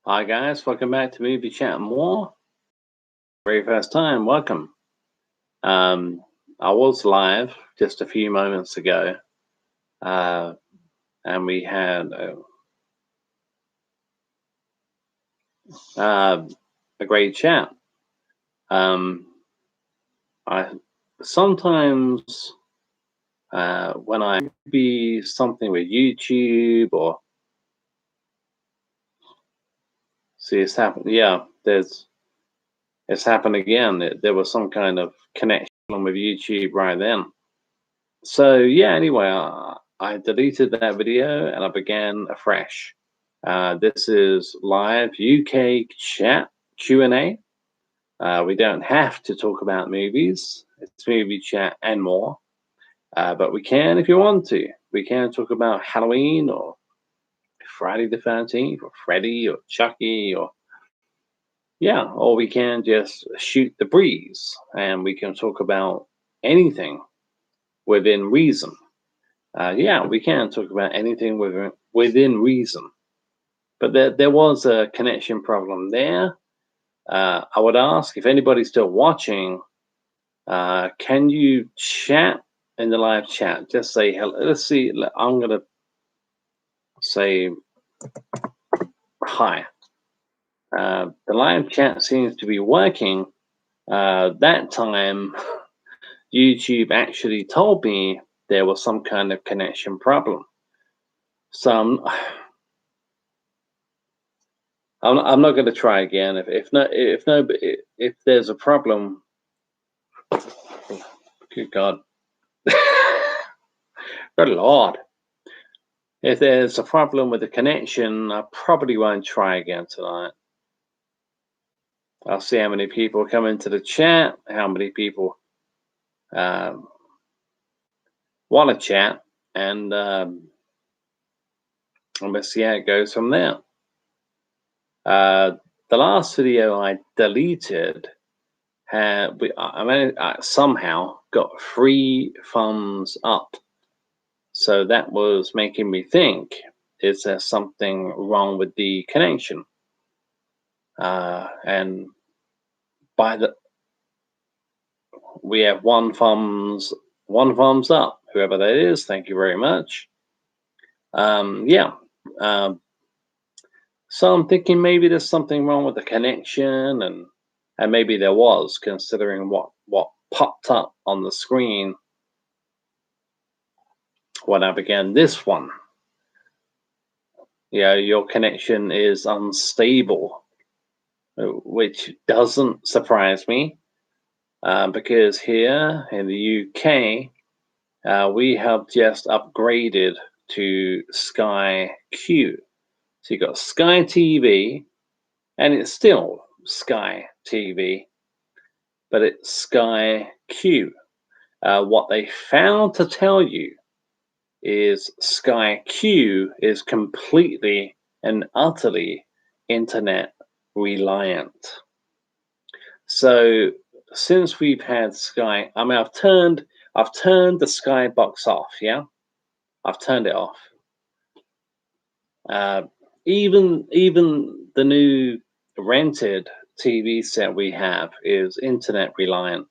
Hi guys, welcome back to Movie Chat and More. Very first time, welcome. Um, I was live just a few moments ago, uh, and we had a great chat. Um, I sometimes when I be something with YouTube or see it's happened. Yeah, it's happened again. There was some kind of connection with YouTube right then. So yeah, anyway, I deleted that video and I began afresh. This is live UK chat Q&A. We don't have to talk about movies. It's movie chat and more. But we can if you want to. We can talk about Halloween or Friday the 13th or Freddy or Chucky or yeah, or we can just shoot the breeze and we can talk about anything within reason. Yeah, we can talk about anything within reason. But there was a connection problem there. I would ask if anybody's still watching, can you chat in the live chat? Just say hello. Let's see. I'm going to say hi. The live chat seems to be working. That time, YouTube actually told me there was some kind of connection problem. So I'm not going to try again. If there's a problem, good God, good Lord, if there's a problem with the connection, I probably won't try again tonight. I'll see how many people come into the chat, how many people want to chat, and let's see how it goes from there. The last video I deleted I somehow got 3 thumbs up. So that was making me think, is there something wrong with the connection? And we have one thumbs up, whoever that is, thank you very much. Yeah. So I'm thinking maybe there's something wrong with the connection, and maybe there was, considering what popped up on the screen when I began this one. Yeah, your connection is unstable, which doesn't surprise me, because here in the UK, we have just upgraded to Sky Q. So you've got Sky TV, and it's still Sky TV, but it's Sky Q. What they failed to tell you is Sky Q is completely and utterly internet reliant. So since we've had Sky, I mean, I've turned the Sky box off. Yeah, I've turned it off. Even the new rented TV set we have is internet reliant.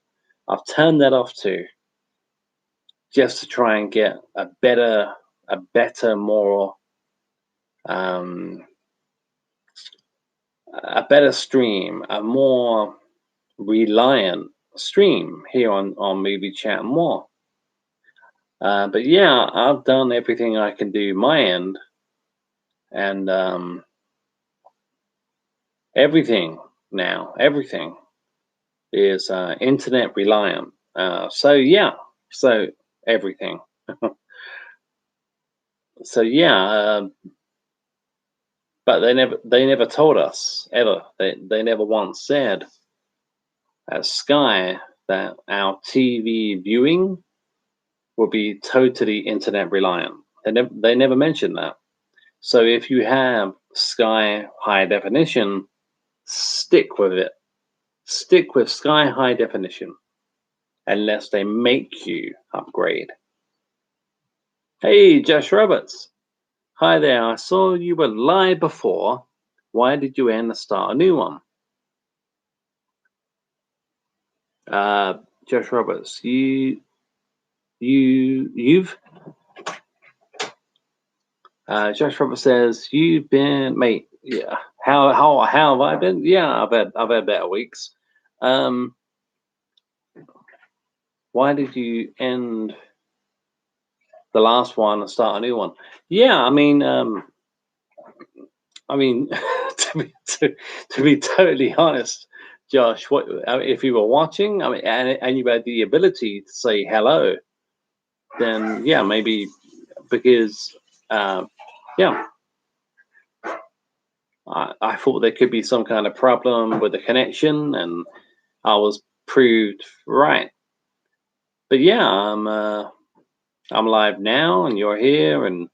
I've turned that off too, just to try and get a better, more a better stream, a more reliant stream here on Movie Chat and More. But yeah, I've done everything I can do my end, and everything is internet reliant. So yeah, so everything. So yeah, but they never told us ever. They never once said at Sky that our TV viewing will be totally internet reliant. They never mentioned that. So if you have Sky High Definition, stick with it. Stick with Sky High Definition unless they make you upgrade. Hey, Josh Roberts. Hi there. I saw you were live before. Why did you end and start a new one? Josh Roberts, you've Josh Roberts says you've been, mate. Yeah, how have I been? Yeah, I've had better weeks. Why did you end the last one and start a new one? Yeah, I mean, to be totally honest, Josh, what if you were watching? I mean, and you had the ability to say hello, then yeah, maybe because yeah, I thought there could be some kind of problem with the connection, and I was proved right. But yeah, I'm live now, and you're here, and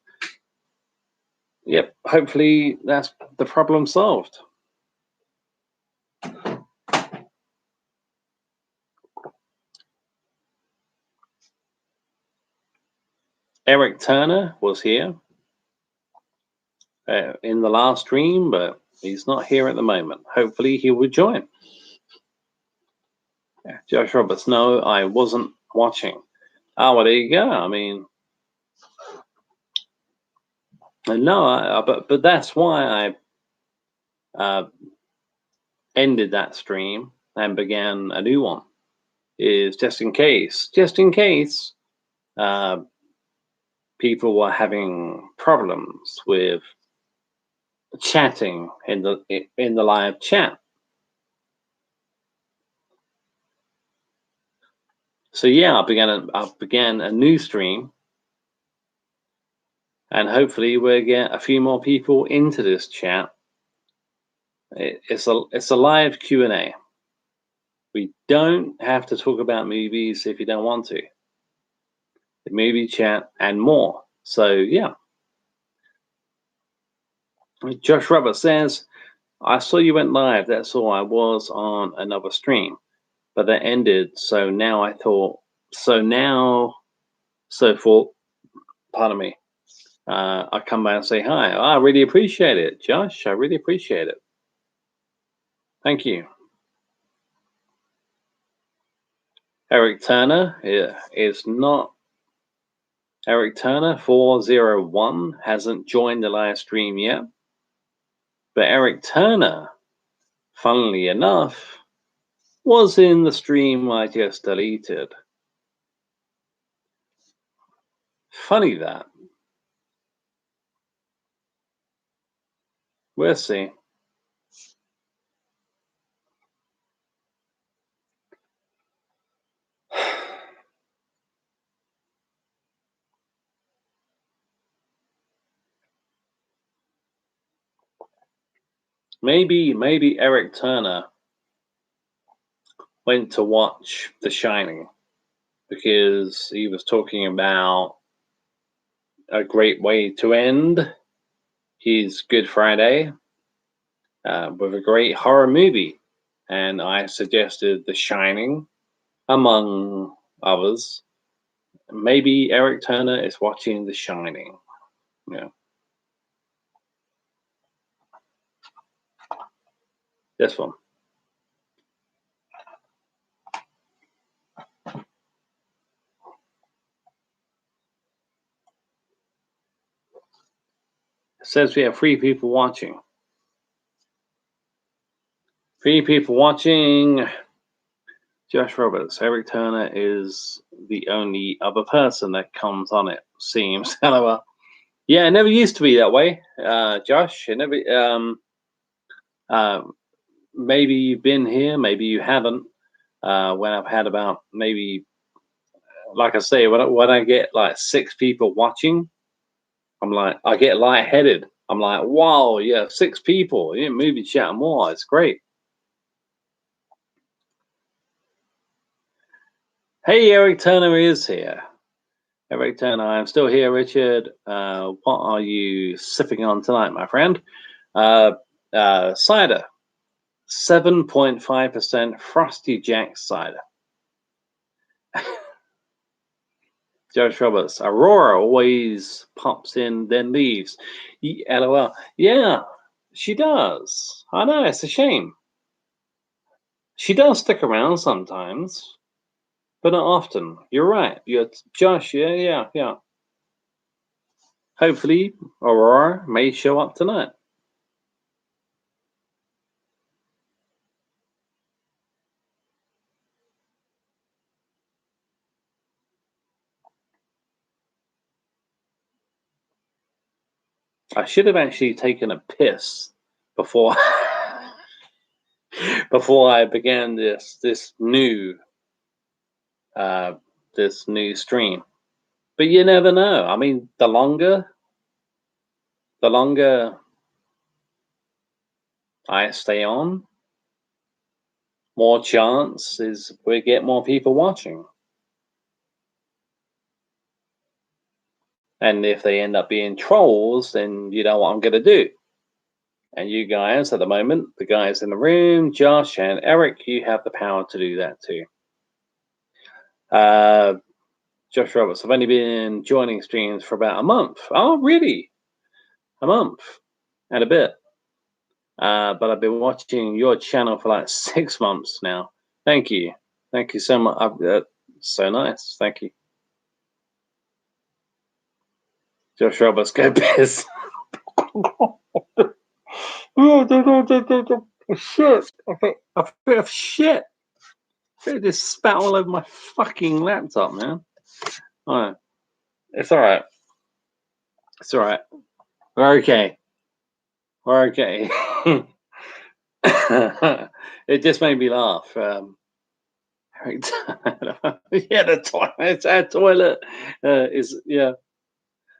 yep, hopefully that's the problem solved. Eric Turner was here in the last stream, but he's not here at the moment. Hopefully he will join. Yeah, Josh Roberts, no, I wasn't watching. Oh, well, there you go. I mean, no, but that's why I ended that stream and began a new one. Is just in case people were having problems with chatting in the live chat. So yeah, I began a new stream, and hopefully we'll get a few more people into this chat. It's a live Q&A. We don't have to talk about movies if you don't want to. The movie chat and more. So yeah. Josh Roberts says, I saw you went live. That's all. I was on another stream, but that ended. So now I thought. Pardon me. I come by and say hi. I really appreciate it, Josh. I really appreciate it. Thank you. Eric Turner is not. Eric Turner 401 hasn't joined the live stream yet. But Eric Turner, funnily enough, was in the stream I just deleted. Funny that. We'll see. Maybe Eric Turner went to watch The Shining because he was talking about a great way to end his Good Friday with a great horror movie. And I suggested The Shining, among others. Maybe Eric Turner is watching The Shining. Yeah. This one. It says we have 3 people watching. 3 people watching. Josh Roberts. Eric Turner is the only other person that comes on it, seems. However, yeah, it never used to be that way, Josh. It never. Maybe you've been here, maybe you haven't. When I've had about maybe, like I say, when I get like 6 people watching, I'm like, I get lightheaded. I'm like, wow, yeah, 6 people. Yeah, movie chat more. It's great. Hey, Eric Turner is here. Eric Turner, I'm still here, Richard. What are you sipping on tonight, my friend? Cider. 7.5% Frosty Jack cider. Josh Roberts. Aurora always pops in, then leaves. LOL. Yeah, She does. I know, it's a shame. She does stick around sometimes, but not often. You're right. You're Josh. Yeah. Hopefully, Aurora may show up tonight. I should have actually taken a piss before before I began this new stream. But you never know. I mean, the longer I stay on, more chance is we get more people watching. And if they end up being trolls, then you know what I'm going to do. And you guys, at the moment, the guys in the room, Josh and Eric, you have the power to do that too. Josh Roberts, I've only been joining streams for about a month. Oh, really? A month and a bit. But I've been watching your channel for like 6 months now. Thank you. Thank you so much. So nice. Thank you. Josh Roberts, go piss. Shit. I feel shit. I just spat all over my fucking laptop, man. All right. It's all right. It's all right. We're okay. We're okay. It just made me laugh. Yeah, the toilet. Our toilet is, yeah.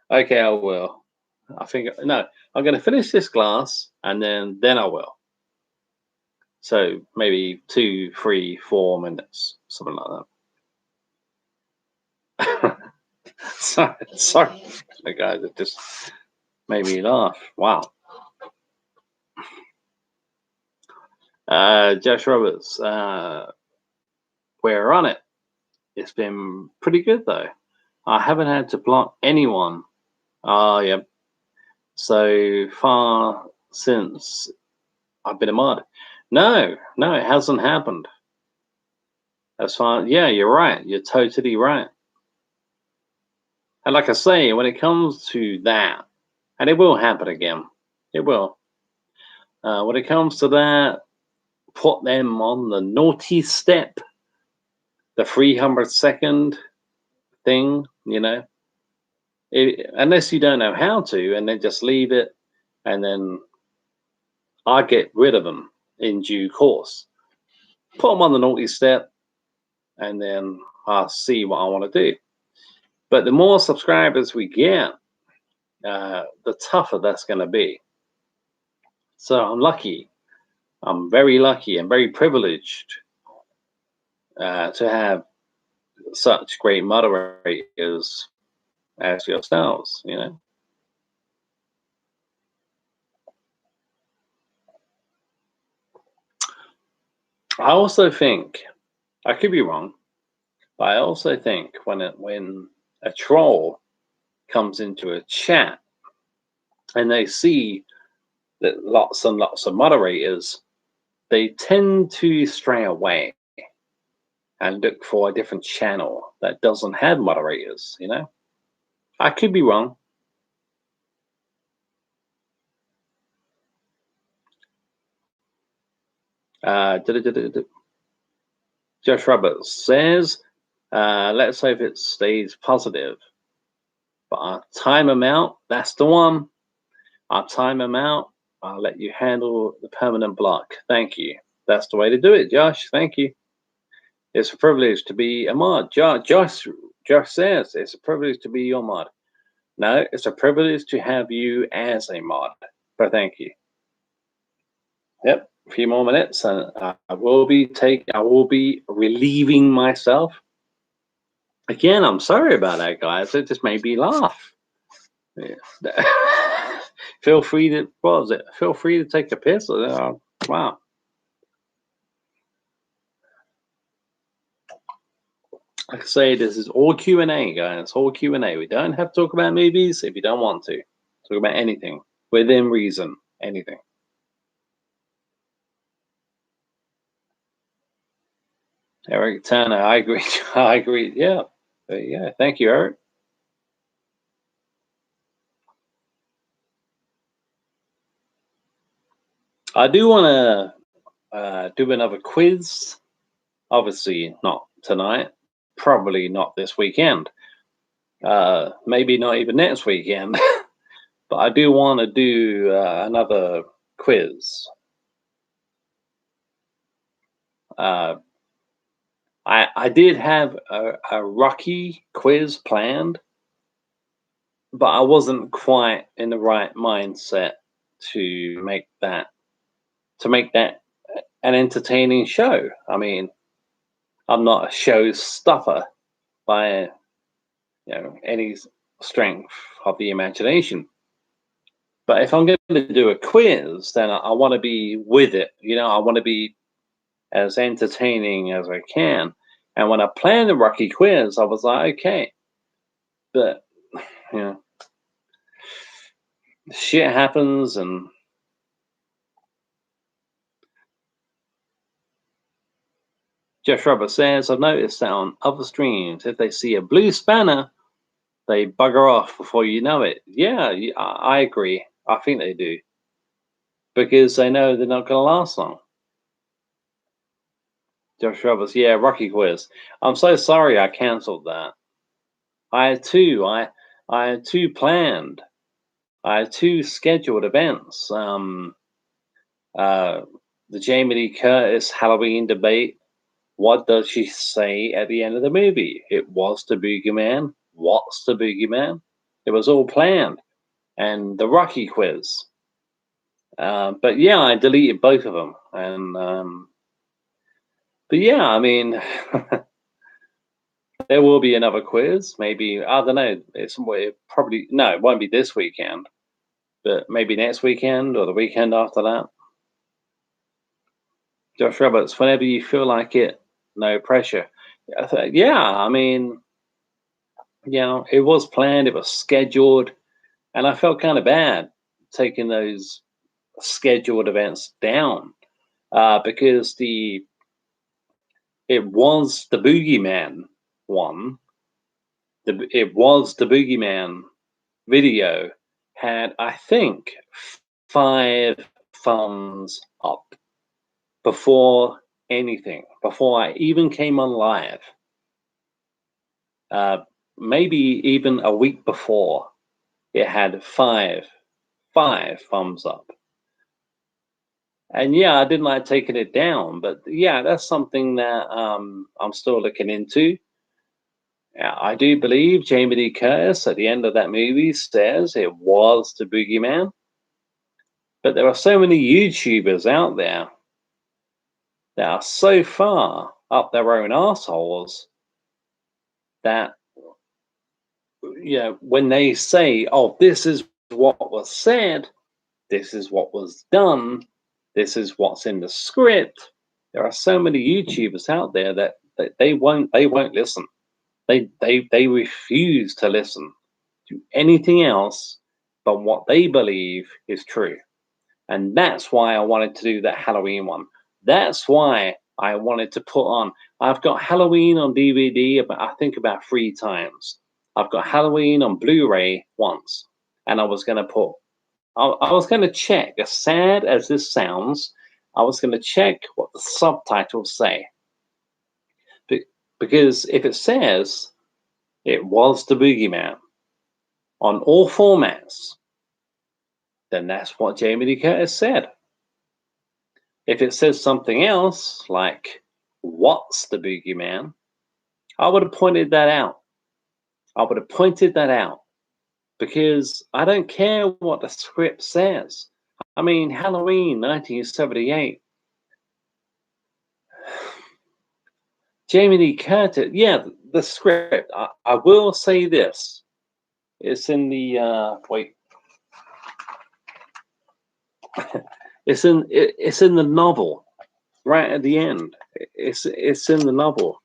Okay, I will. I think, no, I'm going to finish this glass and then I will. So maybe 2, 3, 4 minutes, something like that. Sorry, the guys, it just made me laugh. Wow. Josh Roberts, we're on it. It's been pretty good though. I haven't had to block anyone. Oh, yeah. So far since I've been a mod. No, it hasn't happened. As far, yeah, you're right. You're totally right. And like I say, when it comes to that, and it will happen again, it will. When it comes to that, put them on the naughty step, the 300-second thing, you know. Unless you don't know how to, and then just leave it, and then I get rid of them in due course. Put them on the naughty step, and then I'll see what I want to do. But the more subscribers we get, the tougher that's going to be. So I'm lucky. I'm very lucky and very privileged to have such great moderators as yourselves, you know. I also think, I could be wrong, but I also think when a troll comes into a chat and they see that lots and lots of moderators, they tend to stray away and look for a different channel that doesn't have moderators, you know. I could be wrong. Josh Roberts says, let's hope it stays positive. But I'll time them out. That's the one. I'll time them out. I'll let you handle the permanent block. Thank you. That's the way to do it, Josh. Thank you. It's a privilege to be a mod. Josh says it's a privilege to be your mod. No, it's a privilege to have you as a mod. But thank you. Yep, a few more minutes, and I will be relieving myself. Again, I'm sorry about that, guys. It just made me laugh. Yeah. Feel free to, what was it? Feel free to take a piss. Wow. Like I say, this is all Q&A, guys. All Q&A. We don't have to talk about movies if you don't want to. Talk about anything within reason. Anything. Eric Turner, I agree. I agree. Yeah. Yeah. Thank you, Eric. I do want to do another quiz. Obviously, not tonight. Probably not this weekend. Maybe not even next weekend. But I do want to do another quiz. Uh, I did have a Rocky quiz planned, but I wasn't quite in the right mindset to make that an entertaining show. I mean, I'm not a showstopper by any strength of the imagination. But if I'm going to do a quiz, then I want to be with it. I want to be as entertaining as I can. And when I planned the Rocky quiz, I was like, okay, but you know, shit happens, and Jeff Roberts says, I've noticed that on other streams, if they see a blue spanner, they bugger off before you know it. Yeah, I agree. I think they do because they know they're not going to last long. Josh Roberts, yeah, Rocky quiz. I'm so sorry I cancelled that. I had two. I had two planned. I had two scheduled events. Uh, the Jamie Lee Curtis Halloween debate. What does she say at the end of the movie? It was the boogeyman. What's the boogeyman? It was all planned. And the Rocky quiz. But yeah, I deleted both of them. And but yeah, I mean, there will be another quiz. Maybe I don't know. Probably no. It won't be this weekend, but maybe next weekend or the weekend after that. Josh Roberts, whenever you feel like it, no pressure. Yeah, I mean, it was planned, it was scheduled, and I felt kind of bad taking those scheduled events down because it was the Boogeyman one. It was the Boogeyman video had, I think, 5 thumbs up before anything, before I even came on live. Maybe even a week before, it had five thumbs up. And yeah, I didn't like taking it down, but yeah, that's something that I'm still looking into. I do believe Jamie Lee Curtis at the end of that movie says it was the Boogeyman. But there are so many YouTubers out there that are so far up their own assholes that when they say, "Oh, this is what was said, this is what was done, this is what's in the script," there are so many YouTubers out there that they won't listen. They refuse to listen to anything else but what they believe is true. And that's why I wanted to do that Halloween one. That's why I wanted to put on. I've got Halloween on DVD about 3 times. I've got Halloween on Blu-ray once, and I was going to check. As sad as this sounds, I was going to check what the subtitles say, because if it says it was the Boogeyman on all formats, then that's what Jamie Lee Curtis said. If it says something else, like "What's the Boogeyman?" I would have pointed that out. Because I don't care what the script says. I mean, Halloween 1978. Jamie Lee Curtis, yeah, the script. I will say this. It's in the wait. It's in the novel, right at the end. It's in the novel.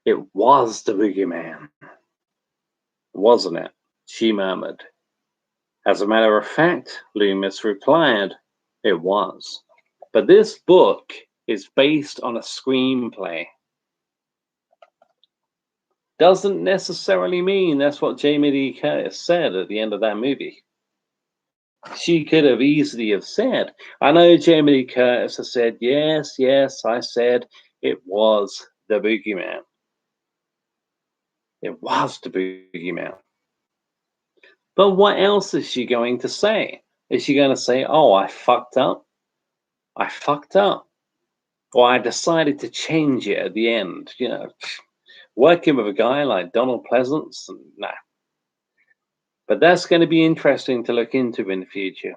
It was the Boogeyman, wasn't it? She murmured. As a matter of fact, Loomis replied, it was. But this book is based on a screenplay doesn't necessarily mean that's what Jamie Lee Curtis said at the end of that movie. She could have easily have said, I know Jamie Lee Curtis has said, yes, I said it was the boogeyman. It was the boogeyman. But what else is she going to say? Is she going to say, oh, I fucked up? I fucked up. Or I decided to change it at the end. You know, working with a guy like Donald Pleasance, nah. But that's going to be interesting to look into in the future.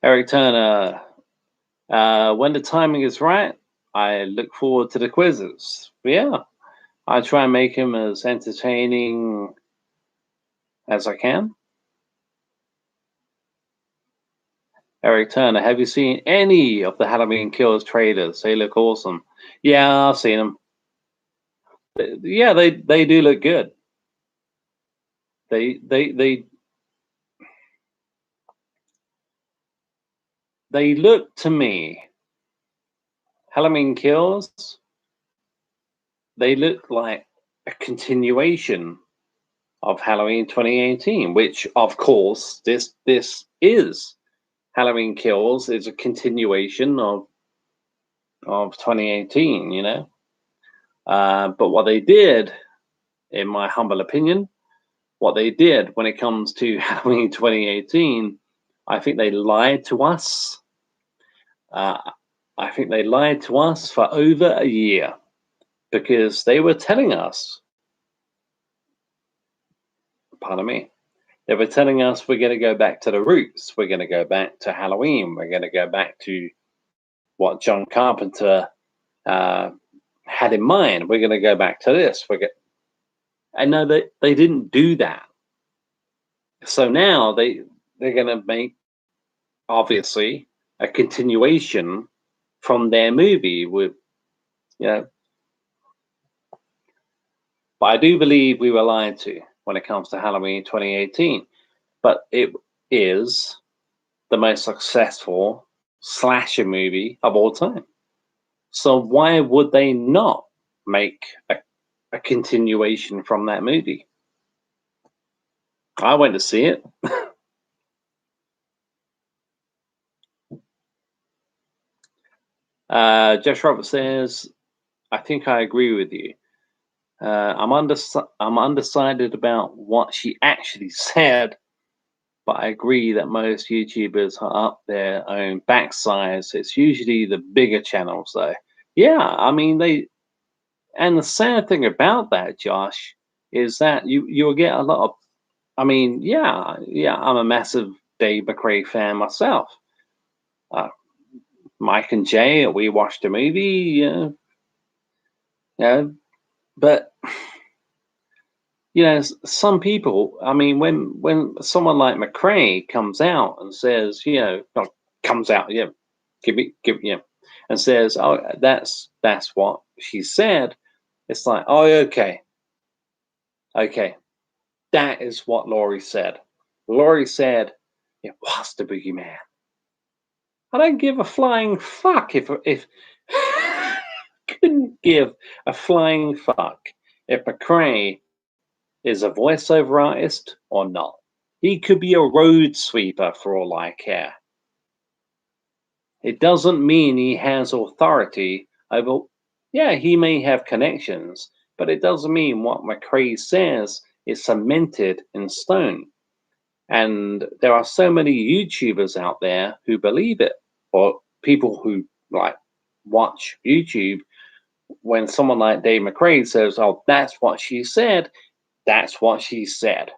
Eric Turner, when the timing is right, I look forward to the quizzes. Yeah, I try and make them as entertaining as I can. Eric Turner, have you seen any of the Halloween Kills trailers? They look awesome. Yeah, I've seen them. Yeah, they do look good. They look to me, Halloween Kills, they look like a continuation of Halloween 2018, which of course this is. Halloween Kills is a continuation of 2018, you know. But what they did, in my humble opinion, what they did when it comes to Halloween 2018, I think they lied to us. I think they lied to us for over a year because they were telling us, pardon me, they were telling us we're going to go back to the roots. We're going to go back to Halloween. We're going to go back to what John Carpenter had in mind. We're going to go back to this. I know that they didn't do that. So now they're going to make, obviously, a continuation from their movie with, you know. But I do believe we were lied to when it comes to Halloween 2018. But it is the most successful slasher movie of all time. So why would they not make a continuation from that movie? I went to see it. Josh Roberts says, I think I agree with you. I'm undecided about what she actually said, but I agree that most YouTubers are up their own backsides. It's usually the bigger channels, though. Yeah, I mean and the sad thing about that, Josh, is that you'll get a lot of. I mean, yeah, I'm a massive Dave McRae fan myself. Mike and Jay, we watched a movie, but some people. I mean, when someone like McRae comes out and says, comes out, and says, oh, that's what she said. It's like, oh, okay, that is what Laurie said. Laurie said it was the boogeyman. I don't give a flying fuck if couldn't give a flying fuck if McRae is a voiceover artist or not. He could be a road sweeper for all I care. It doesn't mean he has authority over. Yeah, he may have connections, but it doesn't mean what McRae says is cemented in stone. And there are so many YouTubers out there who believe it, or people who watch YouTube. When someone like Dave McRae says, "Oh, that's what she said," that's what she said.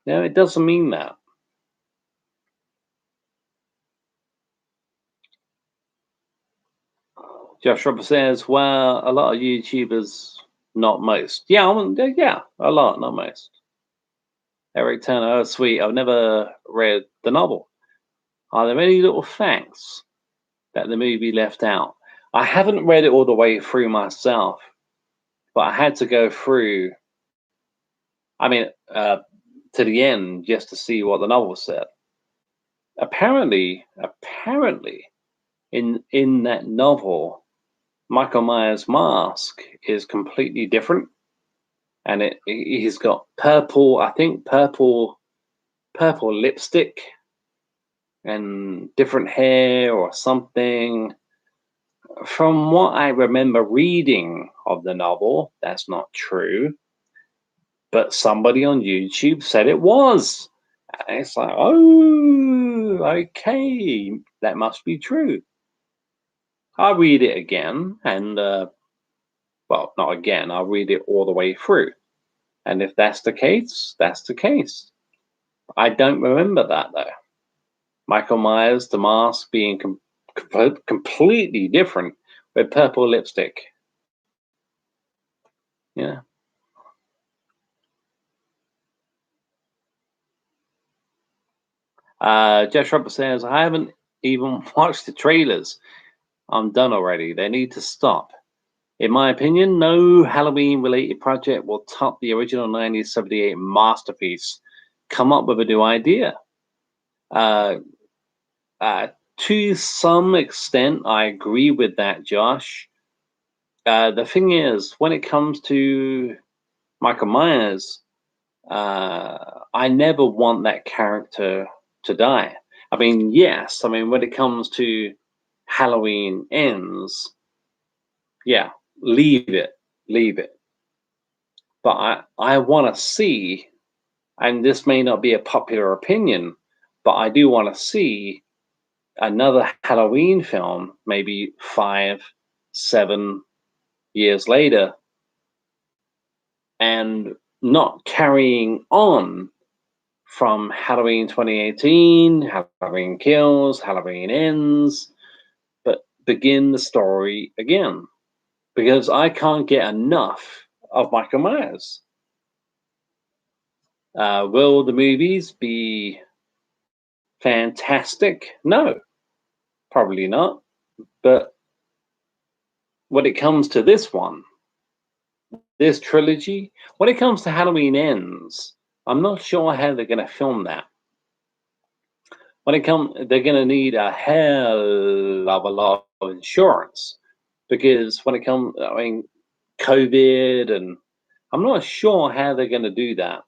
No, it doesn't mean that. Josh Roberts says, "Well, a lot of YouTubers, not most. Yeah, a lot, not most." Eric Turner, oh, sweet. I've never read the novel. Are there any little facts that the movie left out? I haven't read it all the way through myself, but I had to go through. I mean, to the end just to see what the novel said. apparently, in that novel, Michael Myers' mask is completely different, and he's got purple, I think purple lipstick and different hair or something. From what I remember reading of the novel, that's not true, but somebody on YouTube said it was. And it's like, oh, okay, that must be true. I'll read it again, and well, not again, I'll read it all the way through. And if that's the case, that's the case. I don't remember that though. Michael Myers, the mask being completely different with purple lipstick. Yeah. Josh Robert says, I haven't even watched the trailers. I'm done already. They need to stop. In my opinion, no Halloween related project will top the original 1978 masterpiece. Come up with a new idea. Uh, to some extent, I agree with that, Josh. The thing is, when it comes to Michael Myers, I never want that character to die. I mean, yes, I mean, when it comes to Halloween Ends, yeah, leave it, leave it. But I want to see, and this may not be a popular opinion, but I do want to see another Halloween film, maybe 5, 7 years later, and not carrying on from Halloween 2018, Halloween Kills, Halloween Ends, but begin the story again. Because I can't get enough of Michael Myers. Will the movies be fantastic? No, probably not. But when it comes to this one, this trilogy, when it comes to Halloween Ends, I'm not sure how they're going to film that. When it comes, they're going to need a hell of a lot of insurance because when it comes, I mean, COVID, and I'm not sure how they're going to do that.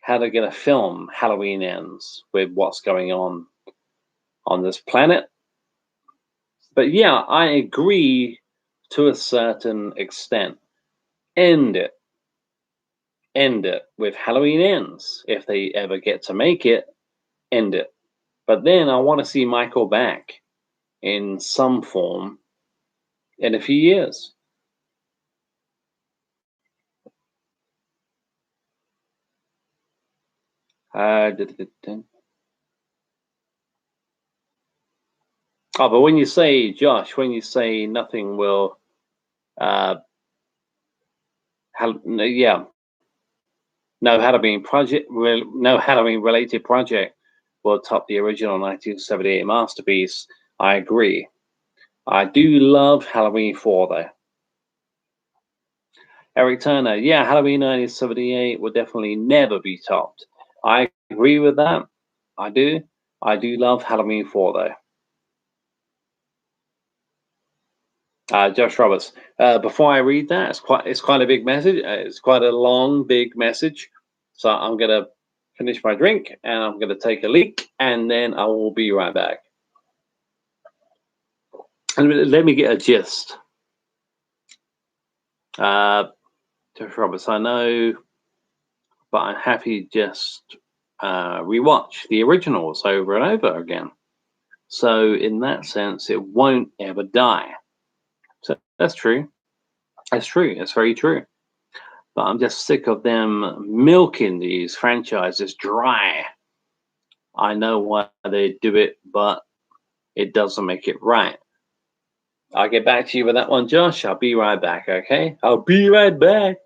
How they're going to film Halloween Ends with what's going on this planet. But yeah, I agree to a certain extent. End it. End it with Halloween Ends. If they ever get to make it, end it. But then I want to see Michael back in some form in a few years. Oh, but when you say, Josh, when you say nothing will, yeah, no Halloween project, no Halloween related project will top the original 1978 masterpiece. I agree. I do love Halloween 4 though. Eric Turner, yeah, Halloween 1978 will definitely never be topped. I agree with that. I do. I do love Halloween 4 though. Josh Roberts. Before I read that, it's quite a big message. It's quite a long, big message. So I'm gonna finish my drink and I'm gonna take a leak and then I will be right back. And let me get a gist. Josh Roberts, I know, but I'm happy just rewatch the originals over and over again. So in that sense, it won't ever die. So that's true. That's true. That's very true. But I'm just sick of them milking these franchises dry. I know why they do it, but it doesn't make it right. I'll get back to you with that one, Josh. I'll be right back, okay? I'll be right back.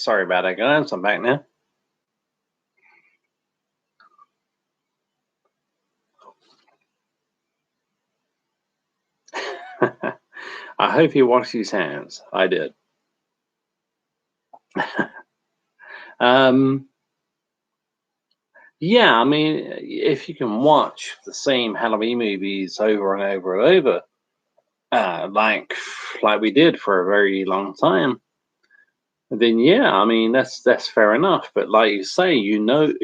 Sorry about that, guys. I'm back now. I hope you washed his hands. I did. Yeah, I mean, if you can watch the same Halloween movies over and over and over, like we did for a very long time, then yeah, I mean that's fair enough. But like you say, you know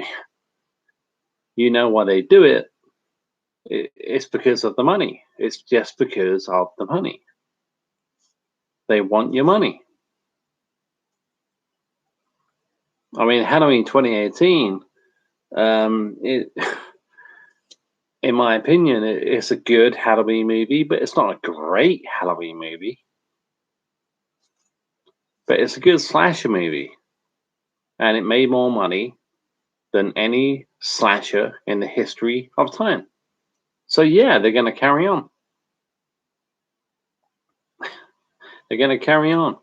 why they do it. It's because of the money. It's just because of the money. They want your money. I mean, Halloween 2018. It, in my opinion, it's a good Halloween movie, but it's not a great Halloween movie. But it's a good slasher movie, and it made more money than any slasher in the history of time. So yeah, they're going to carry on. They're going to carry on.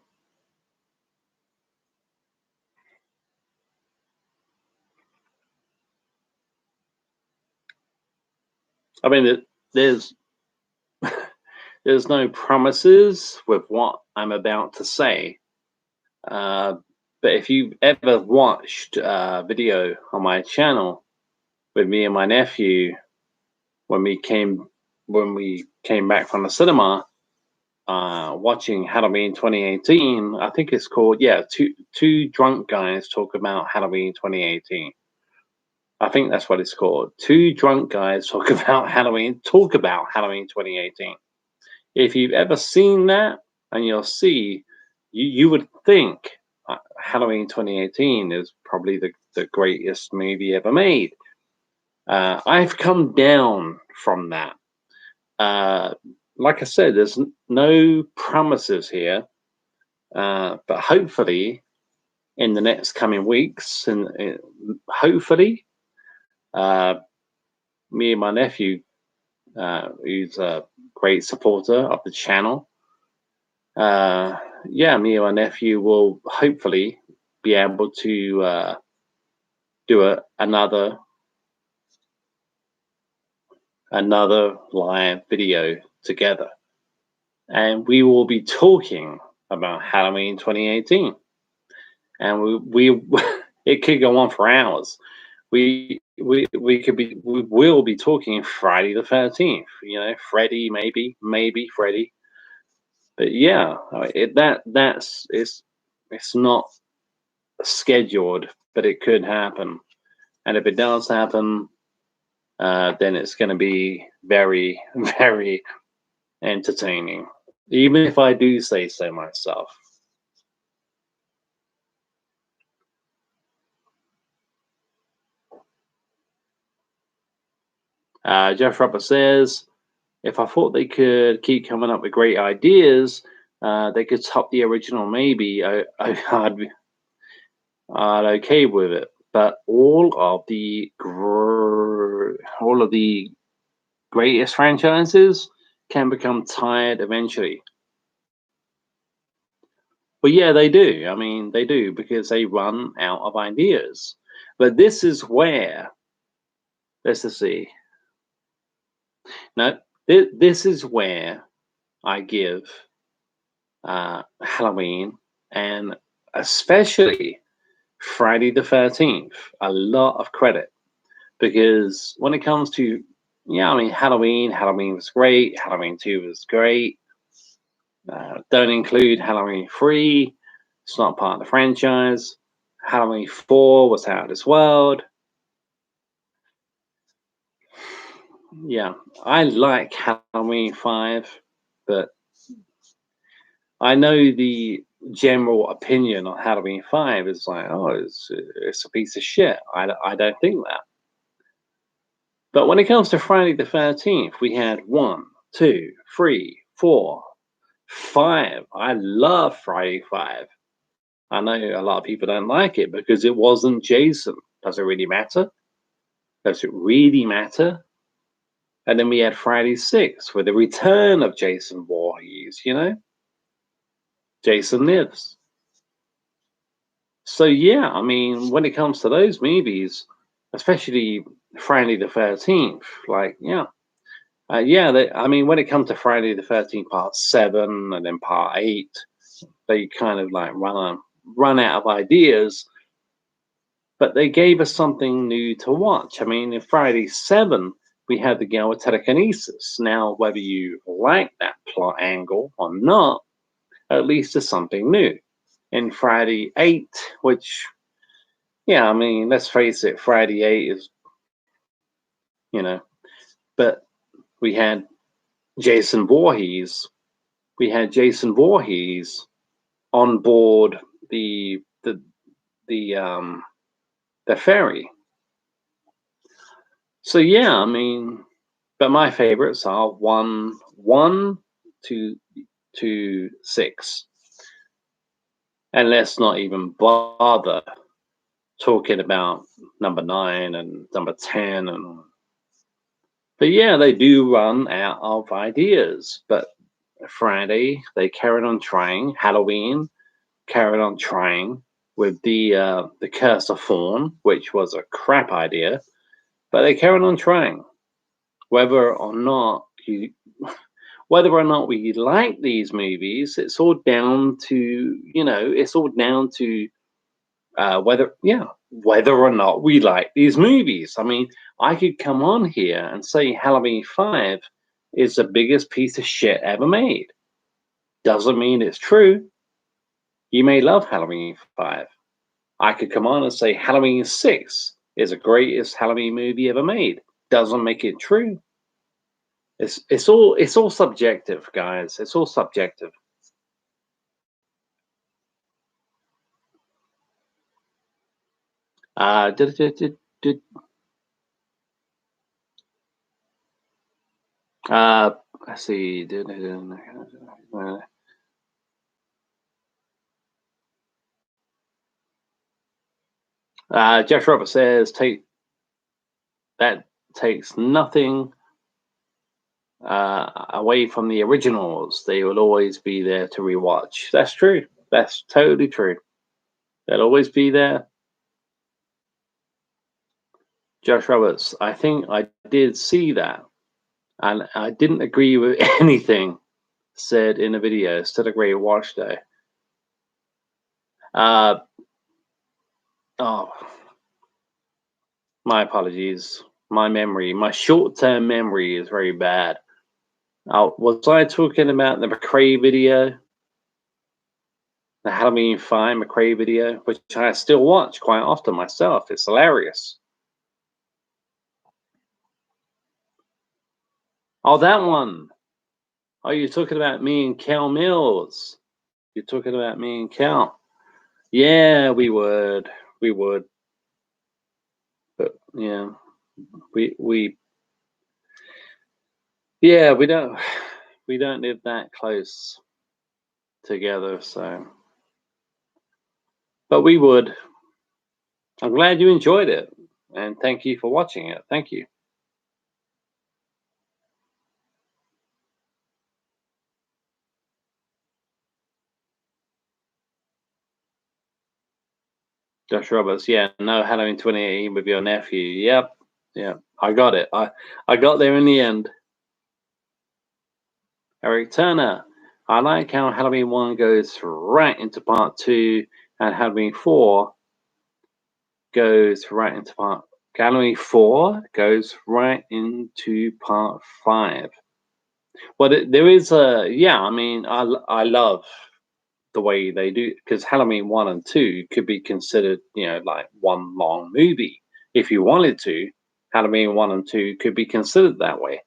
I mean, there's there's no promises with what I'm about to say. But if you've ever watched a video on my channel with me and my nephew when we came back from the cinema, watching Halloween 2018, I think it's called, yeah, two drunk guys talk about Halloween 2018. I think that's what it's called. Two drunk guys talk about Halloween 2018. If you've ever seen that, and you'll see, you would think Halloween 2018 is probably the greatest movie ever made. I've come down from that. Like I said, there's no promises here, but hopefully in the next coming weeks, and hopefully me and my nephew, who's a great supporter of the channel, yeah, me and my nephew will hopefully be able to do another live video together, and we will be talking about Halloween 2018, and we it could go on for hours. We will be talking Friday the 13th. You know, Freddy, maybe Freddy. But yeah, it's not scheduled, but it could happen. And if it does happen, then it's going to be very, very entertaining, even if I do say so myself. Jeff Roberts says, if I thought they could keep coming up with great ideas, they could top the original. Maybe I'd okay with it. But all of the greatest franchises can become tired eventually. But yeah, they do. I mean, they do, because they run out of ideas. But this is where, let's just see. Now, this is where I give Halloween, and especially Friday the 13th, a lot of credit. Because when it comes to, yeah, I mean, Halloween was great. Halloween 2 was great. Don't include Halloween 3. It's not part of the franchise. Halloween 4 was out of this world. Yeah, I like Halloween 5, but I know the general opinion on Halloween 5 is like, oh, it's a piece of shit. I don't think that. But when it comes to Friday the 13th, we had 1, 2, 3, 4, 5. I love Friday 5. I know a lot of people don't like it because it wasn't Jason. Does it really matter? Does it really matter? And then we had Friday 6 with the return of Jason Voorhees, you know? Jason lives. So yeah, I mean, when it comes to those movies, especially Friday the 13th, like yeah, I mean, when it comes to Friday the 13th Part 7 and then Part 8, they kind of like run out of ideas, but they gave us something new to watch. I mean, in Friday 7, we had the girl with telekinesis. Now, whether you like that plot angle or not, at least it's something new. In Friday 8, which, yeah, I mean, let's face it, Friday 8 is, you know, but we had Jason Voorhees. We had Jason Voorhees on board the the ferry. So yeah, I mean, but my favorites are one to 6, and let's not even bother talking about number 9 and number 10 and. But yeah, they do run out of ideas. But Friday, they carried on trying. Halloween carried on trying with the Curse of Thorn, which was a crap idea. But they carried on trying. Whether or not we like these movies, it's all down to it's all down to whether or not we like these movies. I mean, I could come on here and say Halloween 5 is the biggest piece of shit ever made. Doesn't mean it's true. You may love Halloween 5. I could come on and say Halloween 6 is the greatest Halloween movie ever made. Doesn't make it true. It's all subjective, guys. It's all subjective. Let's see. Jeff Roberts says takes nothing away from the originals. They will always be there to rewatch. That's true. That's totally true. They'll always be there. Josh Roberts, I think I did see that, and I didn't agree with anything said in the video. Still a great watch though. Oh, my apologies. My short-term memory is very bad. Was I talking about the McRae video? The Halloween 5 McRae video, which I still watch quite often myself. It's hilarious. Oh, that one. Oh, you're talking about me and Cal Mills. You're talking about me and Cal. Yeah, we would. We would. But yeah, we yeah, we don't live that close together, so but we would. I'm glad you enjoyed it, and thank you for watching it. Thank you. Josh Roberts, yeah, no Halloween 2018 with your nephew. Yep, yeah, I got it. I got there in the end. Eric Turner, I like how Halloween 1 goes right into part 2, and Halloween 4 goes right into part. Halloween 4 goes right into part 5. Well, there is I mean, I love the way they do, because Halloween 1 and 2 could be considered, like one long movie. If you wanted to, Halloween 1 and 2 could be considered that way.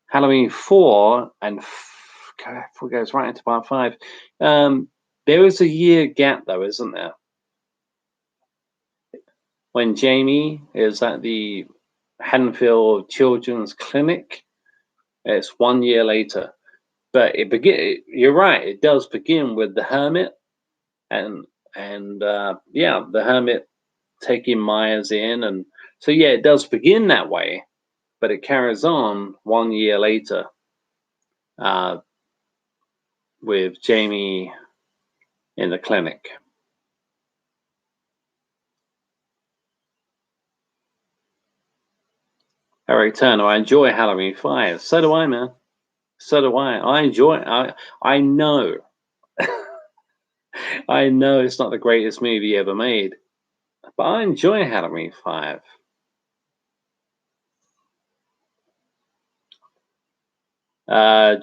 Halloween 4 and 4 goes right into part 5. There is a year gap, though, isn't there? When Jamie is at the Haddonfield Children's Clinic, it's 1 year later. But you're right. It does begin with the hermit, and the hermit taking Myers in, and so yeah, it does begin that way, but it carries on 1 year later with Jamie in the clinic. Eric Turner, I enjoy Halloween 5. So do I, man. So do I. I know. I know it's not the greatest movie ever made, but I enjoy Halloween 5.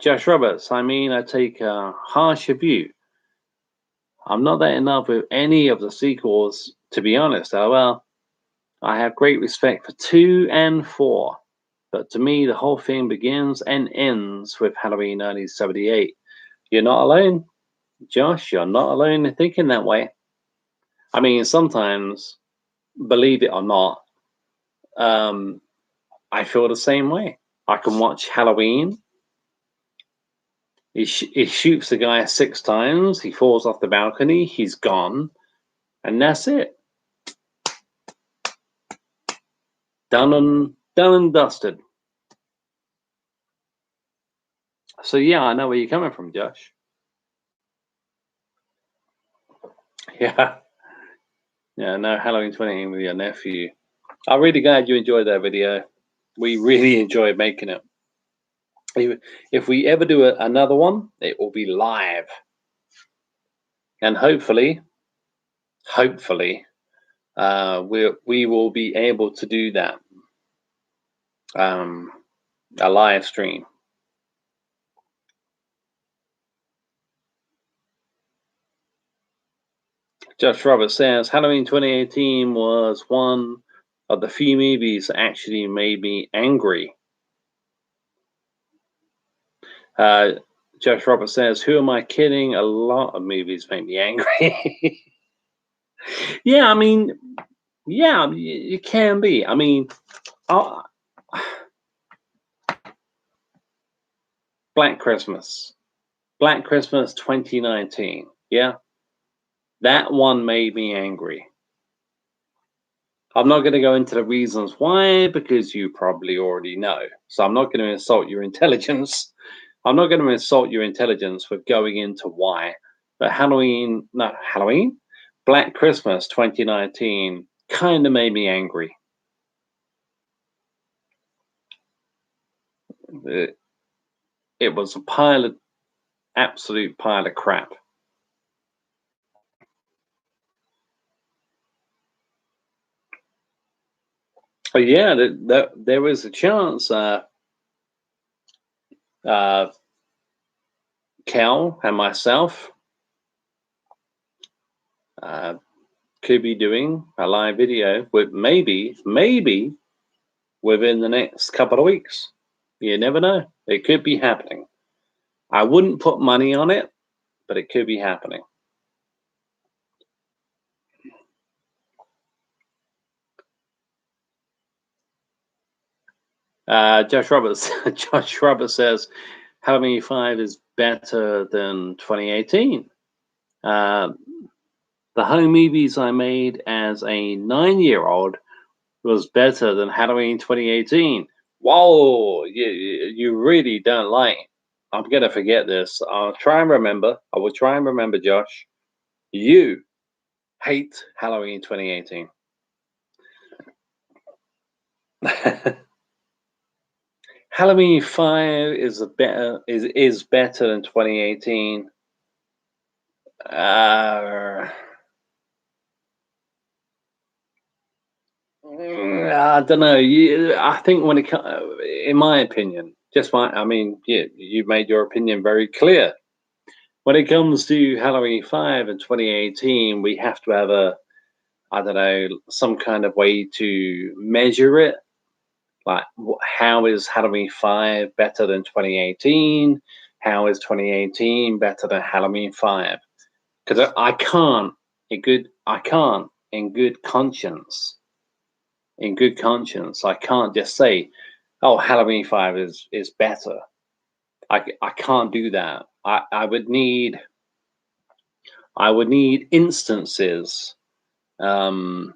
Josh Roberts, I mean, I take a harsher view. I'm not that in love with any of the sequels, to be honest. Well, I have great respect for 2 and 4, but to me, the whole thing begins and ends with Halloween 1978. You're not alone, Josh. You're not alone in thinking that way. I mean, sometimes, believe it or not, I feel the same way. I can watch Halloween. He shoots the guy 6 times. He falls off the balcony. He's gone, and that's it. Done and dusted. So yeah, I know where you're coming from, Josh. Yeah, no Halloween 20 with your nephew. I'm really glad you enjoyed that video. We really enjoyed making it. If we ever do another one, it will be live, and hopefully, we will be able to do that. A live stream. Josh Roberts says Halloween 2018 was one of the few movies that actually made me angry. Josh Roberts says, who am I kidding? A lot of movies make me angry. Yeah, I mean, yeah, it can be. I mean, Black Christmas 2019. Yeah, that one made me angry. I'm not going to go into the reasons why, because you probably already know. So I'm not going to insult your intelligence. I'm not going to insult your intelligence with going into why. But Black Christmas 2019 kind of made me angry. It was a absolute pile of crap. But yeah, there was a chance Cal and myself could be doing a live video with maybe within the next couple of weeks. You never know. It could be happening. I wouldn't put money on it, but it could be happening. Josh Roberts says Halloween 5 is better than 2018. The home movies I made as a 9-year-old was better than Halloween 2018. Whoa, you really don't like. I'm gonna forget this. I'll try and remember. I will try and remember, Josh. You hate Halloween 2018. Halloween 5 is better than 2018. I don't know. I think when it comes, in my opinion, you made your opinion very clear. When it comes to Halloween 5 and 2018, we have to have some kind of way to measure it. Like, how is Halloween 5 better than 2018? How is 2018 better than Halloween 5? Because I can't, in good conscience, I can't just say, oh, Halloween 5 is better. I can't do that. I would need instances and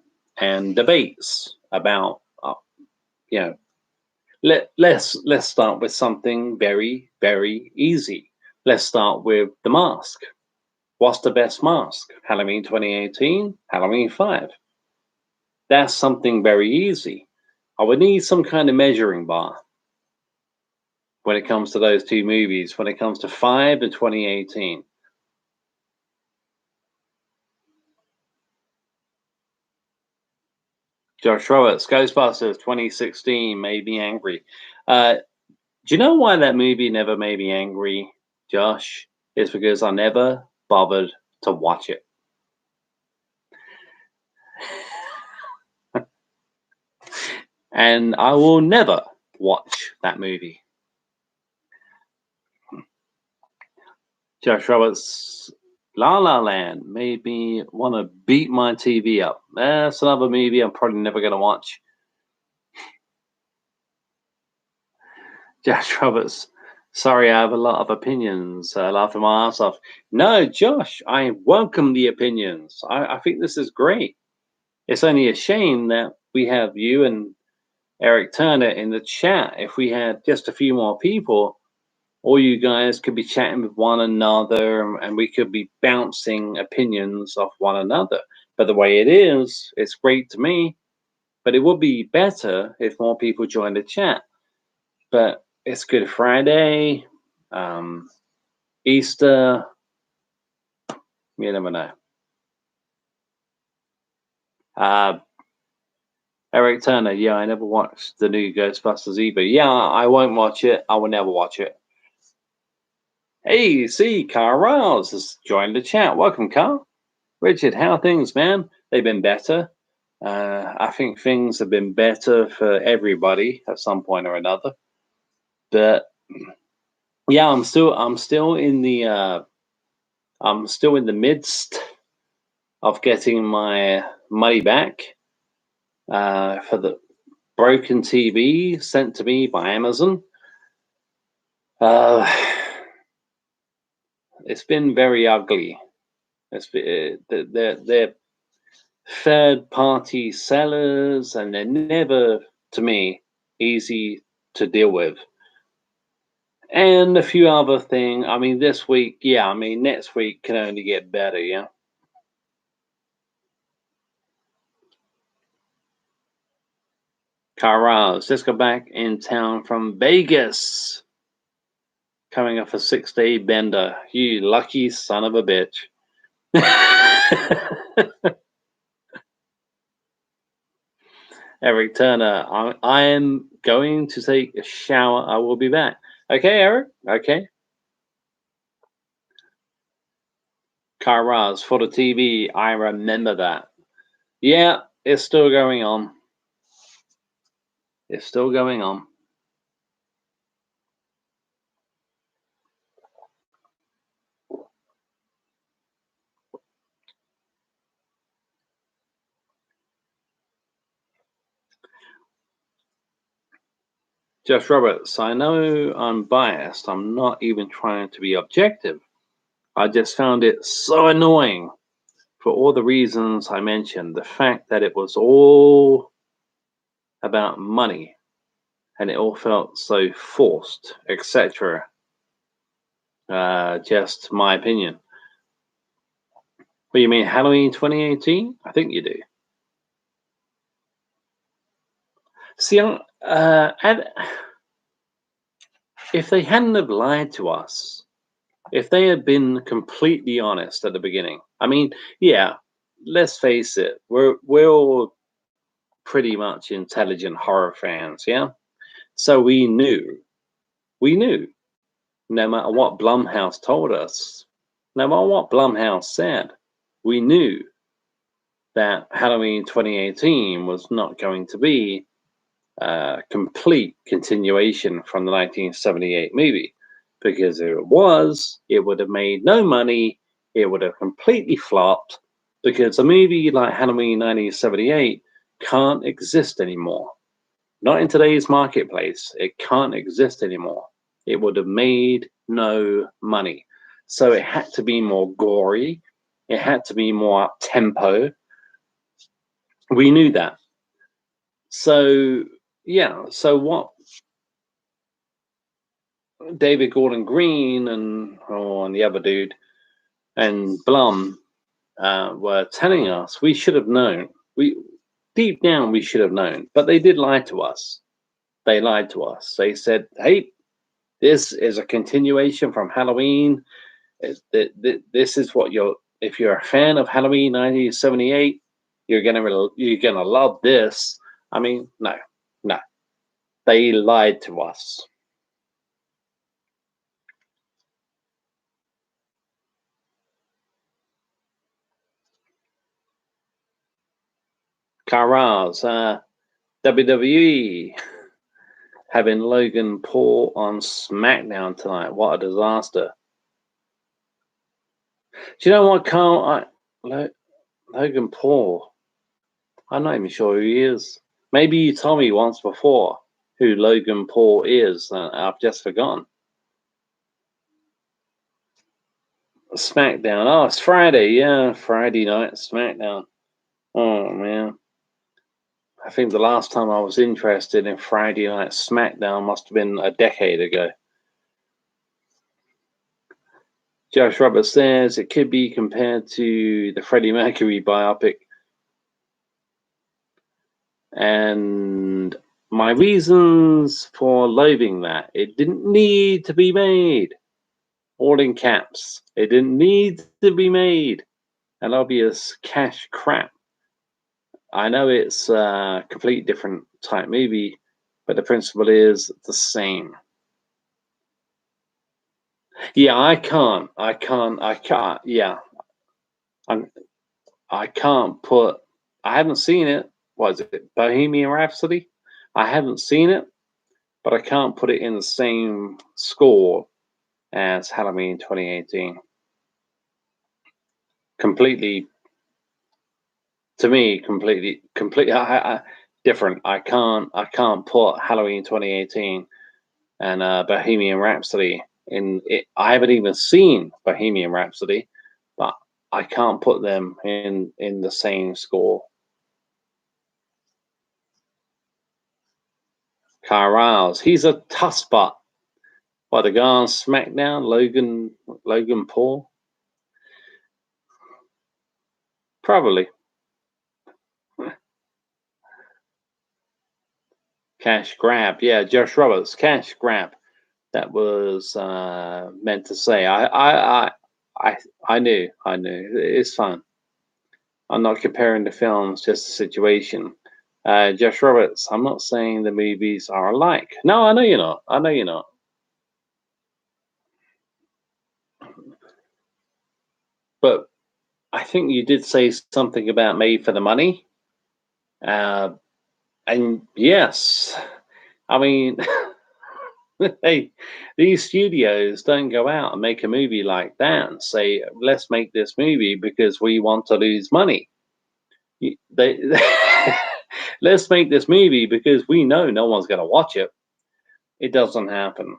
debates about let's start with something very, very easy. Let's start with The Mask. What's the best mask? Halloween 2018, Halloween 5. That's something very easy. I would need some kind of measuring bar when it comes to those two movies, when it comes to 5 and 2018. Josh Roberts, Ghostbusters 2016 made me angry. Do you know why that movie never made me angry, Josh? It's because I never bothered to watch it. And I will never watch that movie. Josh Roberts, La La Land made me want to beat my TV up. That's another movie I'm probably never going to watch. Josh Roberts, sorry, I have a lot of opinions. Laughing my ass off. No, Josh, I welcome the opinions. I think this is great. It's only a shame that we have you and Eric Turner in the chat. If we had just a few more people, all you guys could be chatting with one another and we could be bouncing opinions off one another. But the way it is, it's great to me. But it would be better if more people joined the chat. But it's Good Friday, Easter. You never know. Eric Turner, yeah, I never watched the new Ghostbusters either. Yeah, I won't watch it. I will never watch it. Hey, see, Carl Riles has joined the chat. Welcome, Carl. Richard, how are things, man? They've been better. I think things have been better for everybody at some point or another. But yeah, I'm still in the midst of getting my money back for the broken TV sent to me by Amazon. It's been very ugly. They're third-party sellers, and they're never, to me, easy to deal with. And a few other things. I mean, this week, yeah. I mean, next week can only get better, yeah. Carras, let's go back in town from Vegas. Coming off a 6-day bender. You lucky son of a bitch. Eric Turner, I am going to take a shower. I will be back. Okay, Eric? Okay. Carras, for the TV, I remember that. Yeah, it's still going on. It's still going on. Josh Roberts, I know I'm biased. I'm not even trying to be objective. I just found it so annoying for all the reasons I mentioned. The fact that it was all about money and it all felt so forced, etc. Just my opinion. What do you mean, Halloween 2018? I think you do. See, if they hadn't have lied to us, if they had been completely honest at the beginning, I mean, yeah, let's face it, we're all pretty much intelligent horror fans, yeah? So we knew, no matter what Blumhouse told us, no matter what Blumhouse said, we knew that Halloween 2018 was not going to be a complete continuation from the 1978 movie. Because if it was, it would have made no money, it would have completely flopped, because a movie like Halloween 1978 can't exist anymore. Not in today's marketplace. It can't exist anymore. It would have made no money. So it had to be more gory. It had to be more up tempo. We knew that. So, yeah. So what David Gordon Green and the other dude and Blum were telling us, we should have known. deep down we should have known, but they did lie to us. They lied to us. They said, "Hey, this is a continuation from Halloween. This is what you're. If you're a fan of Halloween 1978, you're gonna love this." I mean, no, no. They lied to us. Caraz, WWE having Logan Paul on SmackDown tonight. What a disaster. Do you know what, Carl? Logan Paul. I'm not even sure who he is. Maybe you told me once before who Logan Paul is. I've just forgotten. SmackDown. Oh, it's Friday. Yeah, Friday night SmackDown. Oh, man. I think the last time I was interested in Friday night SmackDown must have been a decade ago. Josh Roberts says it could be compared to the Freddie Mercury biopic. And my reasons for loathing that, it didn't need to be made. All in caps. It didn't need to be made. An obvious cash crap. I know it's a completely different type movie, but the principle is the same. Yeah, I can't. Yeah, I can't put. I haven't seen it. What is it? Bohemian Rhapsody. I haven't seen it, but I can't put it in the same score as Halloween 2018. Completely, to me, completely different. I can't put Halloween 2018 and Bohemian Rhapsody in it. I haven't even seen Bohemian Rhapsody, but I can't put them in the same score. Kyle he's a tough spot. By the guy on SmackDown, Logan Paul, probably. Cash grab, yeah, Josh Roberts, cash grab. That was meant to say. I knew. It's fun. I'm not comparing the films, just the situation. Josh Roberts, I'm not saying the movies are alike. No, I know you're not. I know you're not. But I think you did say something about Made for the Money. And yes, I mean, hey, these studios don't go out and make a movie like that and say, let's make this movie because we want to lose money. They let's make this movie because we know no one's going to watch it. It doesn't happen,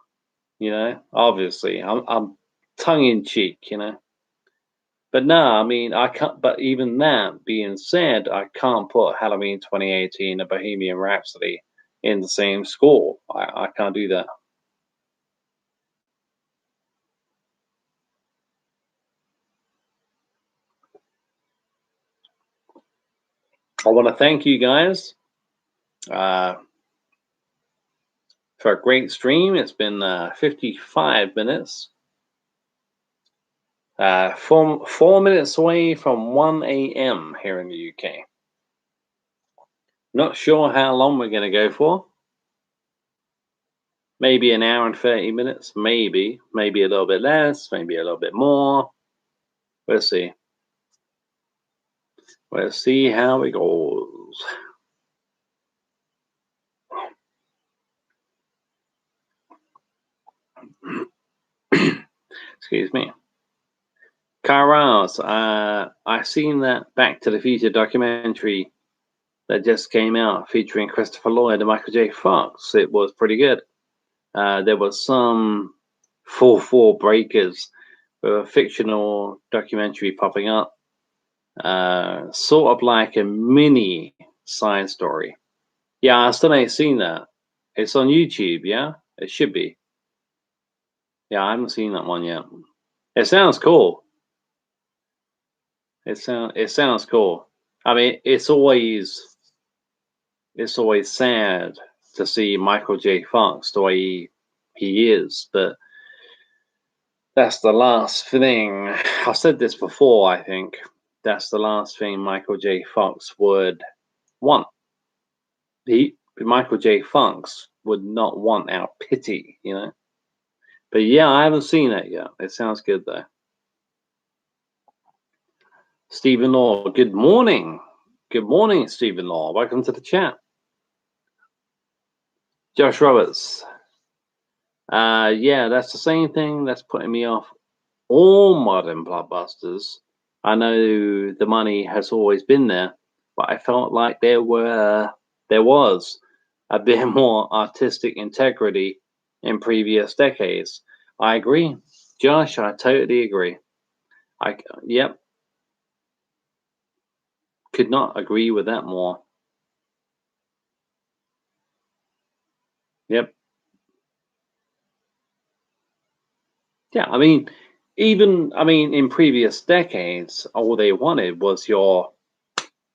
obviously. I'm tongue in cheek, But no, I mean, I can't. But even that being said, I can't put Halloween 2018 and Bohemian Rhapsody in the same score. I can't do that. I want to thank you guys for a great stream. It's been 55 minutes. 4 minutes away from 1 a.m. here in the UK. Not sure how long we're going to go for. Maybe an hour and 30 minutes. Maybe a little bit less. Maybe a little bit more. We'll see. We'll see how it goes. Excuse me. Caraz, I've seen that Back to the Future documentary that just came out featuring Christopher Lloyd and Michael J. Fox. It was pretty good. There was some 4-4 breakers, a fictional documentary popping up, sort of like a mini side story. Yeah, I still ain't seen that. It's on YouTube, yeah? It should be. Yeah, I haven't seen that one yet. It sounds cool. It sounds cool. I mean, it's always it's always sad to see Michael J. Fox the way he is, but that's the last thing. I've said this before, I think. That's the last thing Michael J. Fox would want. Michael J. Fox would not want our pity, you know? But yeah, I haven't seen that yet. It sounds good, though. Stephen Law, good morning. Good morning, Stephen Law. Welcome to the chat. Josh Roberts. Yeah, that's the same thing that's putting me off all modern blockbusters. I know the money has always been there, but I felt like there was a bit more artistic integrity in previous decades. I agree, Josh. I totally agree. Yep, could not agree with that more. Yep. Yeah, I mean, in previous decades, all they wanted was your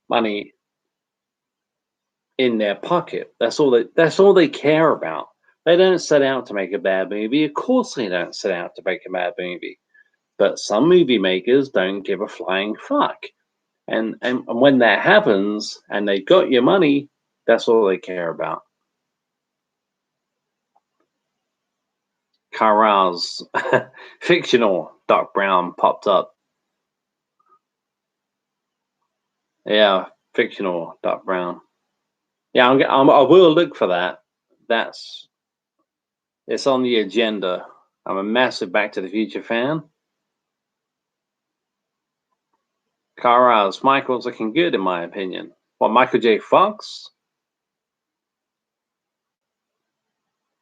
money in their pocket. That's all they care about. They don't set out to make a bad movie. Of course they don't set out to make a bad movie. But some movie makers don't give a flying fuck. And when that happens and they got your money, that's all they care about. Carral's fictional Doc Brown popped up. Yeah, fictional Doc Brown. Yeah, I will look for that. It's on the agenda. I'm a massive Back to the Future fan. Carral's Michael's looking good in my opinion. What, Michael J. Fox?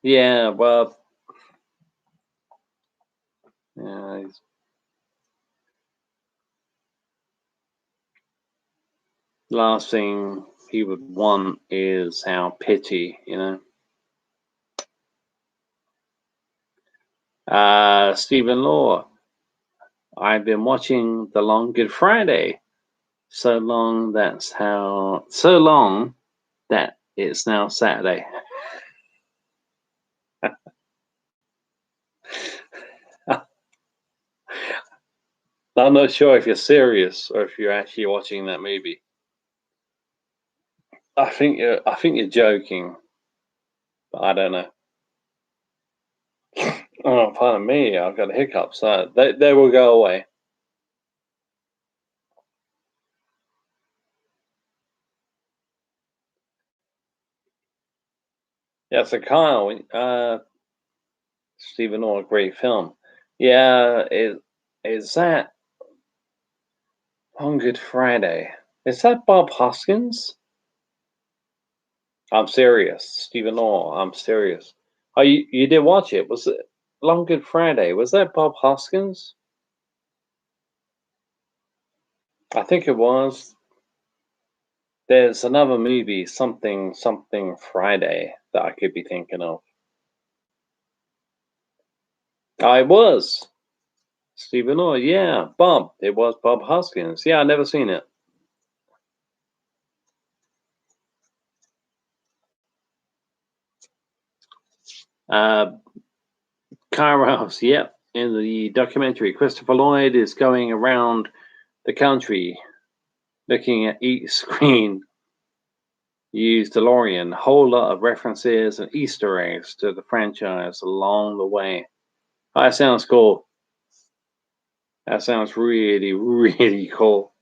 Yeah, well, yeah, last thing he would want is our pity, you know. Stephen Law, I've been watching The Long Good Friday. So long that it's now Saturday. I'm not sure if you're serious or if you're actually watching that movie. I think you're joking, but I don't know. Oh, pardon me, I've got a hiccup. So they will go away. Yeah, so Kyle, Stephen Orr, great film. Yeah, is that on Good Friday? Is that Bob Hoskins? I'm serious, Stephen Orr. I'm serious. Oh, you did watch it? Was it Long Good Friday? Was that Bob Hoskins? I think it was. There's another movie, something Friday, that I could be thinking of. I was Stephen Orr. Yeah, Bob. It was Bob Hoskins. Yeah, I never seen it. Kairos, yep. In the documentary, Christopher Lloyd is going around the country looking at each screen. Use DeLorean, a whole lot of references and Easter eggs to the franchise along the way. Oh, that sounds cool. That sounds really, really cool.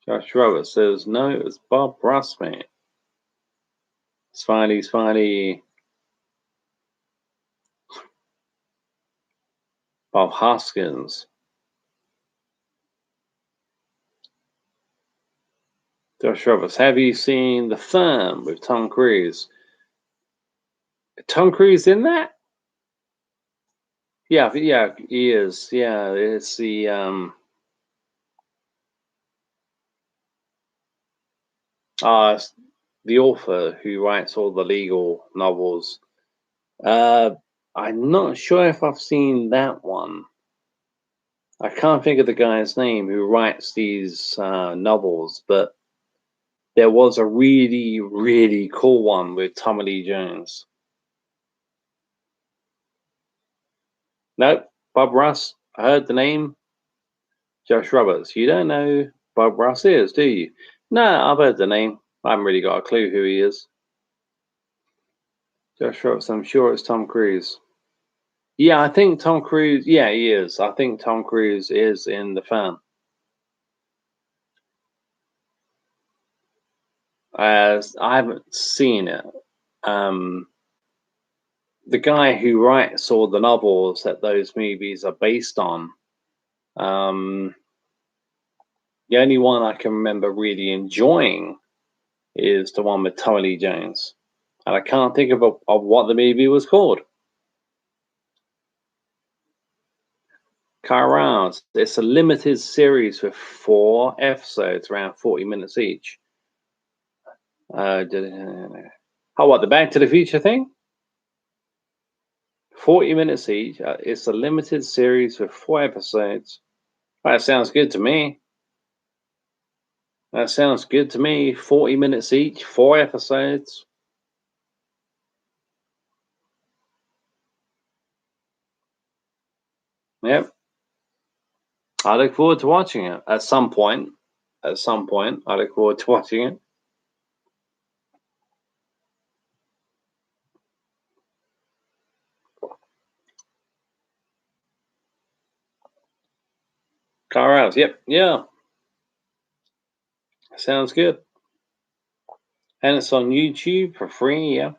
Josh Roberts says, no, it was Bob Ross, man. Smiley. Bob Hoskins. Josh Roberts, have you seen The Firm with Tom Cruise? Tom Cruise in that? Yeah, he is. Yeah, it's the it's the author who writes all the legal novels. I'm not sure if I've seen that one. I can't think of the guy's name who writes these novels, but there was a really, really cool one with Tommy Lee Jones. Nope, Bob Ross. I heard the name. Josh Roberts. You don't know who Bob Ross is, do you? No, I've heard the name. I haven't really got a clue who he is. Josh Roberts. I'm sure it's Tom Cruise. Yeah, I think Tom Cruise. Yeah, he is. I think Tom Cruise is in The Fan. As I haven't seen it. The guy who writes all the novels that those movies are based on. The only one I can remember really enjoying is the one with Tommy Lee Jones, and I can't think of what the movie was called. Kairos. It's a limited series with 4 episodes, around 40 minutes each. Oh, what, the Back to the Future thing? 40 minutes each. It's a limited series with 4 episodes. That sounds good to me. That sounds good to me. 40 minutes each, 4 episodes. Yep. I look forward to watching it at some point. At some point, I look forward to watching it. Kairos. Yep. Yeah. Sounds good. And it's on YouTube for free. Yeah.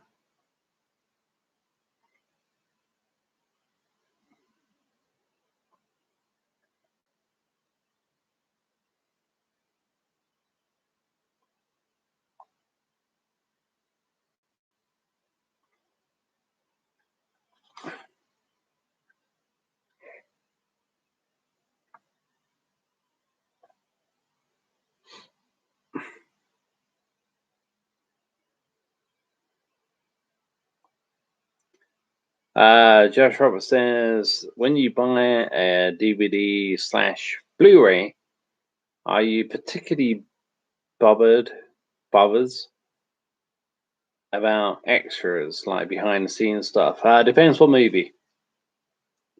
Josh Roberts says, when you buy a DVD/Blu-ray, are you particularly bothers about extras like behind the scenes stuff? Depends what movie.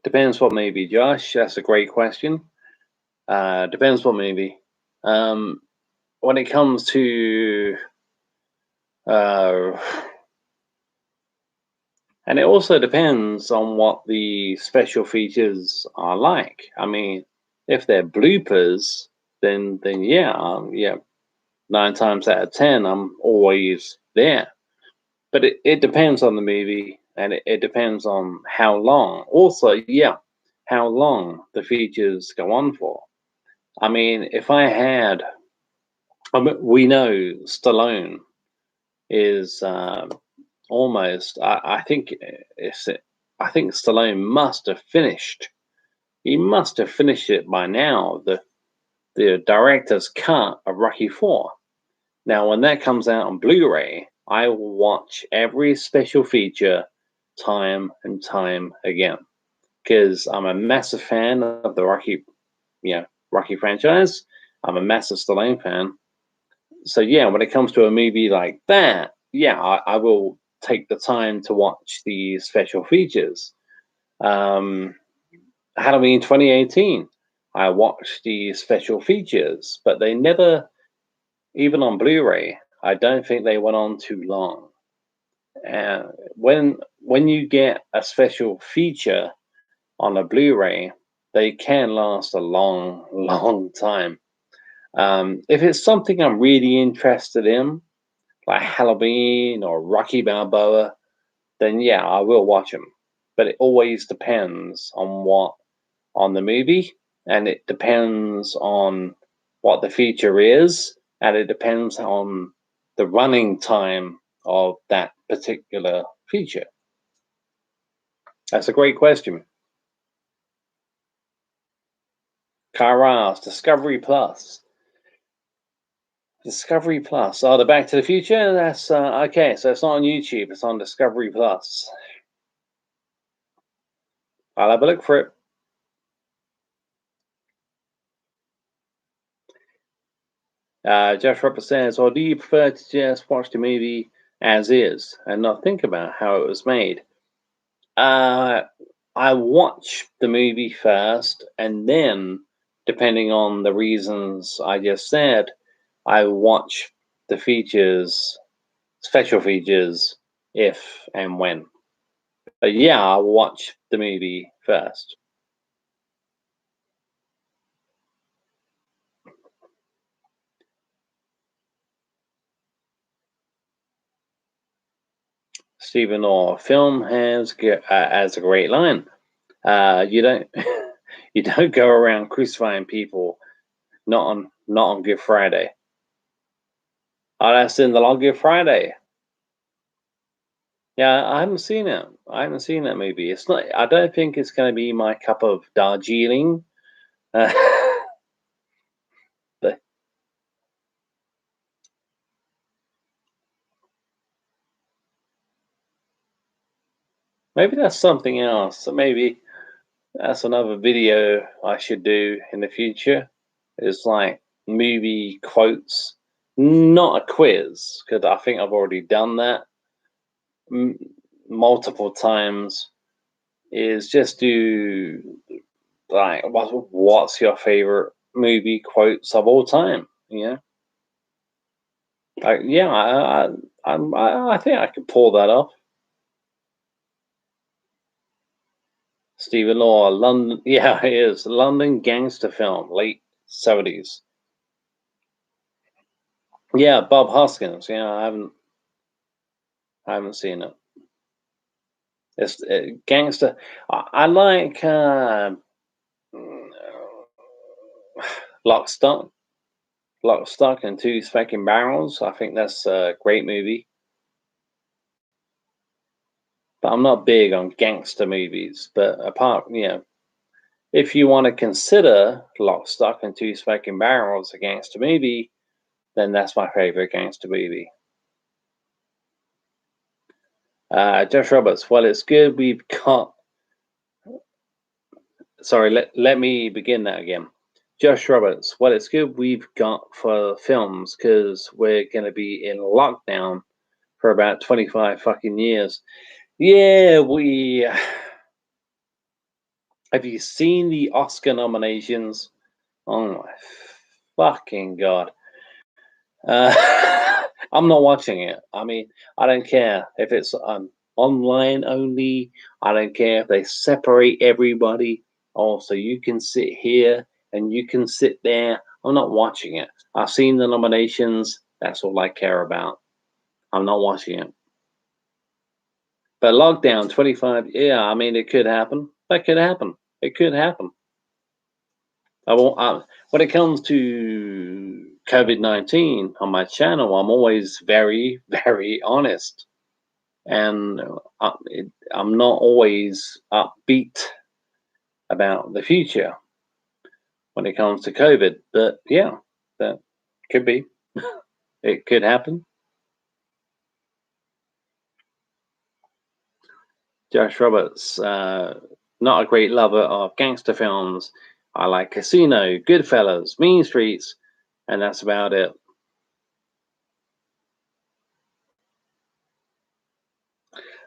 Depends what movie, Josh. That's a great question. Depends what movie. When it comes to and it also depends on what the special features are like. I mean, if they're bloopers, then yeah, yeah, 9 times out of 10, I'm always there. But it depends on the movie, and it depends on how long. Also, yeah, how long the features go on for. I mean, if I had, we know Stallone is almost. I think it's. I think Stallone must have finished. He must have finished it by now. The director's cut of Rocky 4. Now, when that comes out on Blu-ray, I will watch every special feature time and time again because I'm a massive fan of the Rocky franchise. I'm a massive Stallone fan. So yeah, when it comes to a movie like that, yeah, I will take the time to watch the special features. Halloween 2018, I watched the special features, but they never, even on Blu-ray, I don't think they went on too long. When you get a special feature on a Blu-ray, they can last a long, long time. If it's something I'm really interested in, like Halloween or Rocky Balboa, then yeah, I will watch them. But it always depends on the movie, and it depends on what the feature is, and it depends on the running time of that particular feature. That's a great question. Kairos, Discovery Plus. Discovery Plus. Oh, the Back to the Future? That's okay. So it's not on YouTube, it's on Discovery Plus. I'll have a look for it. Josh Roberts says, or do you prefer to just watch the movie as is and not think about how it was made? I watch the movie first, and then, depending on the reasons I just said, I watch the features, special features, if and when. But yeah, I'll watch the movie first. Stephen Orr, film has a great line. You don't you don't go around crucifying people not on Good Friday. Oh, that's in the long Good Friday. Yeah, I haven't seen it. I haven't seen that movie. It's not. I don't think it's going to be my cup of Darjeeling. Uh, but maybe that's something else. So maybe that's another video I should do in the future. It's like movie quotes, not a quiz, because I think I've already done that multiple times. Is just do like what's your favorite movie quotes of all time? You know, yeah, I think I could pull that off. Stephen Law, London, yeah, it is London gangster film, late 70s. Yeah, Bob Hoskins. Yeah, I haven't seen it. It's gangster. I like Lock, Stock, Lock, Stock, and Two Smoking Barrels. I think that's a great movie. But I'm not big on gangster movies. But if you want to consider Lock, Stock, and Two Smoking Barrels a gangster movie, then that's my favorite gangster movie. Josh Roberts. Well, it's good we've got. Sorry, let me begin that again. Josh Roberts. Well, it's good we've got for films because we're going to be in lockdown for about 25 fucking years. Yeah, we. Have you seen the Oscar nominations? Oh my fucking god! I'm not watching it. I mean, I don't care if it's online only. I don't care if they separate everybody. Also, you can sit here and you can sit there. I'm not watching it. I've seen the nominations. That's all I care about. I'm not watching it. But lockdown 25, yeah, I mean, it could happen. That could happen. It could happen. When it comes to COVID-19 on my channel, I'm always very, very honest. And I'm not always upbeat about the future when it comes to COVID. But yeah, that could be. It could happen. Josh Roberts, not a great lover of gangster films. I like Casino, Goodfellas, Mean Streets, and that's about it.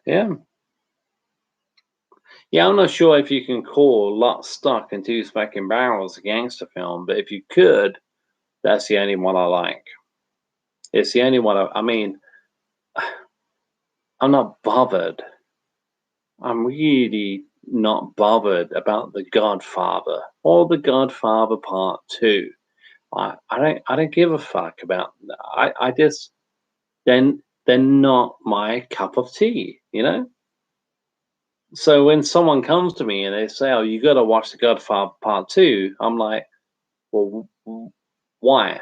Yeah. Yeah, I'm not sure if you can call Lock, Stock, and Two Smoking Barrels a gangster film, but if you could, that's the only one I like. It's the only one. I mean, I'm not bothered. I'm really not bothered about The Godfather or The Godfather Part Two. I don't give a fuck about. I just then they're not my cup of tea. You know. So when someone comes to me and they say, "Oh, you got to watch The Godfather Part 2," I'm like, "Well, why?"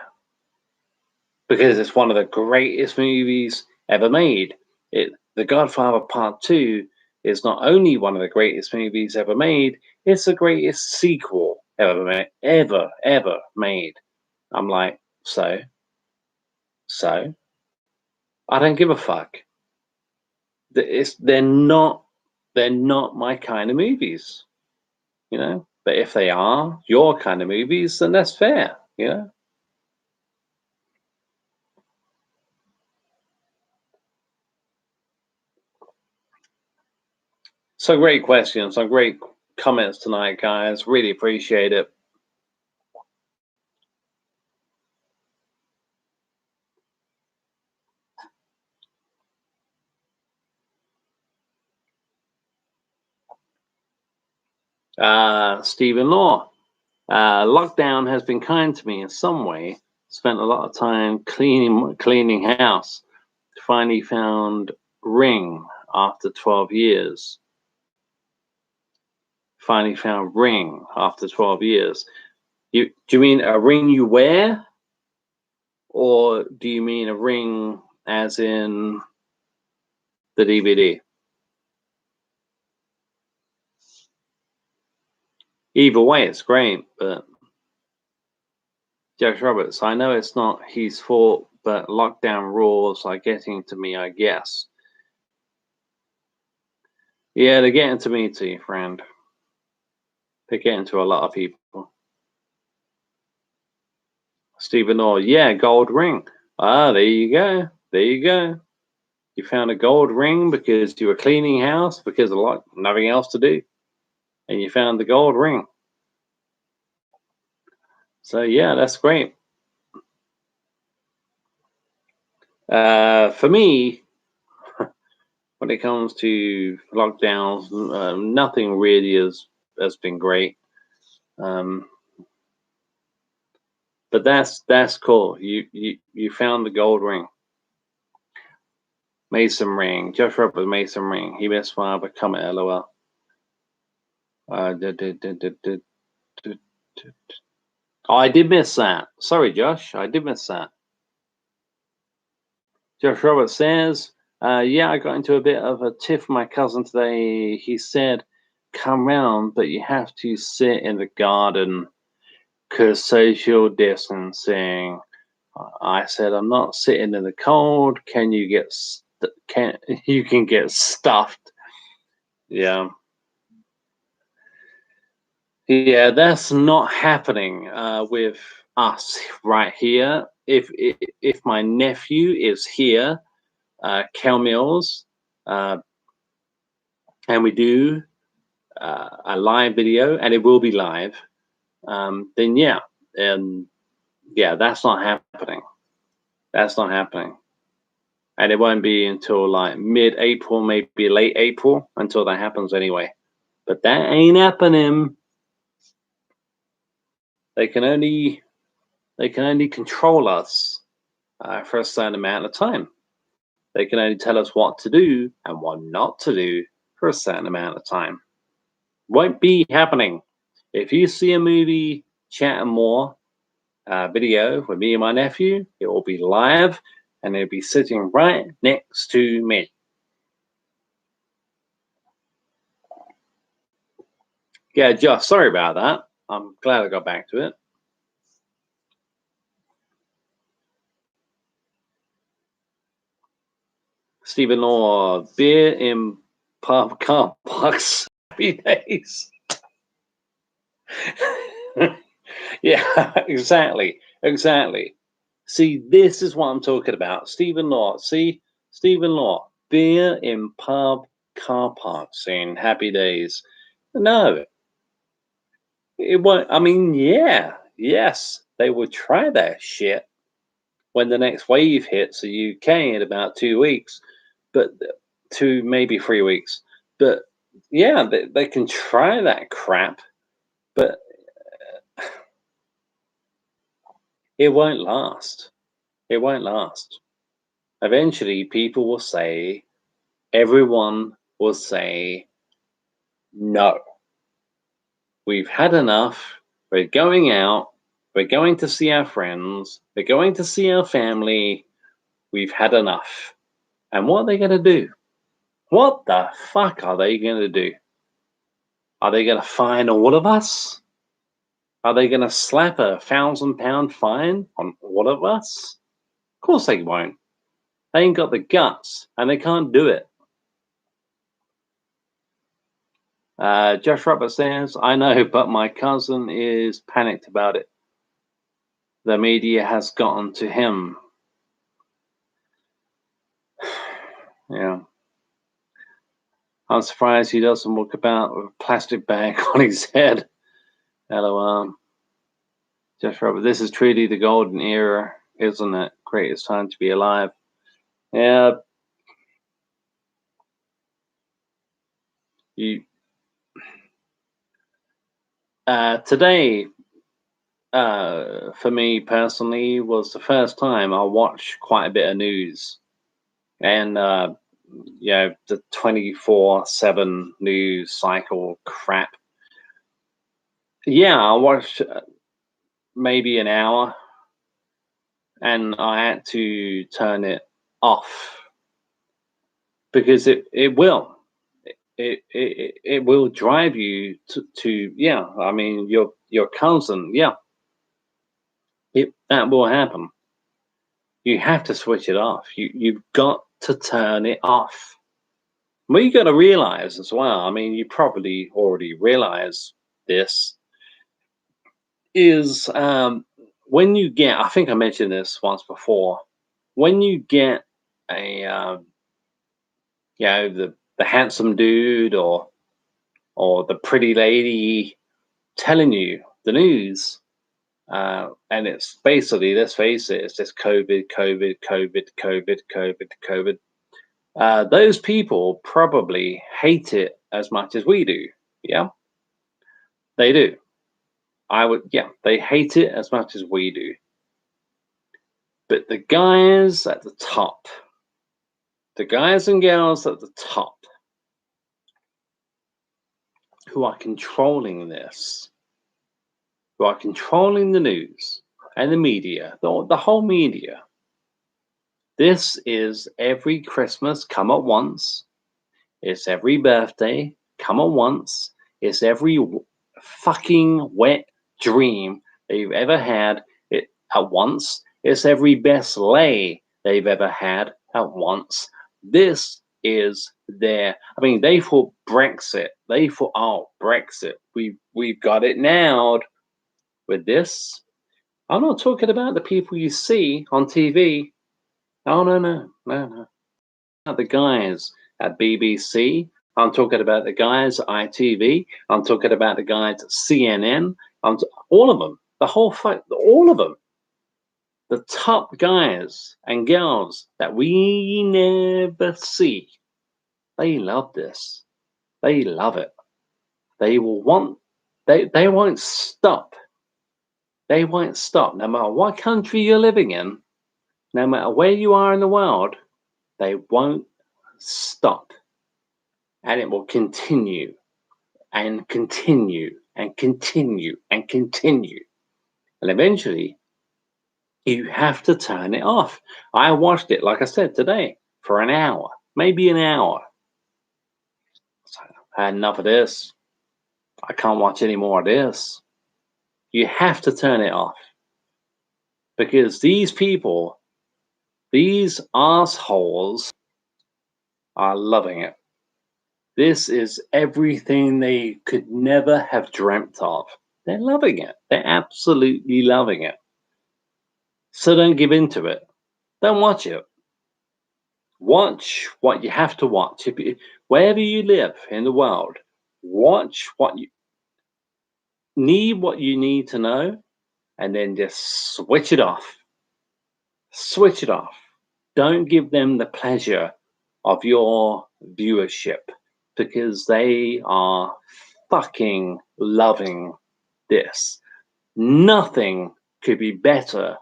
Because it's one of the greatest movies ever made. The Godfather Part 2 is not only one of the greatest movies ever made, it's the greatest sequel ever made. I'm like, so I don't give a fuck. They're not my kind of movies. you know. But if they are your kind of movies, then that's fair, you know. So great questions, some great comments tonight, guys. Really appreciate it. Stephen Law. Lockdown has been kind to me in some way. Spent a lot of time cleaning house. Finally found Ring after 12 years. Finally found Ring after 12 years. Do you mean a ring you wear? Or do you mean a ring as in the DVD? Either way, it's great, but Josh Roberts, I know it's not his fault, but lockdown rules are getting to me, I guess. Yeah, they're getting to me too, friend. They're getting to a lot of people. Stephen Orr, yeah, gold ring. Ah, there you go. There you go. You found a gold ring because you were cleaning house because of nothing else to do. And you found the gold ring. So yeah, that's great. For me, when it comes to lockdowns, nothing really has been great. But that's cool. You found the gold ring. Mason ring. Josh Roberts Mason ring. He missed father. Comment LOL. Oh, I did miss that. Sorry, Josh. I did miss that. Josh Roberts says, yeah, I got into a bit of a tiff with my cousin today. He said, come round, but you have to sit in the garden because social distancing. I said, I'm not sitting in the cold. Can you get you can get stuffed? Yeah. Yeah, that's not happening with us right here. If my nephew is here, Cal Mills, and we do a live video, and it will be live, then yeah, yeah, that's not happening. That's not happening, and it won't be until like mid-April, maybe late April, until that happens anyway. But that ain't happening. They can only control us for a certain amount of time. They can only tell us what to do and what not to do for a certain amount of time. Won't be happening. If you see a movie, Chat and More video with me and my nephew, it will be live and it'll be sitting right next to me. Yeah, Josh, sorry about that. I'm glad I got back to it. Stephen Law, beer in pub car parks every days. Yeah, exactly. See, this is what I'm talking about. Stephen Law. See, Stephen Law, beer in pub car parks in Happy Days. No, it won't. I mean, yeah, yes, they would try that shit when the next wave hits the UK in about 2 weeks, but 2, maybe 3 weeks. But yeah, they can try that crap, but it won't last. It won't last. Eventually, people will say, everyone will say, no, we've had enough. We're going out. We're going to see our friends. We're going to see our family. We've had enough. And what are they going to do? What the fuck are they going to do? Are they going to fine all of us? Are they going to slap £1,000 fine on all of us? Of course they won't. They ain't got the guts and they can't do it. Josh Robert says, I know, but my cousin is panicked about it. The media has gotten to him. Yeah. I'm surprised he doesn't walk about with a plastic bag on his head. LOL. Josh Robert, this is truly the golden era, isn't it? Greatest time to be alive. Yeah. Today, for me personally, was the first time I watched quite a bit of news. And, the 24/7 news cycle crap. Yeah, I watched maybe an hour, and I had to turn it off because it will drive you to yeah. I mean, your cousin, yeah, that will happen. You have to switch it off. You've got to turn it off. Well, you got to realize as well. I mean, you probably already realize this is when you get. I think I mentioned this once before. When you get a the handsome dude or the pretty lady telling you the news, and it's basically, let's face it, it's just COVID, COVID, COVID, COVID, COVID, COVID. Those people probably hate it as much as we do. Yeah, they do. Yeah, they hate it as much as we do. But the guys at the top, the guys and girls at the top who are controlling this, who are controlling the news and the media, the whole media, this is every Christmas come at once. It's every birthday come at once. It's every fucking wet dream they've ever had it at once. It's every best lay they've ever had at once. This is their. I mean, they thought Brexit. They thought, oh, Brexit. We've got it now. With this, I'm not talking about the people you see on TV. Oh no. The guys at BBC. I'm talking about the guys at ITV. I'm talking about the guys at CNN. All of them. The whole fight. All of them. The top guys and girls that we never see. They love this. They love it. They will want. They won't stop. They won't stop. No matter what country you're living in, no matter where you are in the world, they won't stop. And it will continue and continue and continue and continue. And eventually, you have to turn it off. I watched it, like I said, today for an hour, maybe an hour. So I had enough of this. I can't watch any more of this. You have to turn it off. Because these people, these assholes, are loving it. This is everything they could never have dreamt of. They're loving it. They're absolutely loving it. So don't give in to it. Don't watch it. Watch what you have to watch. Wherever you live in the world, watch what you need to know, and then just switch it off. Switch it off. Don't give them the pleasure of your viewership because they are fucking loving this. Nothing could be better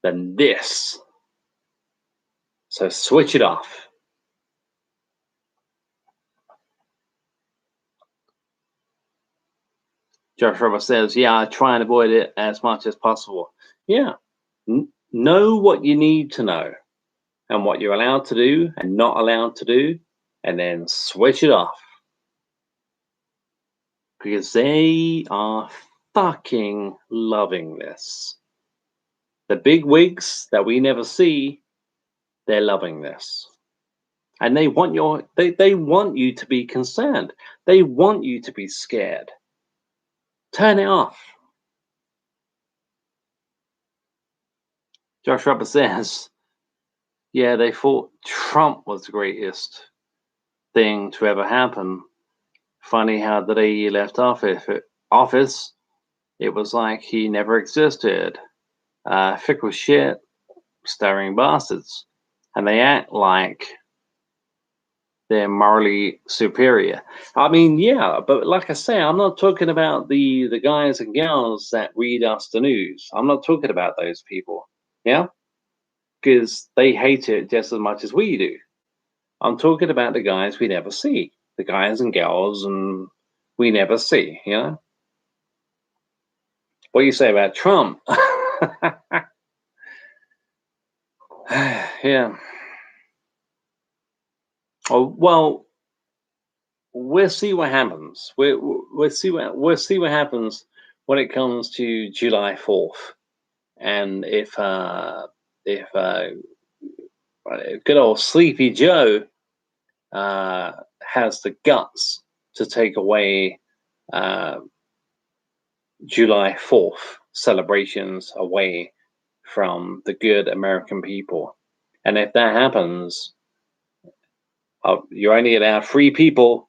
than this. So switch it off. Josh Robert says, yeah, I try and avoid it as much as possible. Yeah. Know what you need to know and what you're allowed to do and not allowed to do, and then switch it off. Because they are fucking loving this. The big wigs that we never see, they're loving this. and they want they want you to be concerned. They want you to be scared. Turn it off. Josh Roberts says, yeah, they thought Trump was the greatest thing to ever happen. Funny how the day he left office, it was like he never existed. Fickle shit, staring bastards. And they act like they're morally superior. I mean, yeah, but like I say, I'm not talking about the guys and gals that read us the news. I'm not talking about those people. Yeah? Because they hate it just as much as we do. I'm talking about the guys we never see. The guys and gals and we never see, you know? What do you say about Trump? Yeah. Oh, well, we'll see what happens. We'll see what happens when it comes to July 4th, and if good old Sleepy Joe has the guts to take away July 4th celebrations away from the good American people, and if that happens, you're only allowed three people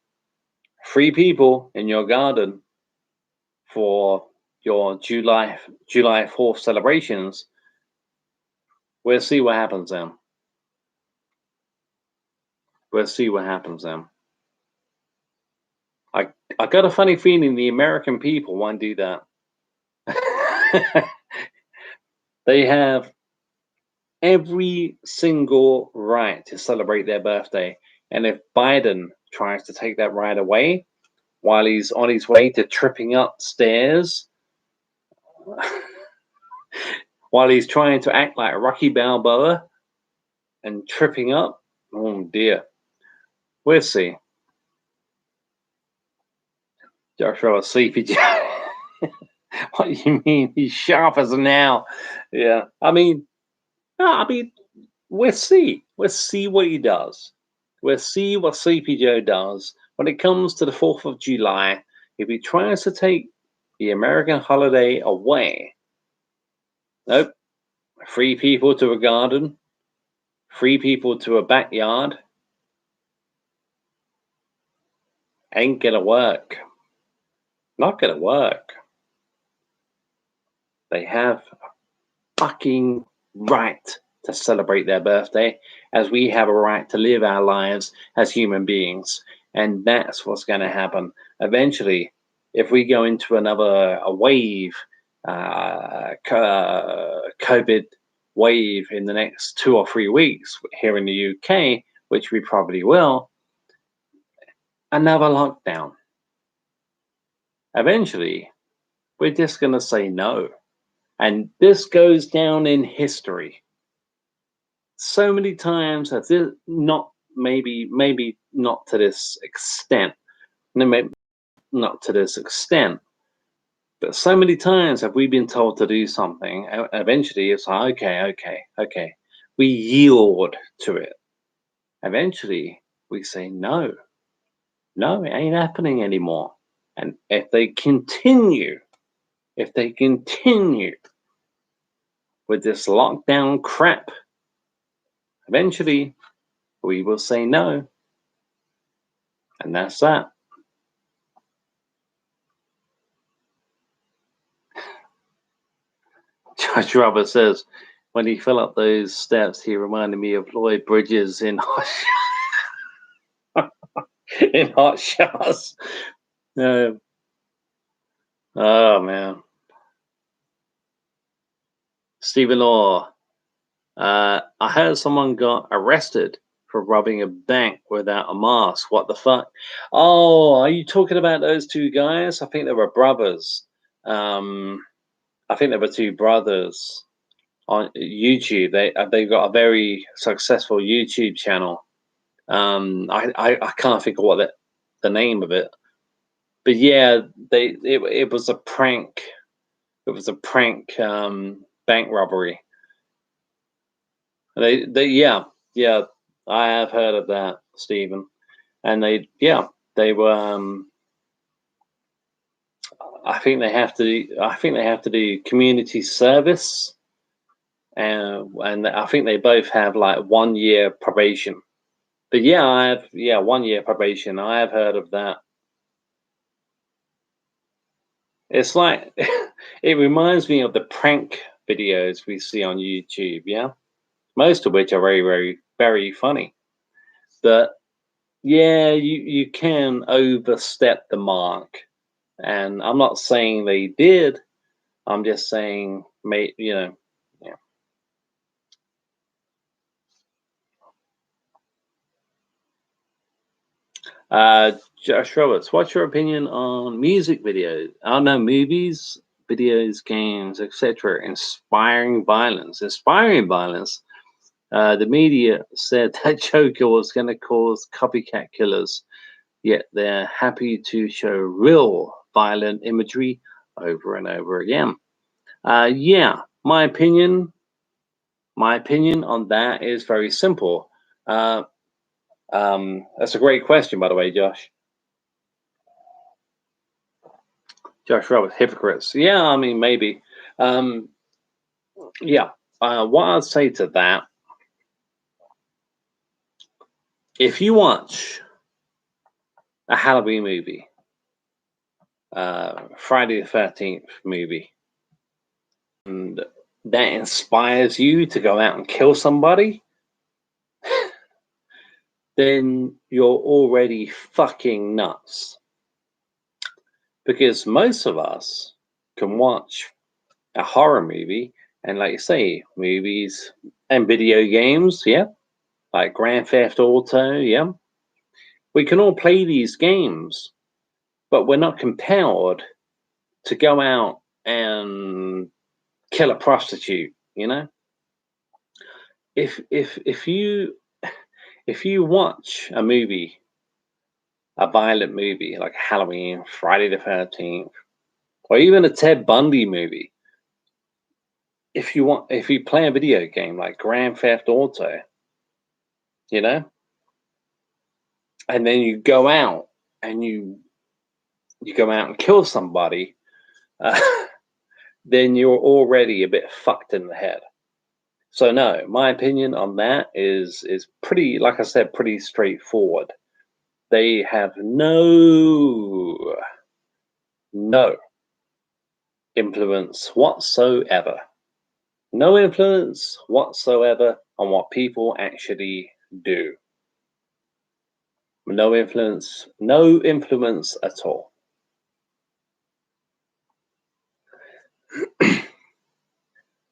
in your garden for your July 4th celebrations. We'll see what happens then. We'll see what happens then. I got a funny feeling the American people won't do that. They have every single right to celebrate their birthday, and if Biden tries to take that right away while he's on his way to tripping up stairs, while he's trying to act like Rocky Balboa and tripping up, oh dear. We'll see. Joshua Sleepy Joe. What do you mean? He's sharp as an owl. Yeah. I mean, we'll see. We'll see what he does. We'll see what Sleepy Joe does when it comes to the 4th of July. If he tries to take the American holiday away, nope. 3 people to a garden, 3 people to a backyard. Ain't gonna work. Not gonna work. They have a fucking right to celebrate their birthday, as we have a right to live our lives as human beings. And that's what's going to happen. Eventually, if we go into a wave, COVID wave in the next 2 or 3 weeks here in the UK, which we probably will, another lockdown. Eventually, we're just going to say no. And this goes down in history. So many times that not maybe not to this extent, maybe not to this extent, but so many times have we been told to do something. Eventually, it's like, okay. We yield to it. Eventually, we say no, it ain't happening anymore. And if they continue with this lockdown crap, eventually we will say no. And that's that. Judge Robert says, when he fell up those steps, he reminded me of Lloyd Bridges in Hot Shots. No. Oh, man. Stephen Law. I heard someone got arrested for robbing a bank without a mask. What the fuck? Oh, are you talking about those 2 guys? I think they were brothers. I think there were 2 brothers on YouTube. They've got a very successful YouTube channel. I can't think of what the name of it, but yeah, it was a prank. It was a prank bank robbery. They yeah. I have heard of that, Stephen. And they were. I think they have to. I think they have to do community service, and I think they both have like 1 year probation. But yeah, I have 1 year probation. I have heard of that. It's like it reminds me of the prank videos we see on YouTube. Yeah, most of which are very, very, very funny. But yeah, you can overstep the mark, and I'm not saying they did. I'm just saying, yeah. Josh Roberts, what's your opinion on music videos? I don't know, movies, videos, games, etc. Inspiring violence. Inspiring violence. The media said that Joker was going to cause copycat killers, yet they're happy to show real violent imagery over and over again. Yeah, my opinion. My opinion on that is very simple. Uh, that's a great question, by the way, Josh. Josh Roberts, hypocrites. Yeah, I mean, maybe. Um, yeah. What I'd say to that, if you watch a Halloween movie, Friday the 13th movie, and that inspires you to go out and kill somebody, then you're already fucking nuts. Because most of us can watch a horror movie and, like you say, movies and video games, yeah, like Grand Theft Auto, yeah. We can all play these games, but we're not compelled to go out and kill a prostitute, you know? If you watch a movie, a violent movie like Halloween, Friday the 13th, or even a Ted Bundy movie, if you play a video game like Grand Theft Auto, you know, and then you go out and you go out and kill somebody, uh, then you're already a bit fucked in the head. So no, my opinion on that is pretty, like I said, pretty straightforward. They have no influence whatsoever. No influence whatsoever on what people actually do. No influence at all.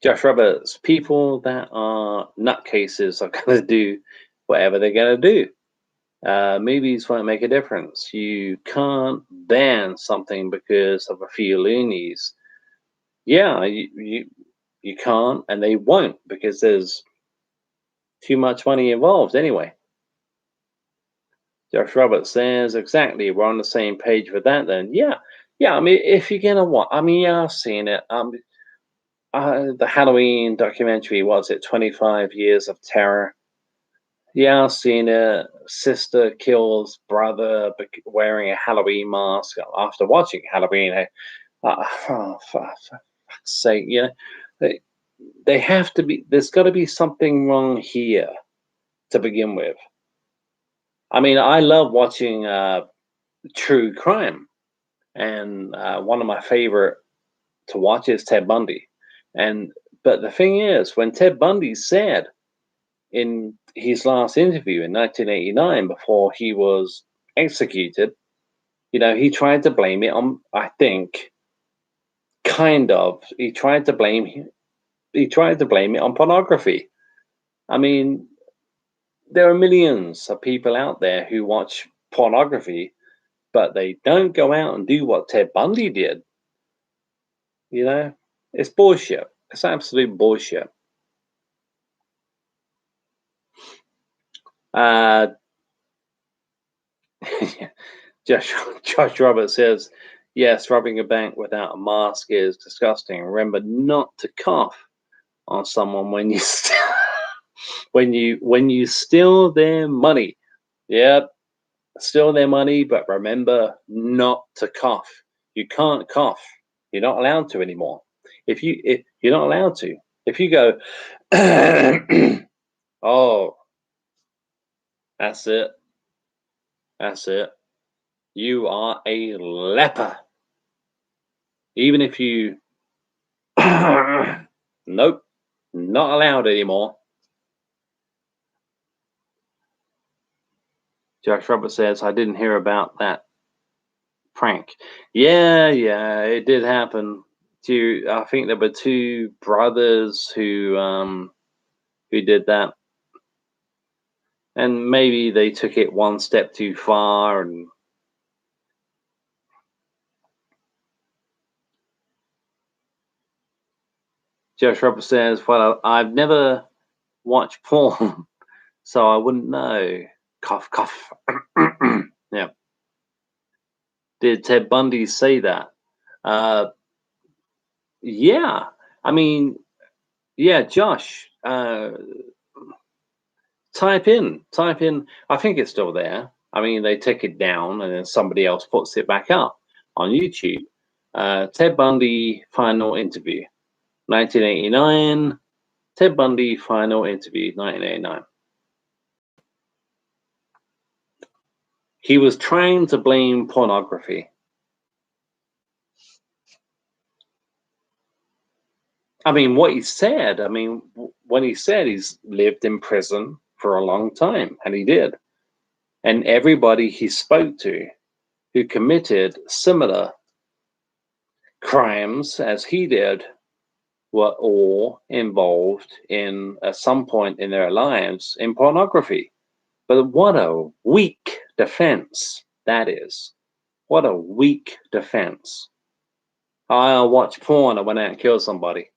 Josh Roberts, people that are nutcases are going to do whatever they're going to do. Movies won't make a difference. You can't ban something because of a few loonies. Yeah, you can't, and they won't because there's too much money involved anyway. Josh Roberts says exactly. We're on the same page with that. Then, yeah. I mean, if you're gonna what? I mean, yeah, I've seen it. The Halloween documentary, was it 25 Years of Terror? Yeah, I've seen it. Sister kills brother wearing a Halloween mask after watching Halloween. For fuck's sake, you know, they have to be. There's got to be something wrong here to begin with. I mean, I love watching true crime, and one of my favorite to watch is Ted Bundy. But the thing is, when Ted Bundy said in his last interview in 1989, before he was executed, you know, he tried to blame it on, I think, he tried to blame it on pornography. I mean, there are millions of people out there who watch pornography, but they don't go out and do what Ted Bundy did. You know, it's bullshit. It's absolute bullshit. Uh, Josh Roberts says, yes, robbing a bank without a mask is disgusting. Remember not to cough on someone when you when you steal their money, yep, steal their money, but remember not to cough. You can't cough. You're not allowed to anymore. If you're not allowed to, if you go, oh, that's it, that's it. You are a leper. Even if you, nope, not allowed anymore. Josh Roberts says, I didn't hear about that prank. Yeah, it did happen. I think there were two brothers who did that, and maybe they took it one step too far. And Josh Roberts says, well, I've never watched porn, so I wouldn't know. Cough, cough. Yeah. Did Ted Bundy say that? Yeah. I mean, yeah, Josh, type in. I think it's still there. I mean, they take it down and then somebody else puts it back up on YouTube. Ted Bundy final interview, 1989. Ted Bundy final interview, 1989. He was trying to blame pornography. I mean, what he said, when he said he's lived in prison for a long time, and he did. And everybody he spoke to who committed similar crimes as he did were all involved in, at some point in their lives, in pornography. But what a weak defense that is. What a weak defense. I'll watch porn, I went out and killed somebody.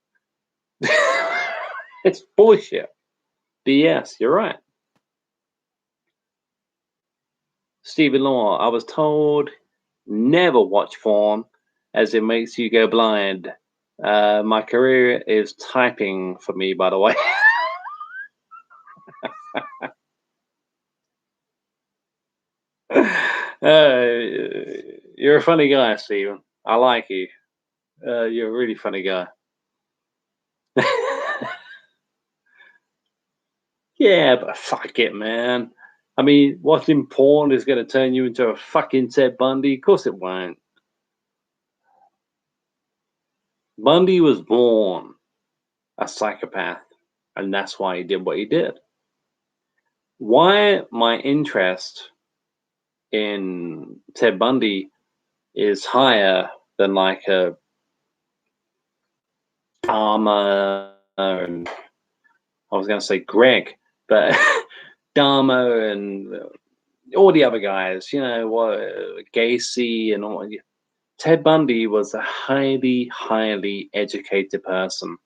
It's bullshit. BS, you're right. Stephen Law, I was told never watch porn as it makes you go blind. My career is typing for me, by the way. You're a funny guy, Stephen. I like you. You're a really funny guy. Yeah, but fuck it, man. I mean, watching porn is going to turn you into a fucking Ted Bundy? Of course it won't. Bundy was born a psychopath, and that's why he did what he did. Why my interest in Ted Bundy is higher than like a Dahmer, and I was going to say Greg, but Dahmer and all the other guys, Gacy and all. Ted Bundy was a highly, highly educated person.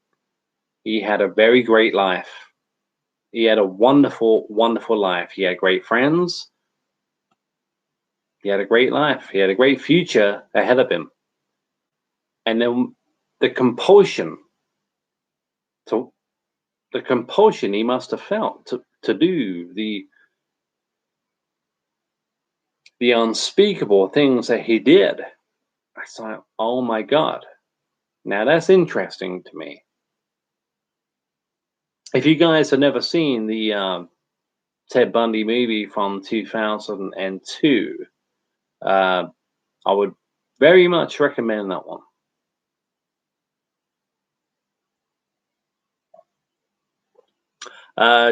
He had a very great life. He had a wonderful, wonderful life. He had great friends. He had a great life. He had a great future ahead of him. And then the compulsion he must have felt to do the unspeakable things that he did. I thought, oh my God. Now that's interesting to me. If you guys have never seen the Ted Bundy movie from 2002, I would very much recommend that one.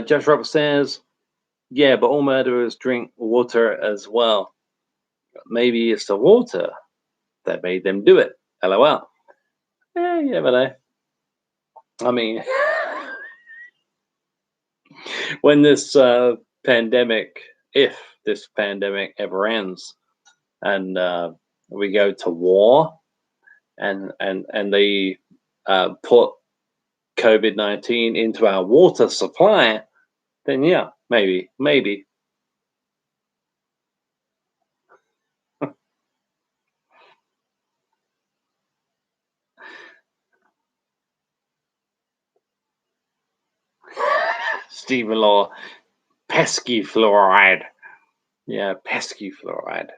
Josh Roberts says, yeah, but all murderers drink water as well. Maybe it's the water that made them do it. LOL. Yeah, but I mean, when this pandemic, if this pandemic ever ends, and we go to war, and they put COVID-19 into our water supply, then yeah, maybe. Stephen Law, pesky fluoride. Yeah, pesky fluoride.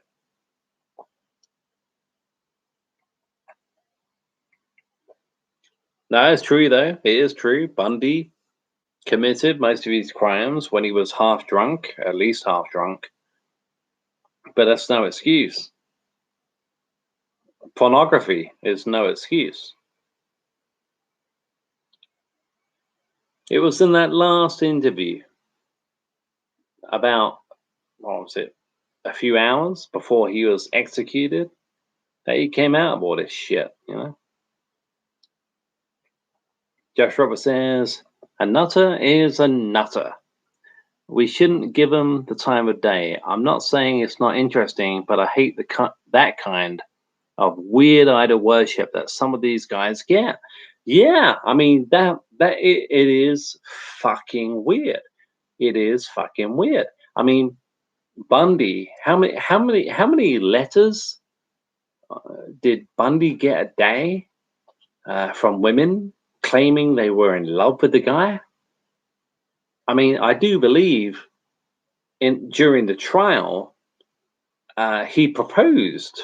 No, it's true though. It is true. Bundy committed most of his crimes when he was half drunk, at least half drunk. But that's no excuse. Pornography is no excuse. It was in that last interview about, what was it, a few hours before he was executed that he came out of all this shit, you know? Josh Roberts says, a nutter is a nutter. We shouldn't give him the time of day. I'm not saying it's not interesting, but I hate that kind of weird idol worship that some of these guys get. Yeah, I mean it is fucking weird. It is fucking weird. I mean, Bundy, how many letters did Bundy get a day from women claiming they were in love with the guy? I mean, I do believe during the trial, he proposed.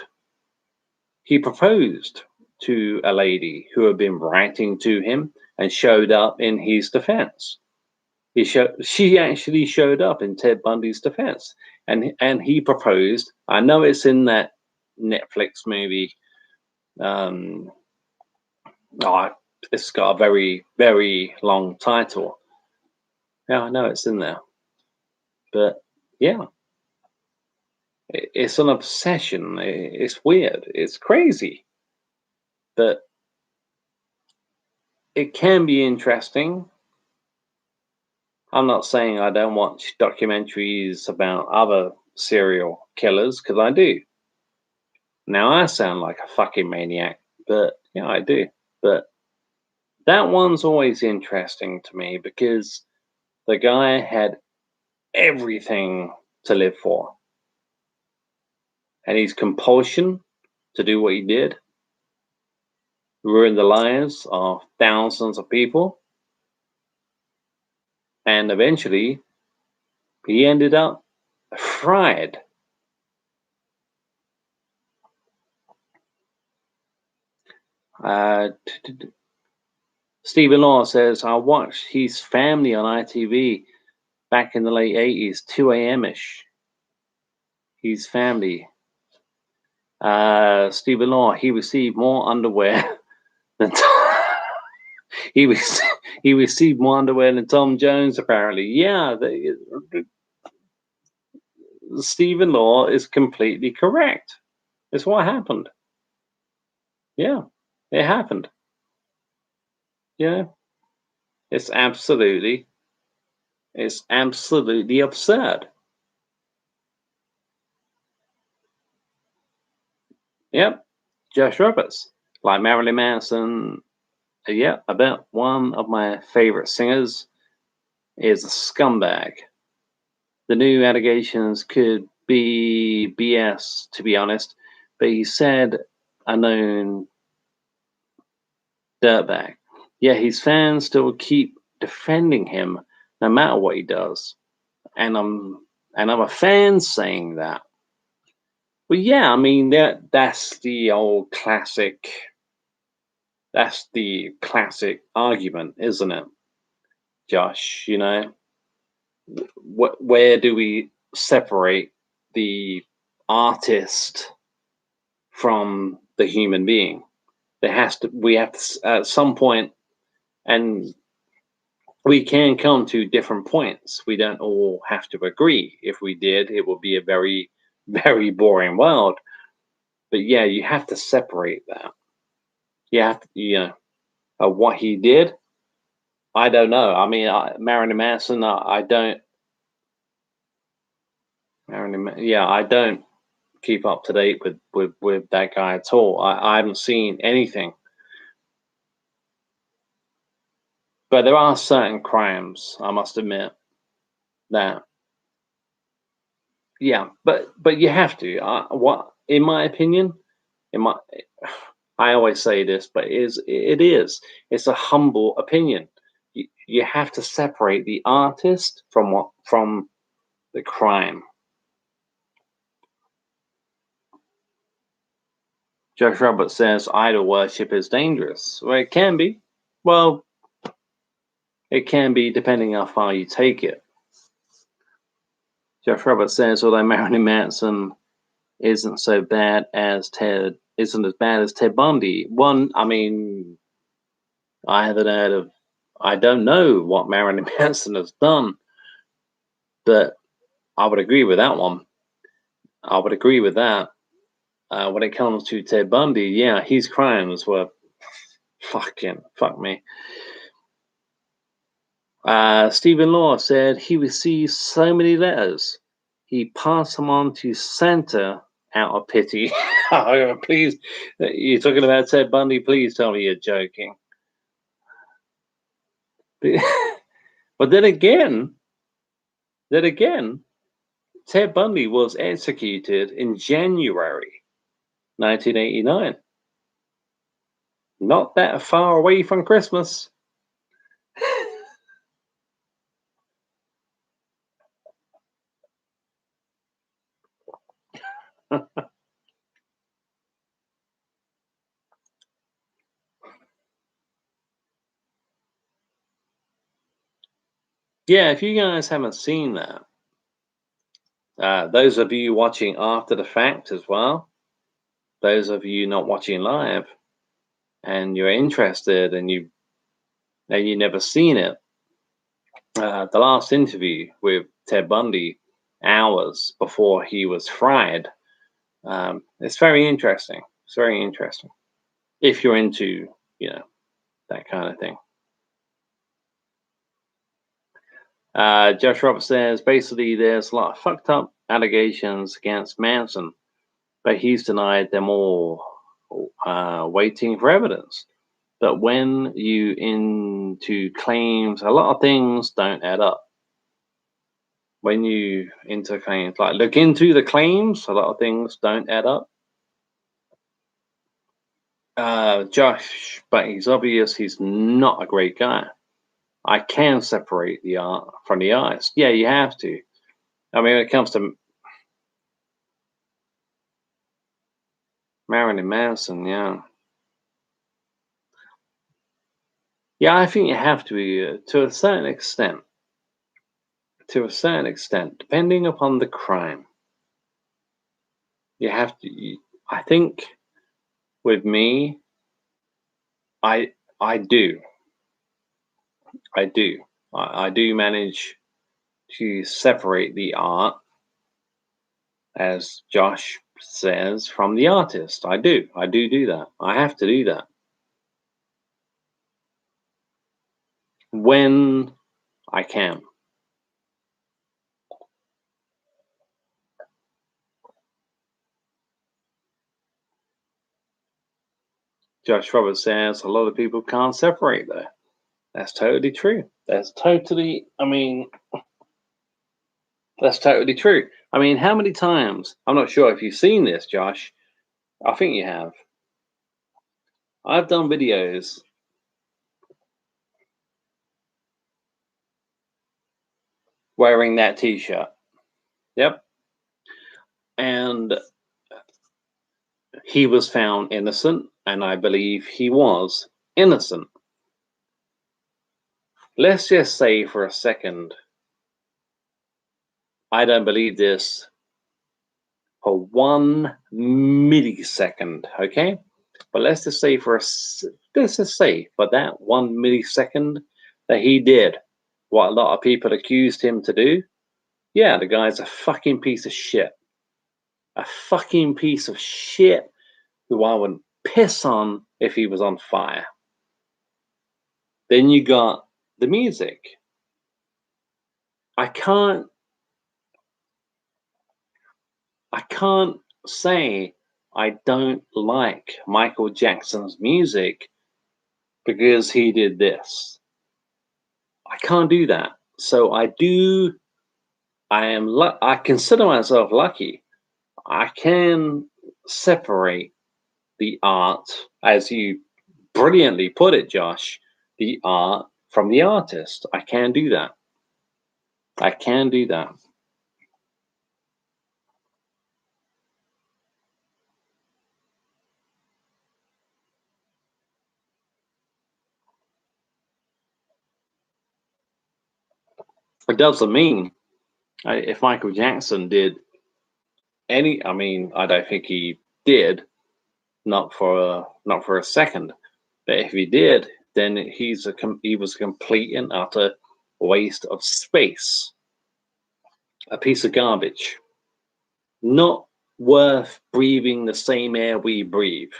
He proposed to a lady who had been writing to him and showed up in his defense. She actually showed up in Ted Bundy's defense, and he proposed. I know it's in that Netflix movie. It's got a very, very long title. Yeah, I know it's in there, but yeah, it's an obsession. It's weird. It's crazy, but it can be interesting. I'm not saying I don't watch documentaries about other serial killers, because I do. Now I sound like a fucking maniac, but yeah, I do. But that one's always interesting to me because the guy had everything to live for. And his compulsion to do what he did ruined the lives of thousands of people. And eventually, he ended up fried. Stephen Law says, I watched his family on ITV back in the late 80s, 2 a.m.-ish. His family. Stephen Law, he received more underwear than he received more underwear than Tom Jones, apparently. Yeah, Stephen Law is completely correct. It's what happened. Yeah, it happened. Yeah, it's absolutely absurd. Yep, Josh Roberts, like Marilyn Manson. Yeah, I bet one of my favorite singers is a scumbag. The new allegations could be BS, to be honest, but he said a known dirtbag. Yeah, his fans still keep defending him no matter what he does. And I'm a fan saying that. Well, yeah, I mean that's the old classic. That's the classic argument, isn't it, Josh? You know, where do we separate the artist from the human being? We have to at some point, and we can come to different points. We don't all have to agree. If we did, it would be a very, very boring world. But yeah, you have to separate that. You have to, what he did. I don't know. I mean, Marilyn Manson. I don't. I don't keep up to date with that guy at all. I haven't seen anything. But there are certain crimes, I must admit, that yeah, but you have to. What, in my opinion, in my, I always say this, but it's a humble opinion. you have to separate the artist from the crime. Josh Roberts says idol worship is dangerous. Well, it can be. Well, it can be depending how far you take it. Josh Roberts says, although Marilyn Manson isn't as bad as Ted Bundy. I mean, I don't know what Marilyn Manson has done, but I would agree with that one. I would agree with that. When it comes to Ted Bundy, yeah, his crimes were fuck me. Stephen Law said he received so many letters, he passed them on to Santa out of pity. Oh, please, you're talking about Ted Bundy? Please tell me you're joking. But then again, Ted Bundy was executed in January 1989. Not that far away from Christmas. Yeah, if you guys haven't seen that, those of you watching after the fact as well, those of you not watching live, and you're interested and you never seen it, the last interview with Ted Bundy, hours before he was fried, it's very interesting. It's very interesting if you're into that kind of thing. Josh Roberts says basically there's a lot of fucked up allegations against Manson, but he's denied them all, waiting for evidence. But when you into claims, a lot of things don't add up. When you into claims, like look into the claims, a lot of things don't add up. Josh, but he's obvious he's not a great guy. I can separate the art from the artist. Yeah, you have to. I mean, when it comes to Marilyn Manson, yeah. Yeah, I think you have to, to a certain extent. To a certain extent, depending upon the crime. You have to. I think with me, I do. I do manage to separate the art, as Josh says, from the artist. I do do that. I have to do that when I can. Josh Roberts says a lot of people can't separate though. That's totally true. That's totally true. I mean, how many times? I'm not sure if you've seen this, Josh. I think you have. I've done videos wearing that t-shirt. Yep. And he was found innocent, and I believe he was innocent. Let's just say for a second, I don't believe this for 1 millisecond, okay? But let's just say for that 1 millisecond that he did what a lot of people accused him to do. Yeah, the guy's a fucking piece of shit. A fucking piece of shit who I would piss on if he was on fire. Then you got the music. I can't say I don't like Michael Jackson's music because he did this. I can't do that. So I consider myself lucky. I can separate the art, as you brilliantly put it, Josh, the art from the artist. I can do that. I can do that. It doesn't mean if Michael Jackson did any. I mean, I don't think he did. Not for a second. But if he did, then he was a complete and utter waste of space. A piece of garbage. Not worth breathing the same air we breathe.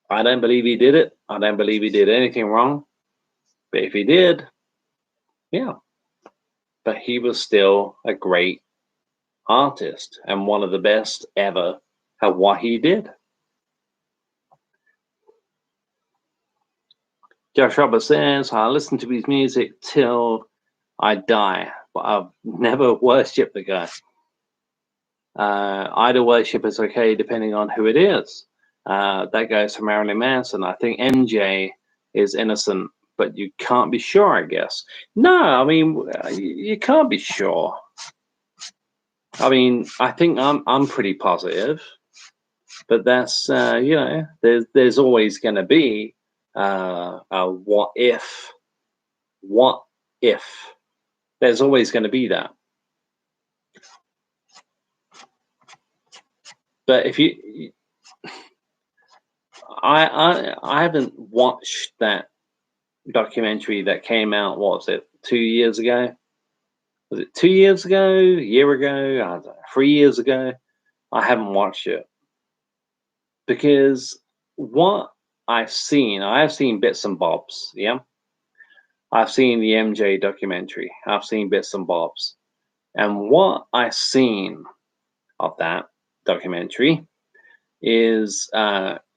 I don't believe he did it. I don't believe he did anything wrong. But if he did, yeah. But he was still a great artist and one of the best ever at what he did. Josh Roberts says, I listen to his music till I die, but I've never worshipped the guy. Idol worship is okay depending on who it is. That goes for Marilyn Manson. I think MJ is innocent, but you can't be sure, I guess. No, I mean, you can't be sure. I mean, I think I'm pretty positive, but that's there's always going to be a what if. There's always going to be that. But if I haven't watched that documentary that came out. What was it? 2 years ago? Was it 2 years ago? A year ago? I don't know, 3 years ago? I haven't watched it because what I've seen bits and bobs. Yeah, I've seen the MJ documentary. I've seen bits and bobs, and what I've seen of that documentary is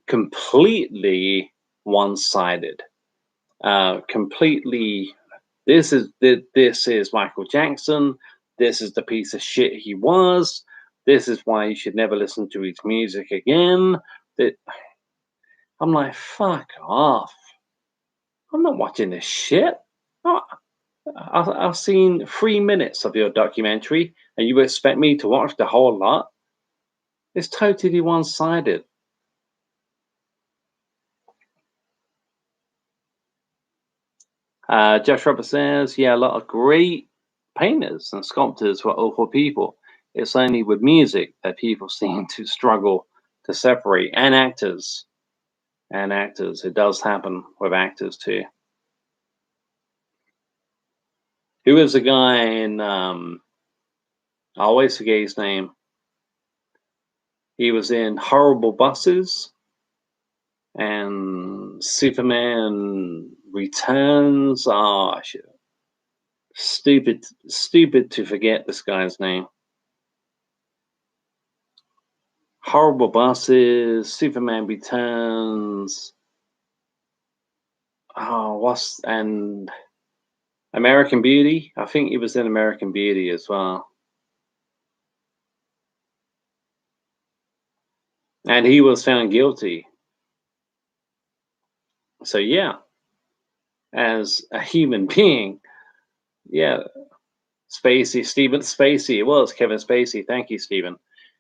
completely one-sided. Completely. This is Michael Jackson. This is the piece of shit he was. This is why you should never listen to his music again. I'm like, fuck off. I'm not watching this shit. I've seen 3 minutes of your documentary, and you expect me to watch the whole lot? It's totally one-sided. Josh Roberts says, yeah, a lot of great painters and sculptors were awful people. It's only with music that people seem to struggle to separate. And actors. It does happen with actors too. Who was the guy in I always forget his name. He was in Horrible Bosses and Superman Returns. Oh, stupid to forget this guy's name. Horrible Bosses, Superman Returns. Oh, and American Beauty? I think he was in American Beauty as well. And he was found guilty. So yeah, as a human being, yeah, Stephen Spacey, it was Kevin Spacey. Thank you, Stephen.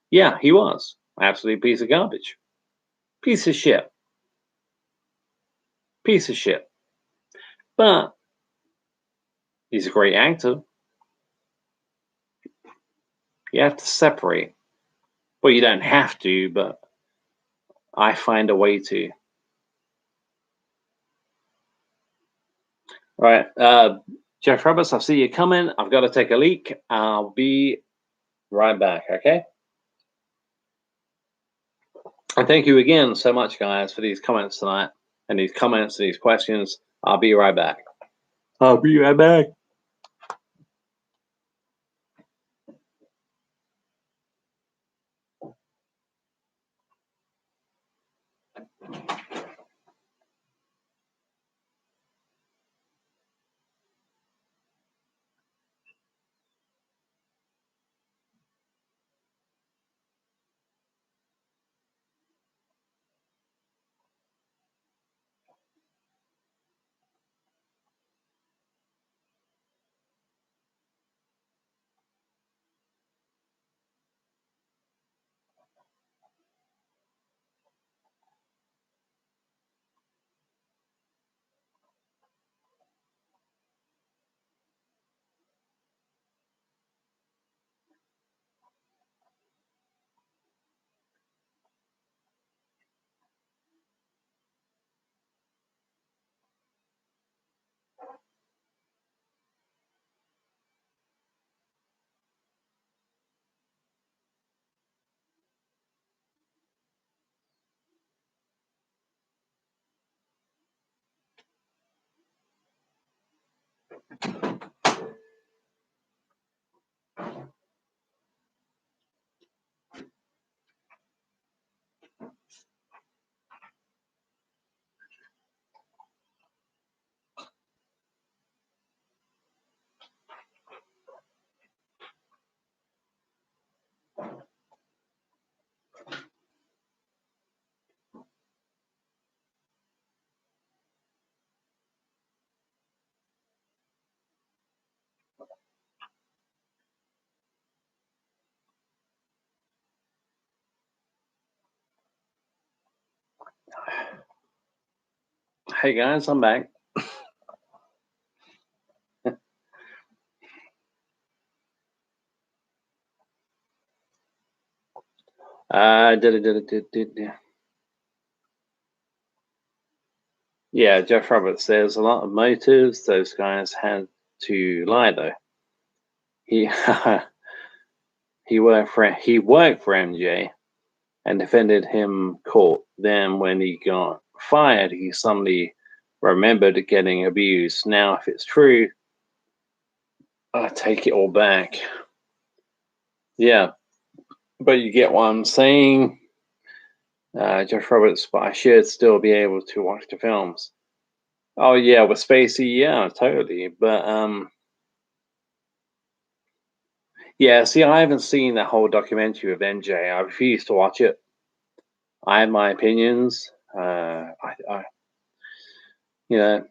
Yeah, he was. Absolute piece of garbage. Piece of shit. Piece of shit. But he's a great actor. You have to separate. Well, you don't have to, but I find a way to. All right. Jeff Roberts, I see you coming. I've got to take a leak. I'll be right back, okay? And thank you again so much, guys, for these comments tonight and these comments and these questions. I'll be right back. I'll be right back. Hey guys, I'm back. Yeah, Jeff Roberts. There's a lot of motives. Those guys had to lie, though. He he worked for MJ and defended him court. Then when he got fired, he suddenly remembered getting abused. Now, if it's true, I take it all back. Yeah, but you get what I'm saying, Jeff Roberts. But I should still be able to watch the films. Oh yeah, with Spacey, yeah, totally. But yeah. See, I haven't seen that whole documentary of MJ. I refuse to watch it. I have my opinions. You know,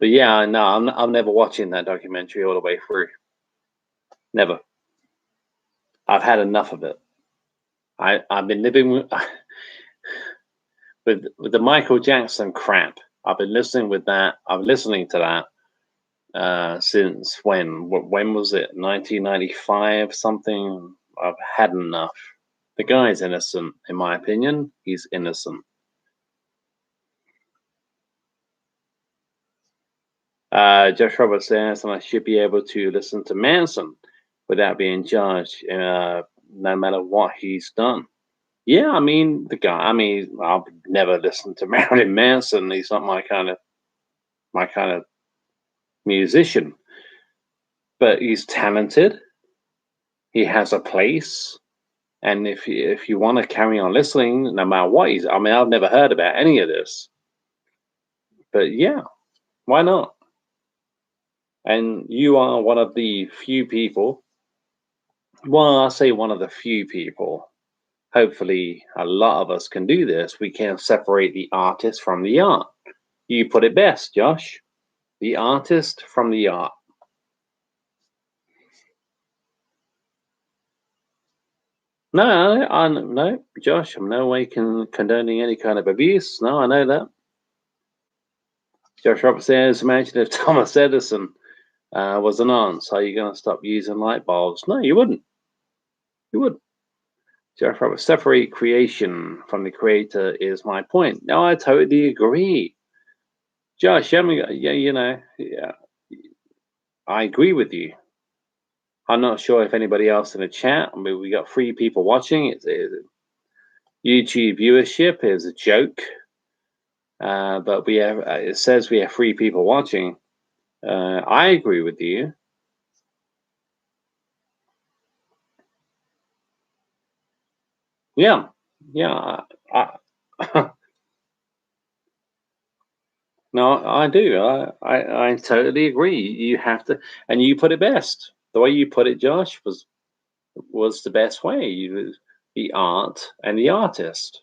but yeah, no, I'm never watching that documentary all the way through. Never. I've had enough of it. I've been living with the Michael Jackson crap. I've been listening with that. I'm listening to that since when? When was it? 1995 something. I've had enough. The guy's innocent, in my opinion. He's innocent. Josh Roberts says, and I should be able to listen to Manson without being judged, no matter what he's done. Yeah, I mean the guy. I mean, I've never listened to Marilyn Manson. He's not my kind of musician, but he's talented. He has a place, and if you want to carry on listening, no matter what he's, I mean, I've never heard about any of this, but yeah, why not? And you are one of the few people. Well, I say one of the few people. Hopefully, a lot of us can do this. We can separate the artist from the art. You put it best, Josh. The artist from the art. No, Josh. I'm no way condoning any kind of abuse. No, I know that. Josh Roberts says, imagine if Thomas Edison was an aunt. So are you going to stop using light bulbs? No, you wouldn't. You wouldn't. Josh Roberts, separate creation from the creator is my point. No, I totally agree. Josh, yeah, I agree with you. I'm not sure if anybody else in the chat. I mean, we got 3 people watching. It's YouTube viewership is a joke, but we have. It says we have 3 people watching. I agree with you. Yeah, yeah. No, I do. I totally agree. You have to, and you put it best. The way you put it, Josh, was the best way. The art and the artist.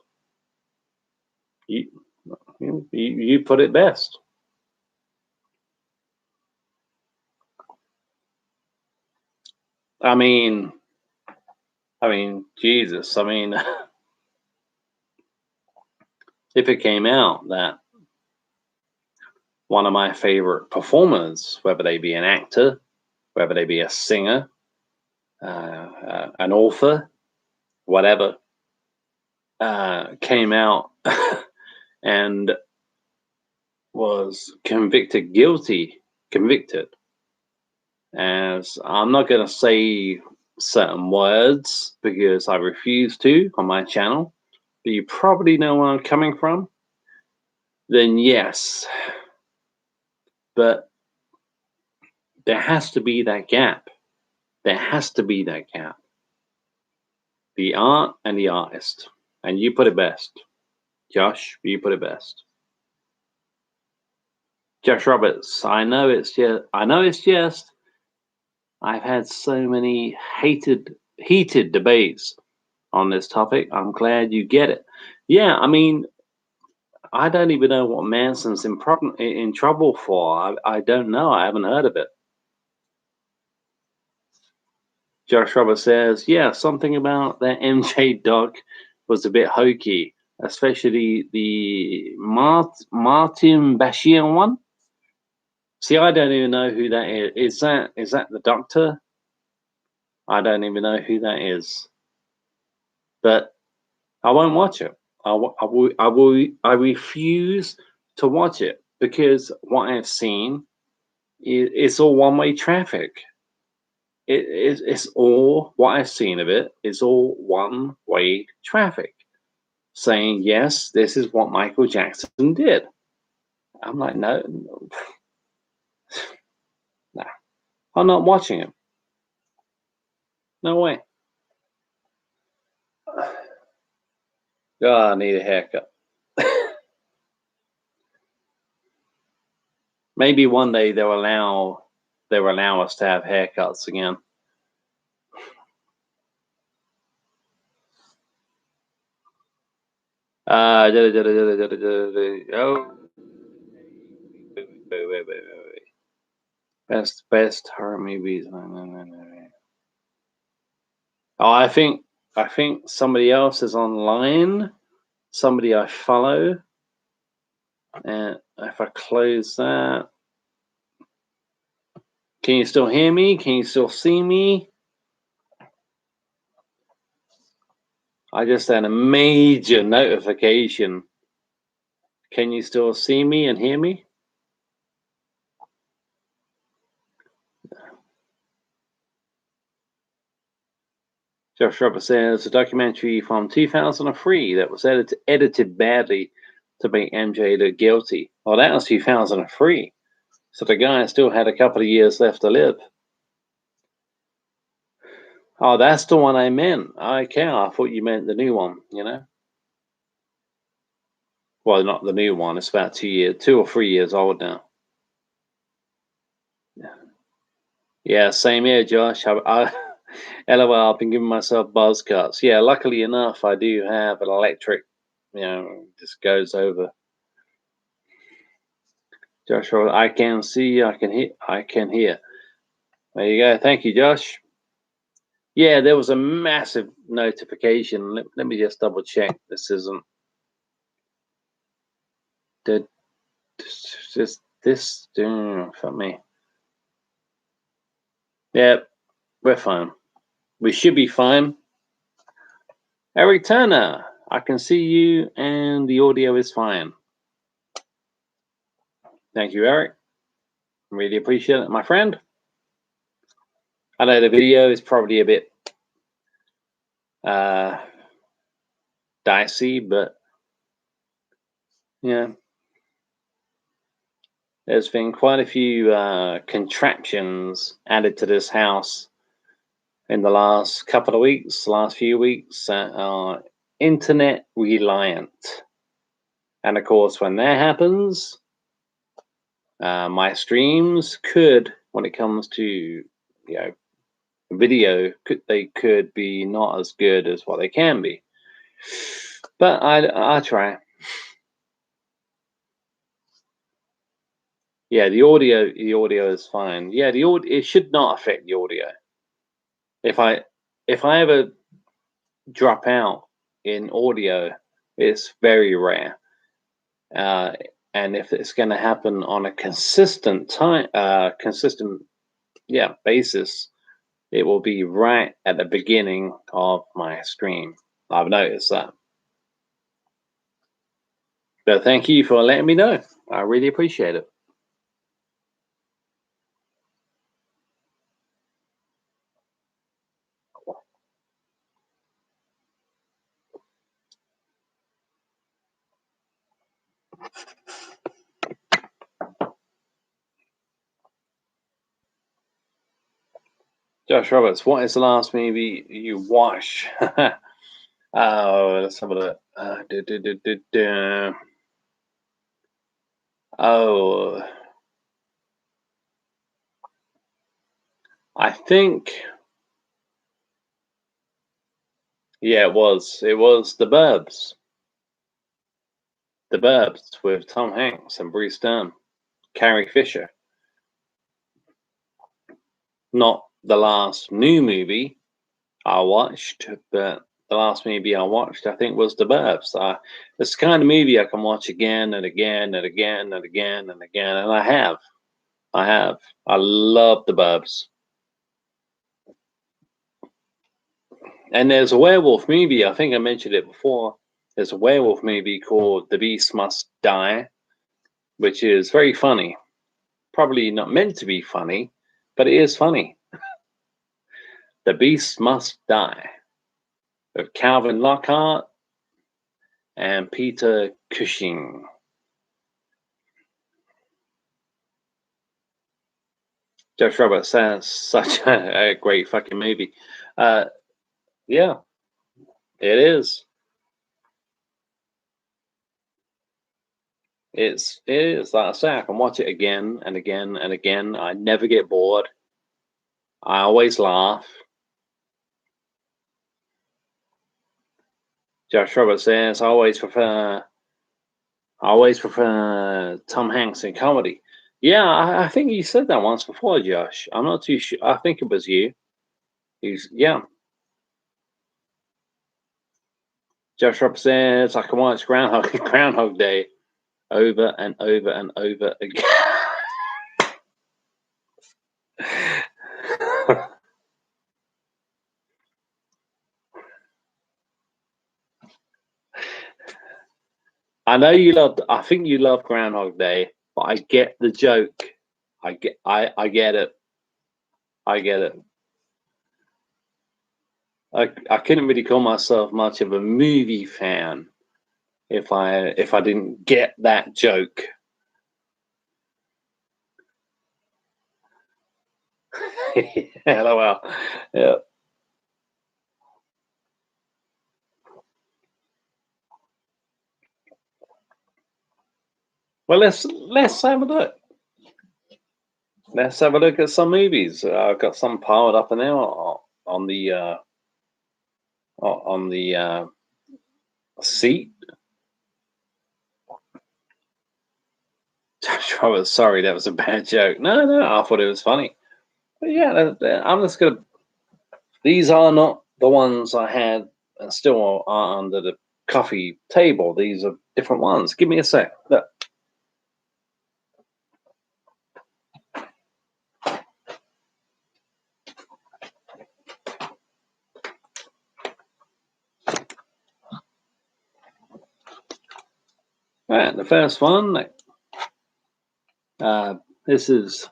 You you put it best. I mean, Jesus. I mean, if it came out that one of my favorite performers, whether they be an actor, whether they be a singer, an author, whatever, came out and was convicted, as I'm not going to say certain words because I refuse to on my channel, but you probably know where I'm coming from, then yes, but there has to be that gap. There has to be that gap. The art and the artist. And you put it best. Josh, you put it best. Josh Roberts, I know it's just I've had so many heated debates on this topic. I'm glad you get it. Yeah, I mean, I don't even know what Manson's in trouble for. I don't know. I haven't heard of it. Josh Roberts says, yeah, something about that MJ doc was a bit hokey, especially the Martin Bashir one. See, I don't even know who that is. Is that the doctor? I don't even know who that is. But I won't watch it. I refuse to watch it because what I've seen it's all one-way traffic. It's all what I've seen of it is all one-way traffic, saying yes, this is what Michael Jackson did. I'm like, no, I'm not watching it. No way. Oh, I need a haircut. Maybe one day they'll allow us to have haircuts again. Oh, wait. Best horror movies. Oh, I think somebody else is online. Somebody I follow. And if I close that, can you still hear me? Can you still see me? I just had a major notification. Can you still see me and hear me? Josh Roberts says a documentary from 2003 that was edited badly to make MJ look guilty. Well, that was 2003. So the guy still had a couple of years left to live. Oh, that's the one I meant. Okay, I thought you meant the new one, you know? Well, not the new one. It's about 2 or 3 years old now. Yeah, same here, Josh. LOL, I've been giving myself buzz cuts. Yeah, luckily enough, I do have an electric, just goes over. Joshua, I can see, I can hear. There you go. Thank you, Josh. Yeah, there was a massive notification. Let me just double check. This isn't. Did this for me? Yeah, we're fine. We should be fine. Eric Turner, I can see you and the audio is fine. Thank you, Eric. Really appreciate it, my friend. I know the video is probably a bit dicey, but yeah, there's been quite a few contraptions added to this house in the last couple of weeks, last few weeks that are internet reliant. And of course, when that happens, my streams could, when it comes to video, they could be not as good as what they can be. But I try. Yeah, the audio is fine. Yeah, it should not affect the audio. If I ever drop out in audio, it's very rare. And if it's going to happen on a consistent basis, it will be right at the beginning of my stream. I've noticed that. But thank you for letting me know. I really appreciate it. Josh Roberts, what is the last movie you watched? Oh, let's have a look. Oh, I think, yeah, it was. It was The Burbs. The Burbs with Tom Hanks and Bruce Dern, Carrie Fisher. Not the last new movie I watched, but the last movie I watched, I think, was The Burbs. It's the kind of movie I can watch again and again and again and again and again, and I have. I have. I love The Burbs. And there's a werewolf movie, I think I mentioned it before. There's a werewolf movie called The Beast Must Die, which is very funny. Probably not meant to be funny, but it is funny. The Beast Must Die, with Calvin Lockhart and Peter Cushing. Josh Roberts says such a great fucking movie. Yeah, it is. It is. Like I say, I can watch it again and again and again. I never get bored. I always laugh. Josh Roberts says I always prefer Tom Hanks in comedy. Yeah, I think you said that once before, Josh. I'm not too sure. I think it was you. Yeah. Josh Roberts says I can watch Groundhog Day over and over and over again. I know you loved. I think you love Groundhog Day, but I get the joke. I get it. I get it. I couldn't really call myself much of a movie fan if I didn't get that joke. LOL. Yeah. Well, let's have a look. Let's have a look at some movies. I've got some piled up in there on the seat. Sorry, that was a bad joke. No, I thought it was funny. But yeah, I'm just gonna. These are not the ones I had, and still are under the coffee table. These are different ones. Give me a sec. Look. Right, the first one. This is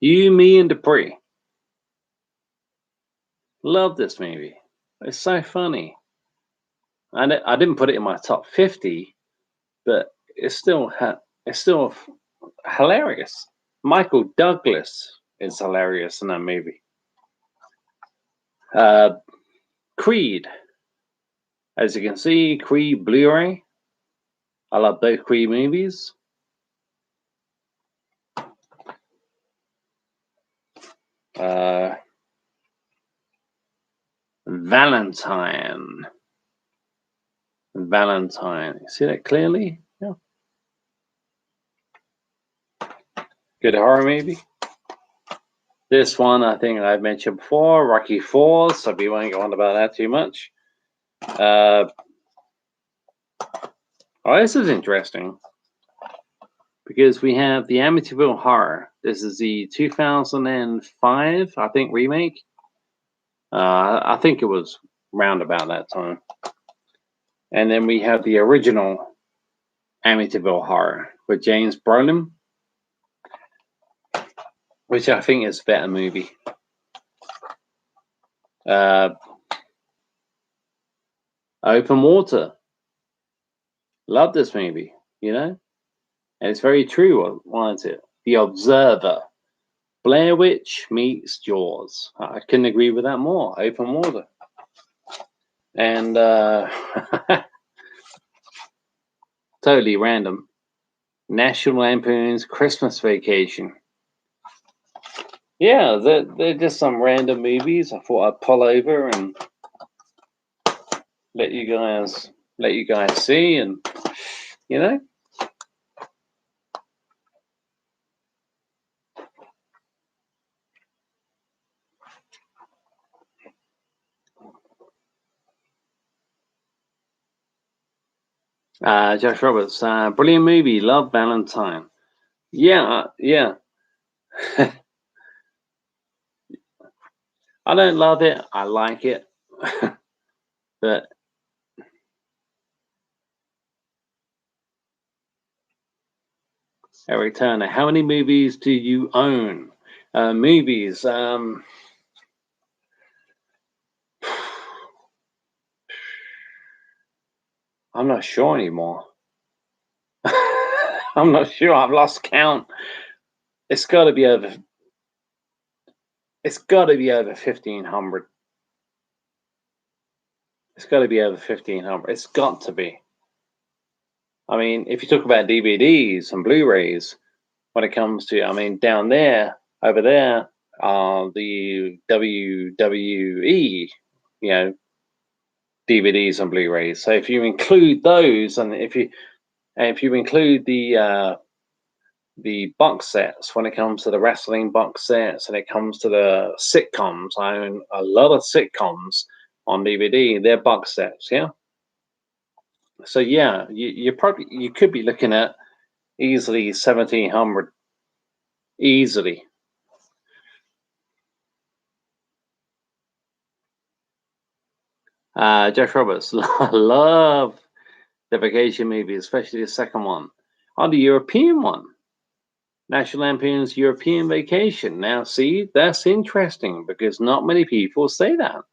You, Me, and Dupree. Love this movie. It's so funny. I didn't put it in my top 50, but it's still hilarious. Michael Douglas is hilarious in that movie. Creed. As you can see, Creed Blu-ray. I love both Creed movies. Valentine. See that clearly? Yeah. Good horror movie. This one, I think I've mentioned before, Rocky IV, so we won't go on about that too much. Oh, this is interesting because we have the Amityville Horror. This is the 2005, I think, remake. I think it was round about that time. And then we have the original Amityville Horror with James Brolin, which I think is a better movie. Open Water. Love this movie, you know? And it's very true, wasn't it? The Observer. Blair Witch meets Jaws. I couldn't agree with that more. Open water. And totally random. National Lampoon's Christmas Vacation. Yeah, they're just some random movies. I thought I'd pull over and let you guys see, and you know. Josh Roberts, brilliant movie. Love Valentine. Yeah, yeah. I don't love it. I like it. But Eric Turner, how many movies do you own? Movies. I'm not sure anymore. I'm not sure. I've lost count. It's got to be over. It's got to be over 1,500. It's got to be over 1,500. It's got to be. I mean, if you talk about DVDs and Blu-rays, when it comes to, I mean, down there, over there, the WWE, you know, DVDs and Blu-rays. So if you include those, and if you include the box sets, when it comes to the wrestling box sets, and it comes to the sitcoms, I own a lot of sitcoms on DVD. They're box sets, yeah. So yeah, you could be looking at easily 1,700, easily. Josh Roberts, love the vacation movie, especially the second one. Oh, the European one, National Lampoon's European Vacation. Now, see, that's interesting because not many people say that.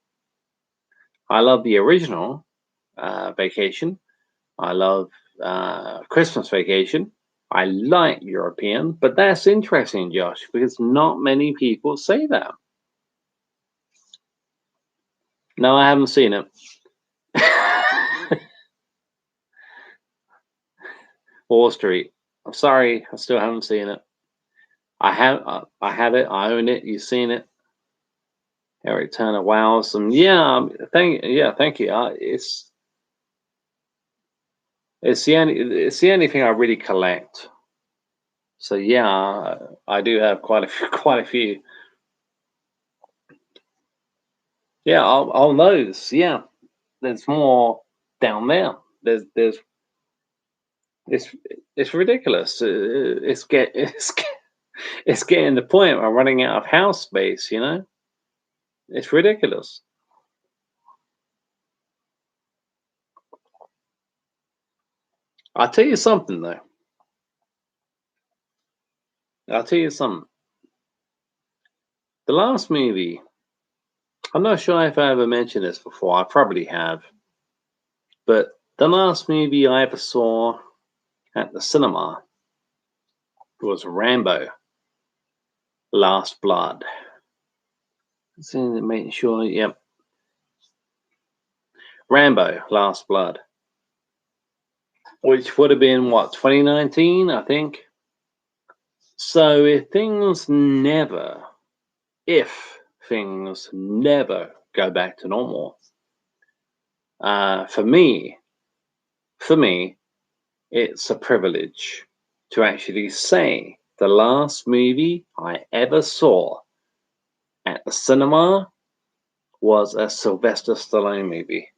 I love the original Vacation. I love Christmas Vacation. I like European, but that's interesting, Josh, because not many people say that. No, I haven't seen it. Wall Street. I'm sorry, I still haven't seen it. I have it. I own it. You've seen it. Eric Turner, wow, some thank you. It's the only thing I really collect. So yeah, I do have quite a few. Yeah, I'll those. Yeah, there's more down there. There's it's ridiculous. It's getting the point. I'm running out of house space. You know, it's ridiculous. I'll tell you something though. I'll tell you something. The last movie, I'm not sure if I ever mentioned this before. I probably have. But the last movie I ever saw at the cinema was Rambo, Last Blood. Making sure, yep. Rambo, Last Blood. Which would have been, what, 2019, I think? So if things never go back to normal, for me, it's a privilege to actually say the last movie I ever saw at the cinema was a Sylvester Stallone movie.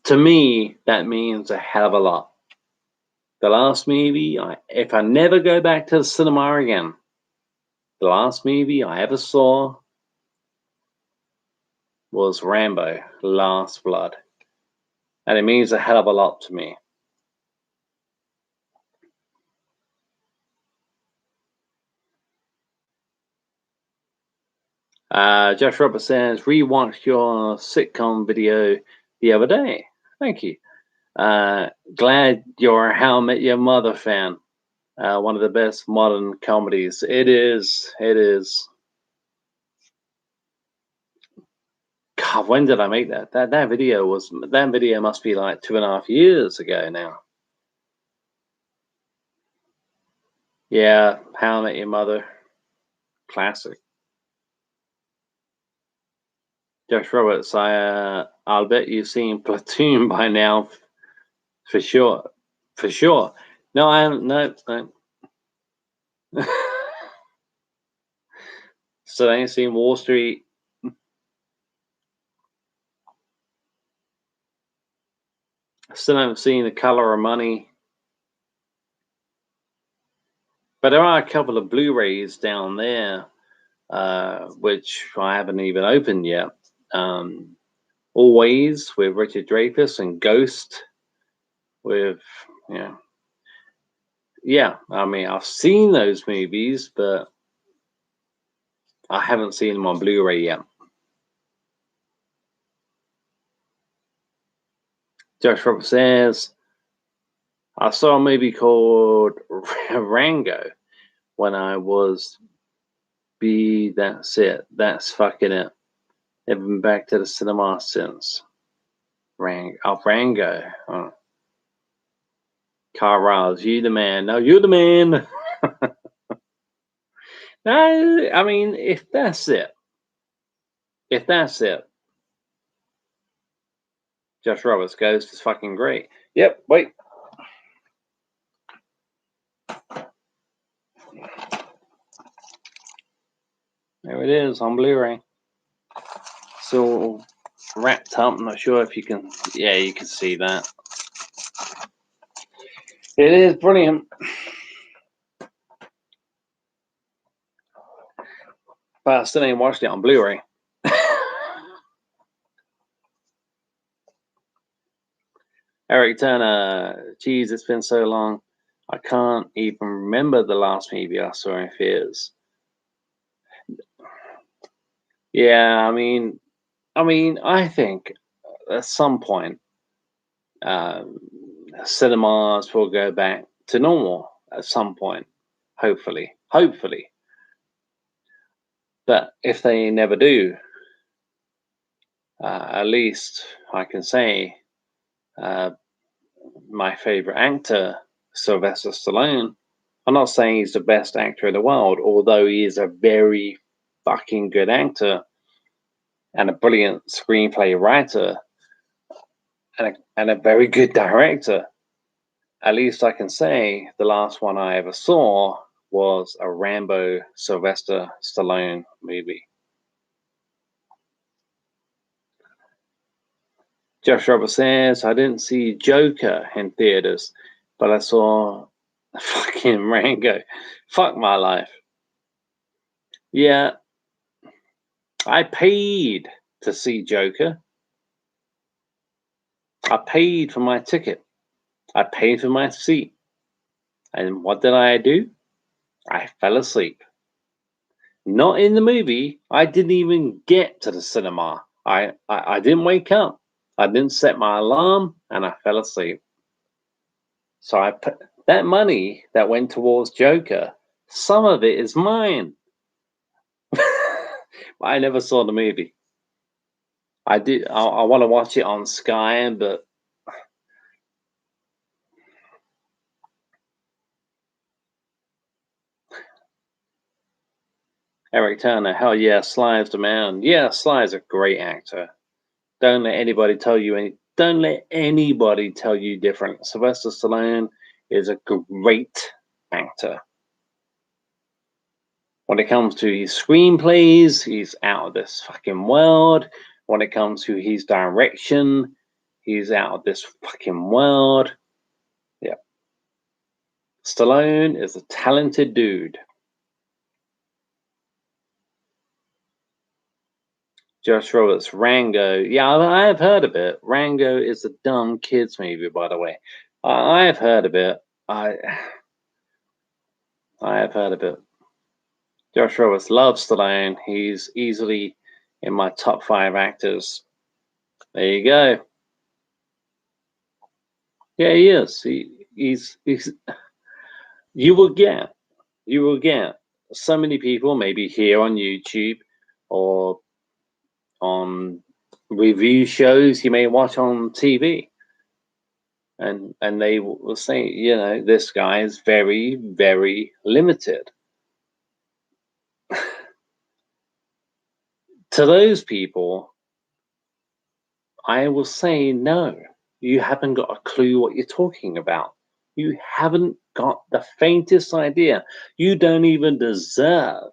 To me, that means a hell of a lot. The last movie, if I never go back to the cinema again, the last movie I ever saw was Rambo, Last Blood. And it means a hell of a lot to me. Josh Roberts says, rewatched your sitcom video the other day. Thank you. Glad you're a How I Met Your Mother fan. One of the best modern comedies. It is. It is. God, when did I make that? That video must be like 2.5 years ago now. Yeah, How I Met Your Mother, classic. Josh Roberts, I'll bet you've seen Platoon by now, for sure, for sure. No, I haven't. No, no. So I ain't seen Wall Street. Still haven't seen The Color of Money. But there are a couple of Blu-rays down there, which I haven't even opened yet. Always with Richard Dreyfuss and Ghost with, yeah. I mean, I've seen those movies, but I haven't seen them on Blu-ray yet. Josh Roberts says, I saw a movie called Rango when I was that's it. That's fucking it. Never been back to the cinema since. Rango. Oh. Carl Riles, you the man. No, you're the man. No, I mean, if that's it. Josh Roberts Ghost is fucking great. Yep, wait. There it is on Blu-ray. So wrapped up. I'm not sure if you can. Yeah, you can see that. It is brilliant. But I still ain't watched it on Blu-ray. Eric Turner, geez, it's been so long. I can't even remember the last movie I saw in theaters. Yeah, I mean, I think at some point, cinemas will go back to normal at some point, hopefully. But if they never do, at least I can say my favorite actor, Sylvester Stallone. I'm not saying he's the best actor in the world, although he is a very fucking good actor and a brilliant screenplay writer and a very good director. At least I can say the last one I ever saw was a Rambo Sylvester Stallone movie. Josh Roberts says, I didn't see Joker in theaters, but I saw fucking Rango. Fuck my life. Yeah, I paid to see Joker. I paid for my ticket. I paid for my seat. And what did I do? I fell asleep. Not in the movie. I didn't even get to the cinema. I didn't wake up. I didn't set my alarm and I fell asleep. So I put that money that went towards Joker, some of it is mine. I never saw the movie. I did. I want to watch it on Sky, but Eric Turner, hell yeah, Sly's the man. Yeah, Sly's a great actor. Don't let anybody tell you different. Sylvester Stallone is a great actor. When it comes to his screenplays, he's out of this fucking world. When it comes to his direction, he's out of this fucking world. Yeah. Stallone is a talented dude. Josh Roberts, Rango. Yeah, I have heard of it. Rango is a dumb kids movie, by the way. I have heard of it. I have heard of it. Josh Roberts loves Stallone. He's easily in my top 5 actors. There you go. Yeah, he is. He's you will get so many people, maybe here on YouTube or on review shows you may watch on TV, and they will say, you know, this guy is very, very limited. To those people, I will say, no, you haven't got a clue what you're talking about. You haven't got the faintest idea. You don't even deserve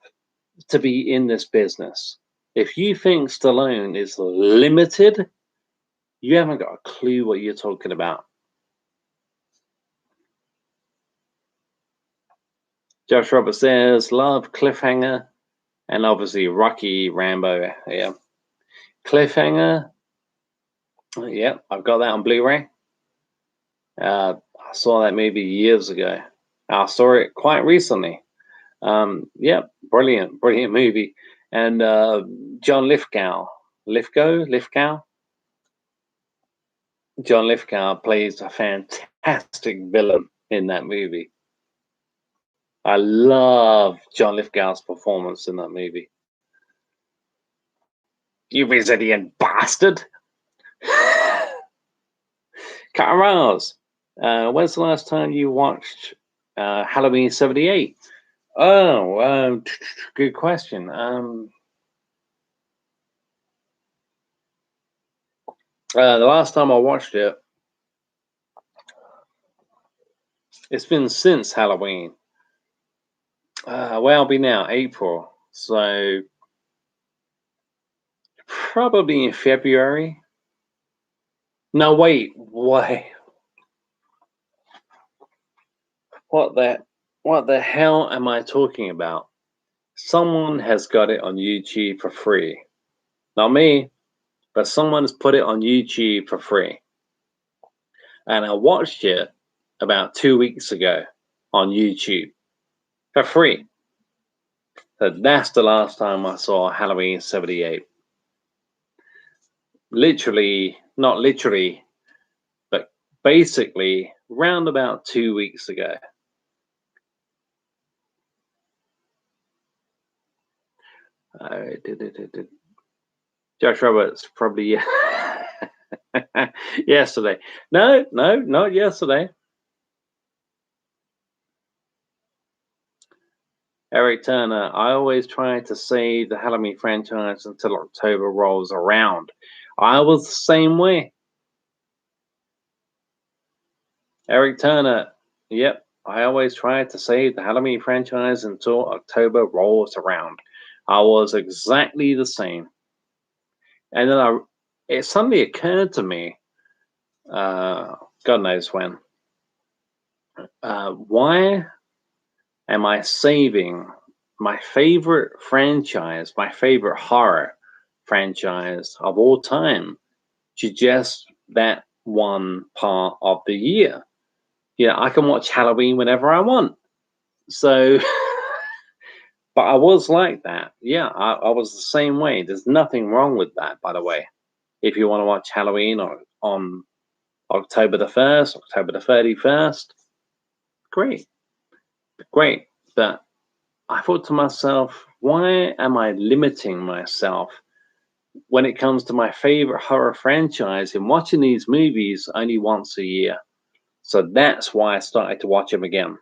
to be in this business. If you think Stallone is limited, you haven't got a clue what you're talking about. Josh Roberts says, love Cliffhanger, and obviously Rocky Rambo. Yeah. Cliffhanger. Yeah, I've got that on Blu-ray. I saw that movie years ago. I saw it quite recently. Yeah, brilliant movie. And John Lithgow. John Lithgow plays a fantastic villain in that movie. I love John Lithgow's performance in that movie. You Brazilian bastard! Caramels, when's the last time you watched Halloween 78? Oh, good question. The last time I watched it, it's been since Halloween. Well, it'll be now April, so probably in February. No, wait. What the hell am I talking about? Someone has got it on YouTube for free. Not me, but someone has put it on YouTube for free. And I watched it about 2 weeks ago on YouTube for free. So that's the last time I saw Halloween 78. Literally, not literally, but basically round about 2 weeks ago. Josh Roberts, probably yesterday. No, not yesterday. Eric Turner, I always try to save the Halloween franchise until October rolls around. I was the same way. Eric Turner, yep, I always try to save the Halloween franchise until October rolls around. I was exactly the same. And then it suddenly occurred to me, God knows when, why am I saving my favorite franchise, my favorite horror franchise of all time, to just that one part of the year? Yeah, I can watch Halloween whenever I want. So, but I was like that. Yeah, I was the same way. There's nothing wrong with that, by the way. If you want to watch Halloween on October the 1st, October the 31st, great. But I thought to myself, why am I limiting myself when it comes to my favorite horror franchise and watching these movies only once a year? So that's why I started to watch them again.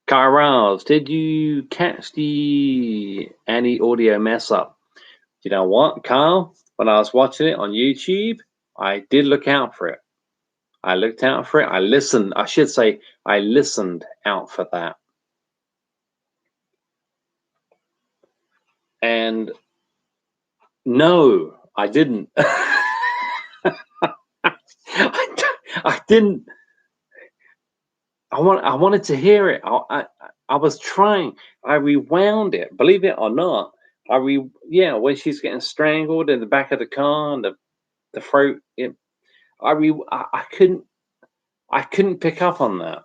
Carl, did you catch the Annie audio mess up? You know what, Carl? When I was watching it on YouTube, I did look out for it. I looked out for it. I listened. I should say I listened out for that. And no, I didn't. I didn't. I wanted to hear it. I was trying. I rewound it. Believe it or not, when she's getting strangled in the back of the car and the throat. I couldn't pick up on that.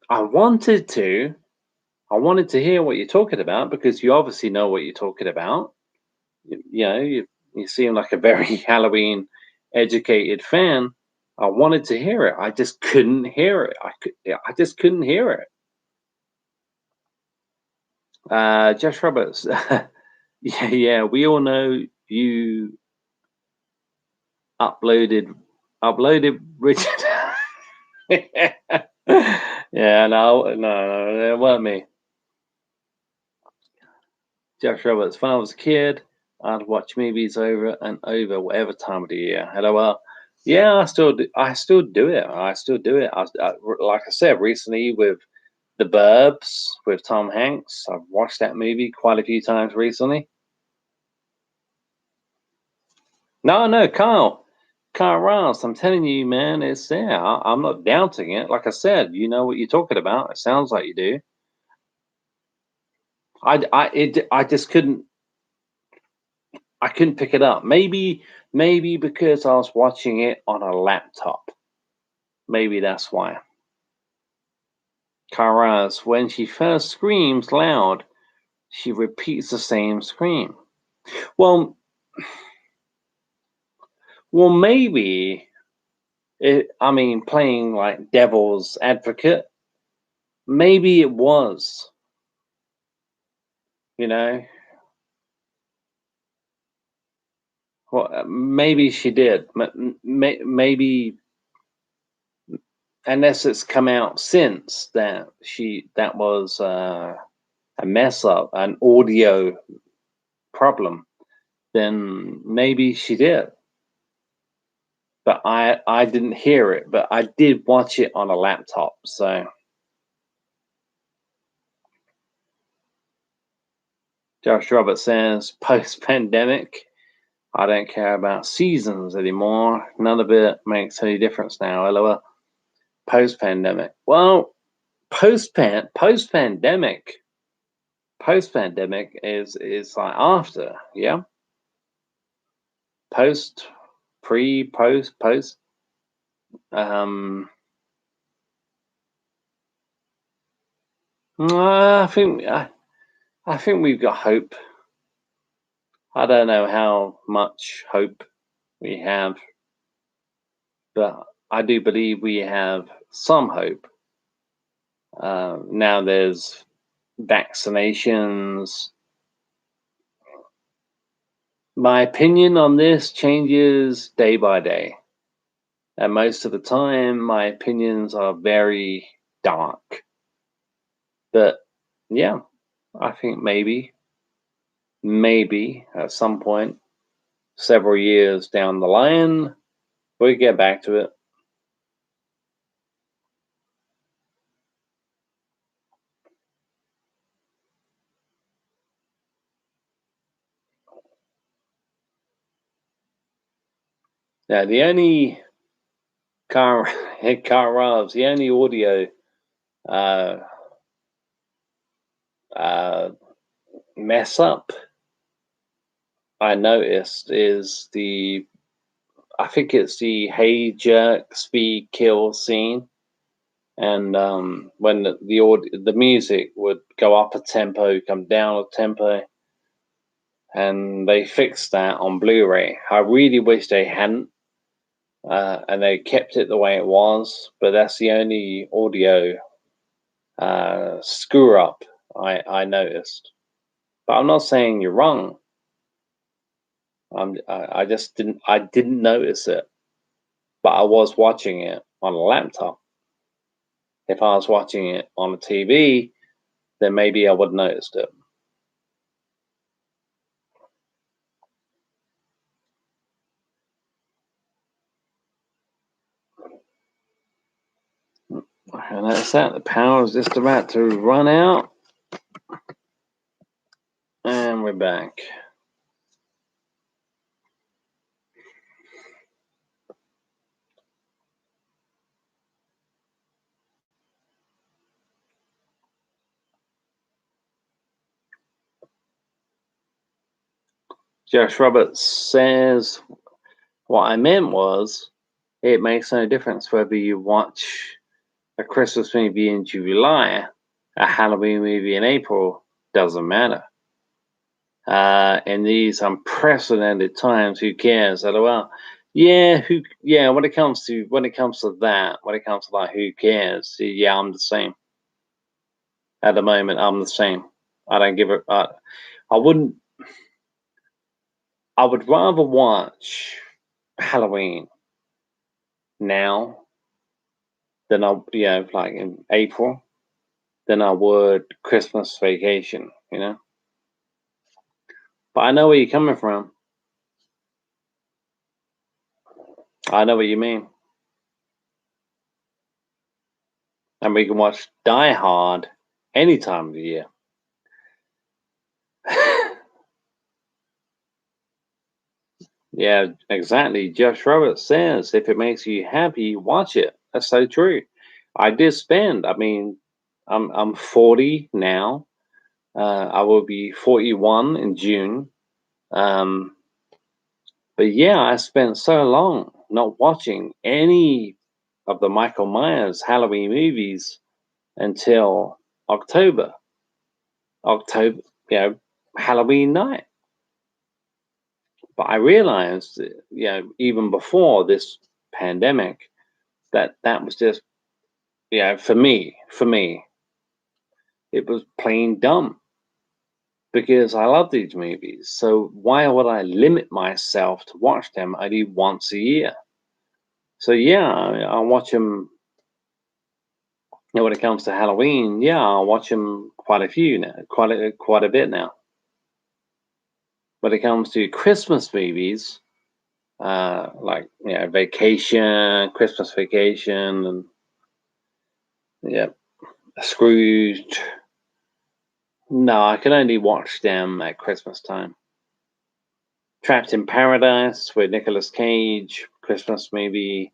I wanted to hear what you're talking about, because you obviously know what you're talking about. You know, You seem like a very Halloween educated fan. I wanted to hear it. I just couldn't hear it. I just couldn't hear it. Josh Roberts. Yeah, we all know you uploaded Richard. Yeah, no, it wasn't me. Josh Roberts. When I was a kid, I'd watch movies over and over, whatever time of the year. LOL. Yeah, I still do it. I still do it. Like I said recently with The Burbs with Tom Hanks. I've watched that movie quite a few times recently. No, Kyle Ross. I'm telling you, man, it's there. I'm not doubting it. Like I said, you know what you're talking about. It sounds like you do. I just couldn't. I couldn't pick it up. Maybe because I was watching it on a laptop. Maybe that's why. Karaz, when she first screams loud, she repeats the same scream. Well, maybe I mean, playing like devil's advocate. Maybe it was, you know. Well, maybe she did. Maybe unless it's come out since that was a mess up, an audio problem, then maybe she did. But I didn't hear it, but I did watch it on a laptop, so. Josh Roberts says, post-pandemic, I don't care about seasons anymore. None of it makes any difference now. LOL. Post-pandemic. Well, post-pandemic is like after, yeah. Post, pre, post. I think we've got hope. I don't know how much hope we have, but I do believe we have some hope. Now there's vaccinations. My opinion on this changes day by day. And most of the time, my opinions are very dark. But yeah, I think maybe at some point, several years down the line, we'll get back to it. Now, the only car Robs, the only audio mess up I noticed is I think it's the Hey Jerk Speed Kill scene, and when the music would go up a tempo, come down a tempo, and they fixed that on Blu-ray. I really wish they hadn't, and they kept it the way it was. But that's the only audio screw up I noticed. But I'm not saying you're wrong. I just didn't notice it. But I was watching it on a laptop. If I was watching it on a TV, then maybe I would have noticed it. And that's that. The power is just about to run out. And we're back. Josh Roberts says, what I meant was, it makes no difference whether you watch a Christmas movie in July, a Halloween movie in April, doesn't matter. in these unprecedented times, who cares? LOL. Yeah, when it comes to that, who cares? Yeah, I'm the same. At the moment, I'm the same. I don't give a I wouldn't I would rather watch Halloween now than like in April, than I would Christmas Vacation, you know? But I know where you're coming from. I know what you mean. And we can watch Die Hard any time of the year. Yeah, exactly. Josh Roberts says, if it makes you happy, watch it. That's so true. I did spend, I'm 40 now. I will be 41 in June. Um, but yeah, I spent so long not watching any of the Michael Myers Halloween movies until October. October, Halloween night. But I realized, even before this pandemic, that was just, for me, it was plain dumb because I love these movies. So why would I limit myself to watch them only once a year? So yeah, I watch them. When it comes to Halloween, yeah, I watch them quite a few now, quite a bit now. When it comes to Christmas movies, like Vacation, Christmas Vacation, and yeah, Scrooge. No, I can only watch them at Christmas time. Trapped in Paradise with Nicolas Cage, Christmas movie.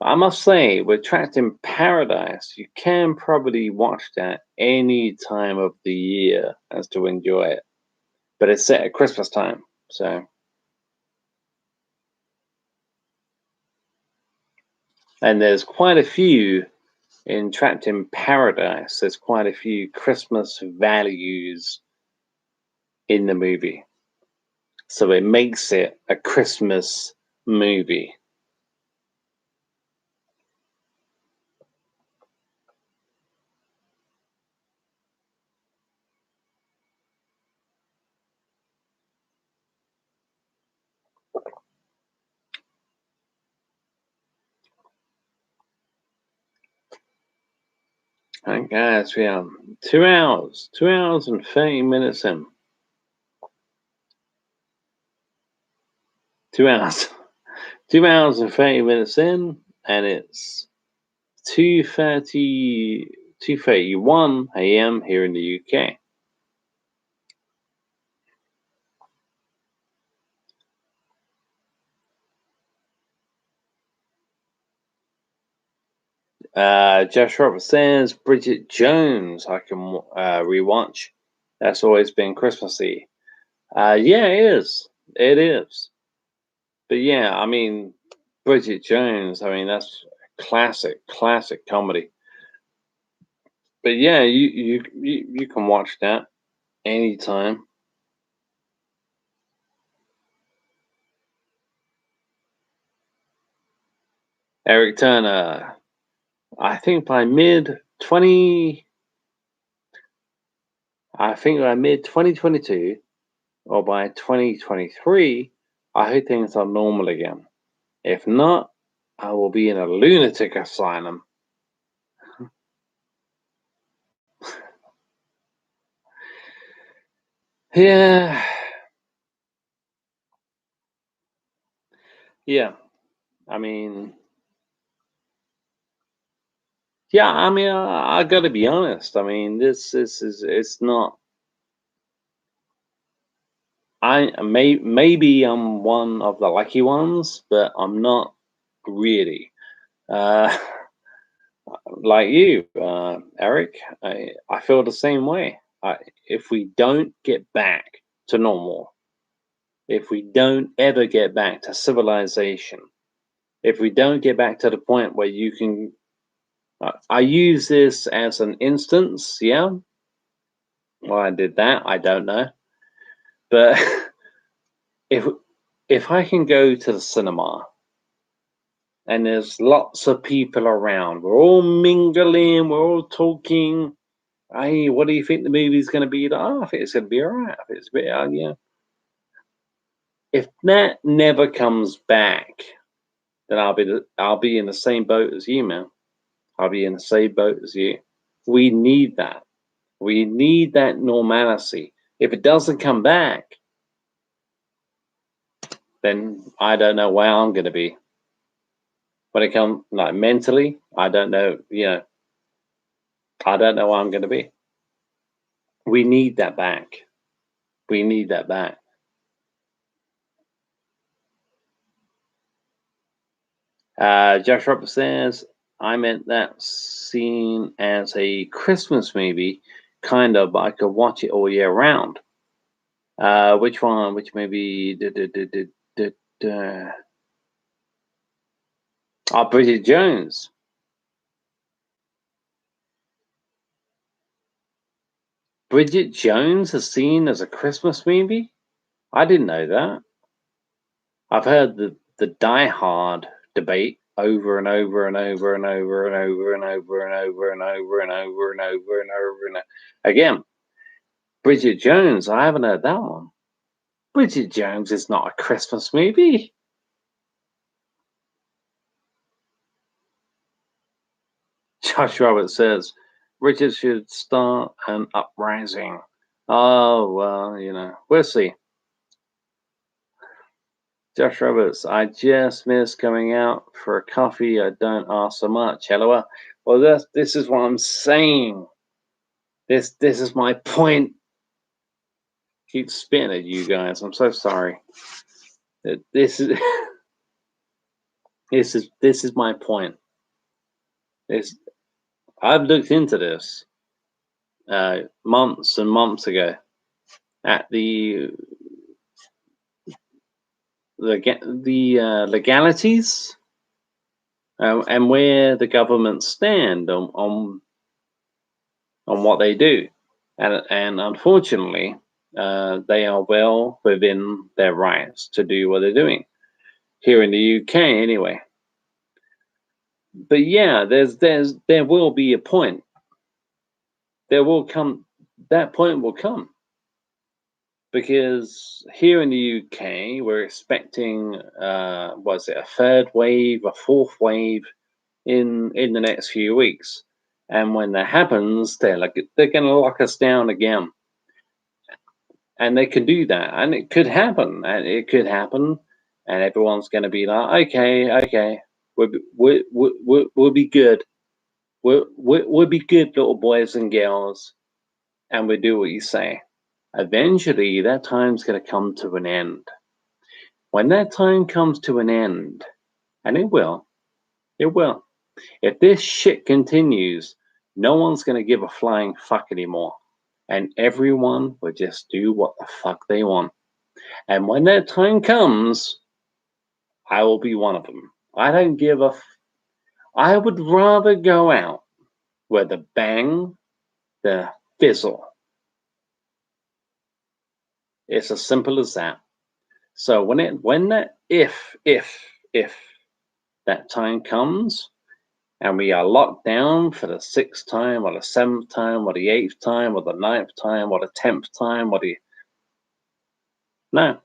I must say, with Trapped in Paradise, you can probably watch that any time of the year as to enjoy it. But it's set at Christmas time, so. And there's quite a few in Trapped in Paradise. There's quite a few Christmas values in the movie. So it makes it a Christmas movie. And guys, we are 2 hours and 30 minutes in. 2 hours, 2 hours and 30 minutes in, and it's 2:31 a.m. here in the UK. Josh Roberts says Bridget Jones I can rewatch. That's always been Christmassy. Yeah, it is. It is. But yeah, Bridget Jones. That's classic comedy. But yeah, you can watch that anytime. Eric Turner. I think by mid 20. I think by mid 2022 or by 2023, I hope things are normal again. If not, I will be in a lunatic asylum. Yeah, yeah. I mean, yeah. I got to be honest. This is it's not. Maybe I'm one of the lucky ones, but I'm not really. Uh, like you, Eric, I feel the same way. If we don't get back to normal, if we don't ever get back to civilization, if we don't get back to the point where you can, I use this as an instance, yeah. Why I did that, I don't know. But if I can go to the cinema and there's lots of people around, we're all mingling, we're all talking. Hey, what do you think the movie's going to be? Oh, I think it's going to be all right. I think it's a bit, yeah. If that never comes back, then I'll be in the same boat as you, man. I'll be in the same boat as you. We need that. We need that normalcy. If it doesn't come back, then I don't know where I'm going to be. When it comes like mentally, I don't know. I don't know where I'm going to be. We need that back. We need that back. Josh Roberts says, I meant that scene as a Christmas movie, kind of, but I could watch it all year round. Which one? Which movie? Bridget Jones. Bridget Jones is seen as a Christmas movie? I didn't know that. I've heard the Die Hard debate over and over and over and over and over and over and over and over and over and over and over and again. Bridget Jones, I haven't heard that one. Bridget Jones is not a Christmas movie. Josh Roberts says Richard should start an uprising. Oh, well, we'll see. Josh Roberts, I just missed coming out for a coffee. I don't ask so much. Hello. Well, this is what I'm saying. This is my point. Keep spitting at you guys. I'm so sorry. This is this is my point. I've looked into this months and months ago at the legalities and where the government stand on what they do, and unfortunately, they are well within their rights to do what they're doing here in the UK, anyway. But yeah, there will be a point. There will come. That point will come. Because here in the UK, we're expecting, a third wave, a fourth wave in the next few weeks, and when that happens, they're going to lock us down again, and they can do that, and it could happen, and everyone's going to be like, okay, we'll be good, we'll be good, little boys and girls, and we'll do what you say. Eventually, that time's going to come to an end. When that time comes to an end, and it will, if this shit continues, no one's going to give a flying fuck anymore. And everyone will just do what the fuck they want. And when that time comes, I will be one of them. I don't give a I would rather go out with the bang, the fizzle. It's as simple as that. So if that time comes and we are locked down for the 6th time or the 7th time or the 8th time or the 9th time or the 10th time or no,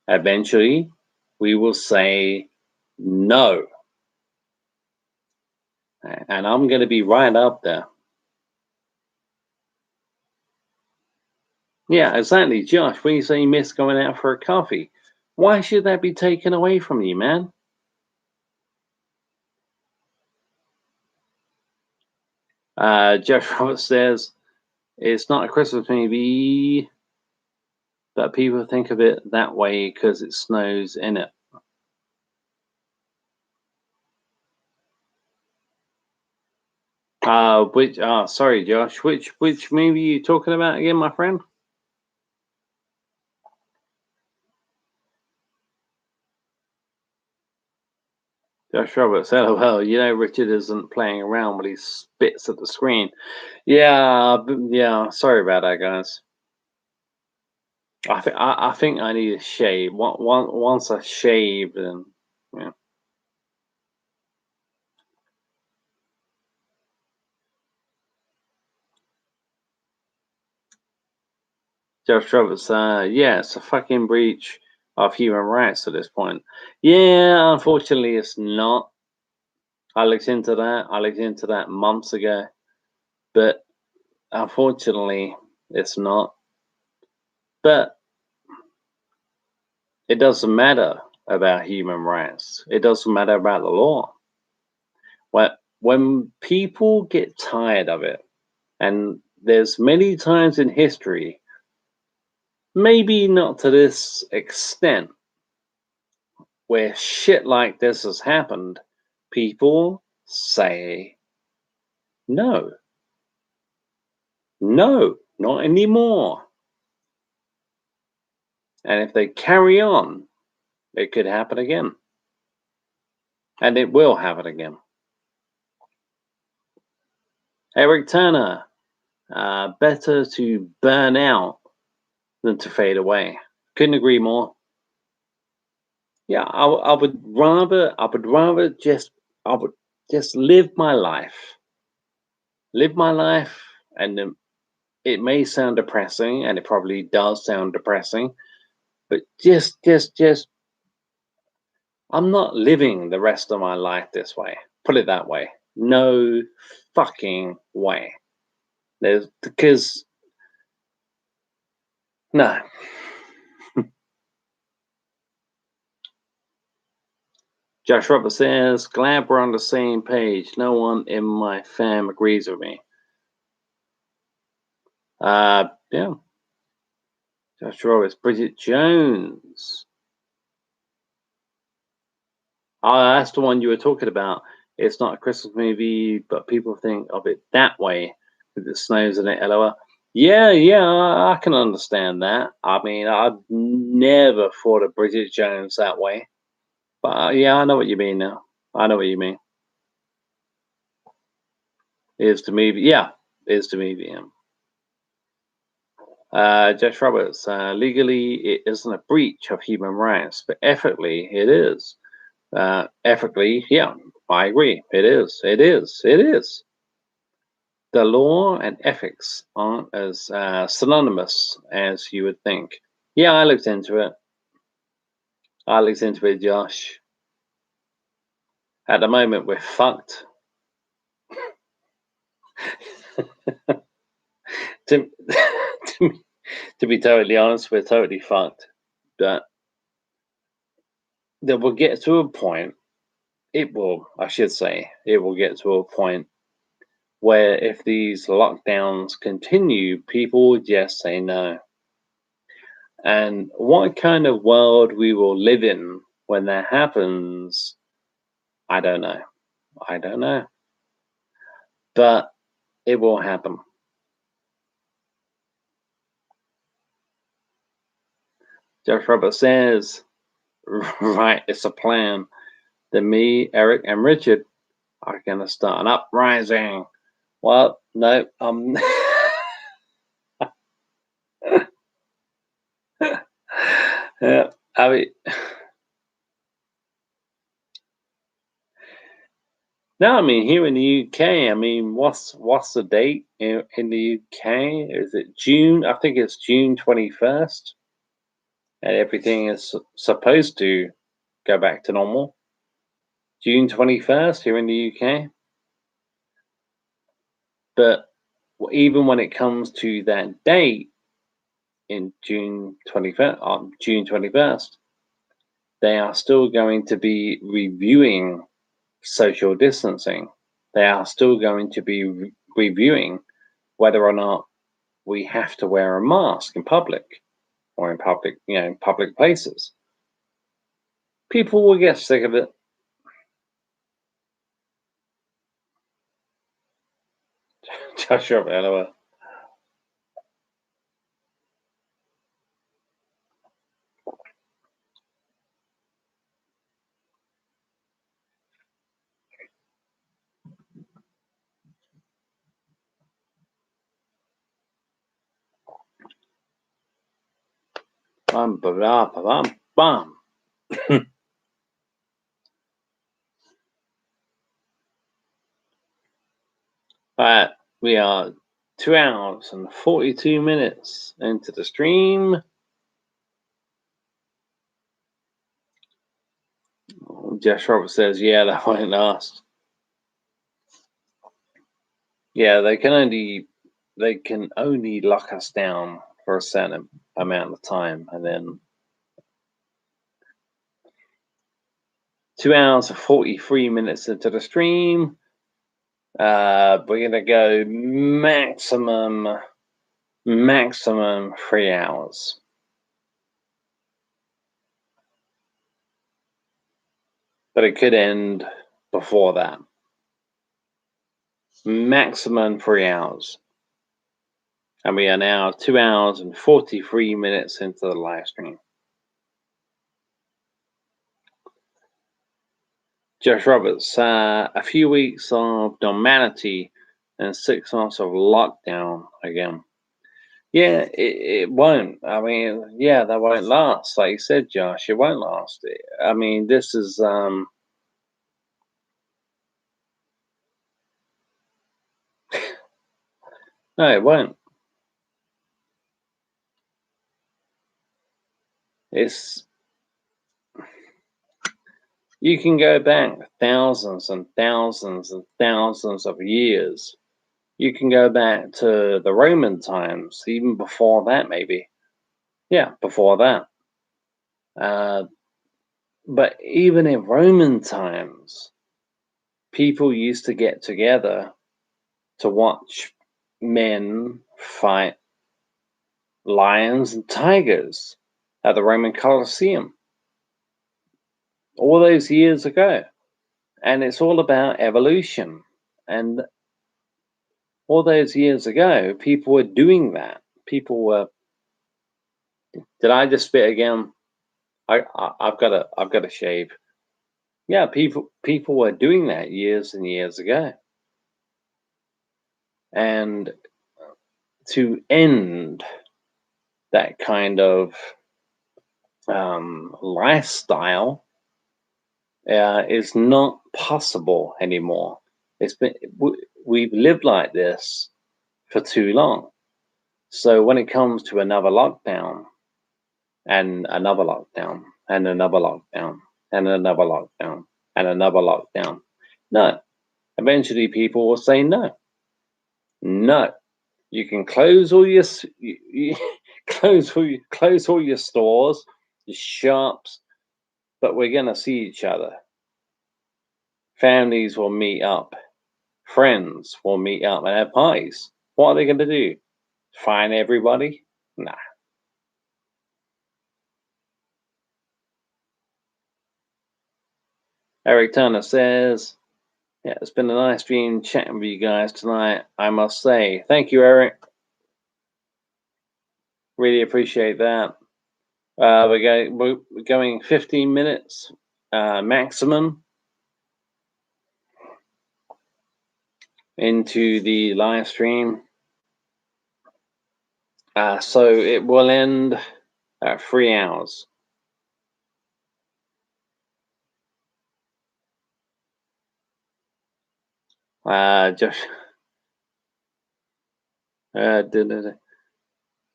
eventually we will say no. And I'm going to be right up there. Yeah, exactly. Josh, when you say you miss going out for a coffee, why should that be taken away from you, man? Josh Roberts says, it's not a Christmas movie, but people think of it that way because it snows in it. Sorry, Josh. Which movie are you talking about again, my friend? Josh Roberts, LOL. Richard isn't playing around when he spits at the screen. Yeah, sorry about that, guys. I think I need a shave. Once I shave, then yeah. Josh Roberts, yeah, it's a fucking breach of human rights at this point. Yeah, unfortunately, it's not. I looked into that. I looked into that months ago, but unfortunately, it's not. But it doesn't matter about human rights. It doesn't matter about the law. When people get tired of it, and there's many times in history, maybe not to this extent, where shit like this has happened, people say no. No, not anymore. And if they carry on, it could happen again. And it will happen again. Eric Turner, better to burn out than to fade away. Couldn't agree more. Yeah, I would rather I would just live my life. Live my life, and it may sound depressing, and it probably does sound depressing, but just I'm not living the rest of my life this way. Put it that way. No fucking way. There's because no. Josh Roberts says, glad we're on the same page. No one in my fam agrees with me. Yeah. Josh Roberts, Bridget Jones. Oh, that's the one you were talking about. It's not a Christmas movie, but people think of it that way because it snows in it. LOL. Yeah, I can understand that. I mean, I've never thought of Bridget Jones that way. But yeah, I know what you mean now. I know what you mean. Is the movie? Yeah, is the movie. Josh Roberts. Legally, it isn't a breach of human rights, but ethically, it is. Ethically, yeah, I agree. It is. It is. It is. The law and ethics aren't as synonymous as you would think. Yeah, I looked into it. I looked into it, Josh. At the moment, we're fucked. to, to, to be totally honest, we're totally fucked. But that will get to a point, I should say, it will get to a point where if these lockdowns continue, people will just say no. And what kind of world we will live in when that happens, I don't know. I don't know. But it will happen. Josh Roberts says, right, it's a plan. Then me, Eric, and Richard are going to start an uprising. Well, no, yeah, I mean, no, I mean here in the UK. I mean, what's the date in the UK? Is it June? I think it's June 21st, and everything is supposed to go back to normal. June 21st here in the UK, but even when it comes to that date in June 21st, they are still going to be reviewing social distancing. They are still going to be reviewing whether or not we have to wear a mask in public or in public, in public places. People will get sick of it. Joshua, LOL. Bum, ba, ba, ba, bum, bum. But we are 2 hours and 42 minutes into the stream. Josh Roberts says, yeah, that won't last. Yeah, they can only lock us down for a certain amount of time, and then 2 hours and 43 minutes into the stream. We're gonna go maximum 3 hours. But it could end before that. Maximum 3 hours. And we are now 2 hours and 43 minutes into the live stream. Josh Roberts, a few weeks of normality and 6 months of lockdown again. Yeah, it won't. I mean, yeah, that won't last. Like you said, Josh, it won't last. I mean, this is no, it won't. It's you can go back thousands and thousands and thousands of years. You can go back to the Roman times, even before that, maybe. Yeah, before that. But even in Roman times, people used to get together to watch men fight lions and tigers at the Roman Colosseum all those years ago. And it's all about evolution. And all those years ago, people were doing that. People were. Did I just spit again? I've got to shave. Yeah, people were doing that years and years ago. And to end that kind of lifestyle is not possible anymore. We've lived like this for too long. So when it comes to another lockdown, and another lockdown, and another lockdown, and another lockdown, and another lockdown, no. Eventually, people will say no. No, you can close all your close all your stores, your shops, but we're gonna see each other. Families will meet up. Friends will meet up and have parties. What are they going to do? Fine everybody? Nah. Eric Turner says, yeah, it's been a nice stream chatting with you guys tonight, I must say. Thank you, Eric. Really appreciate that. We're going 15 minutes maximum into the live stream. So it will end at 3 hours.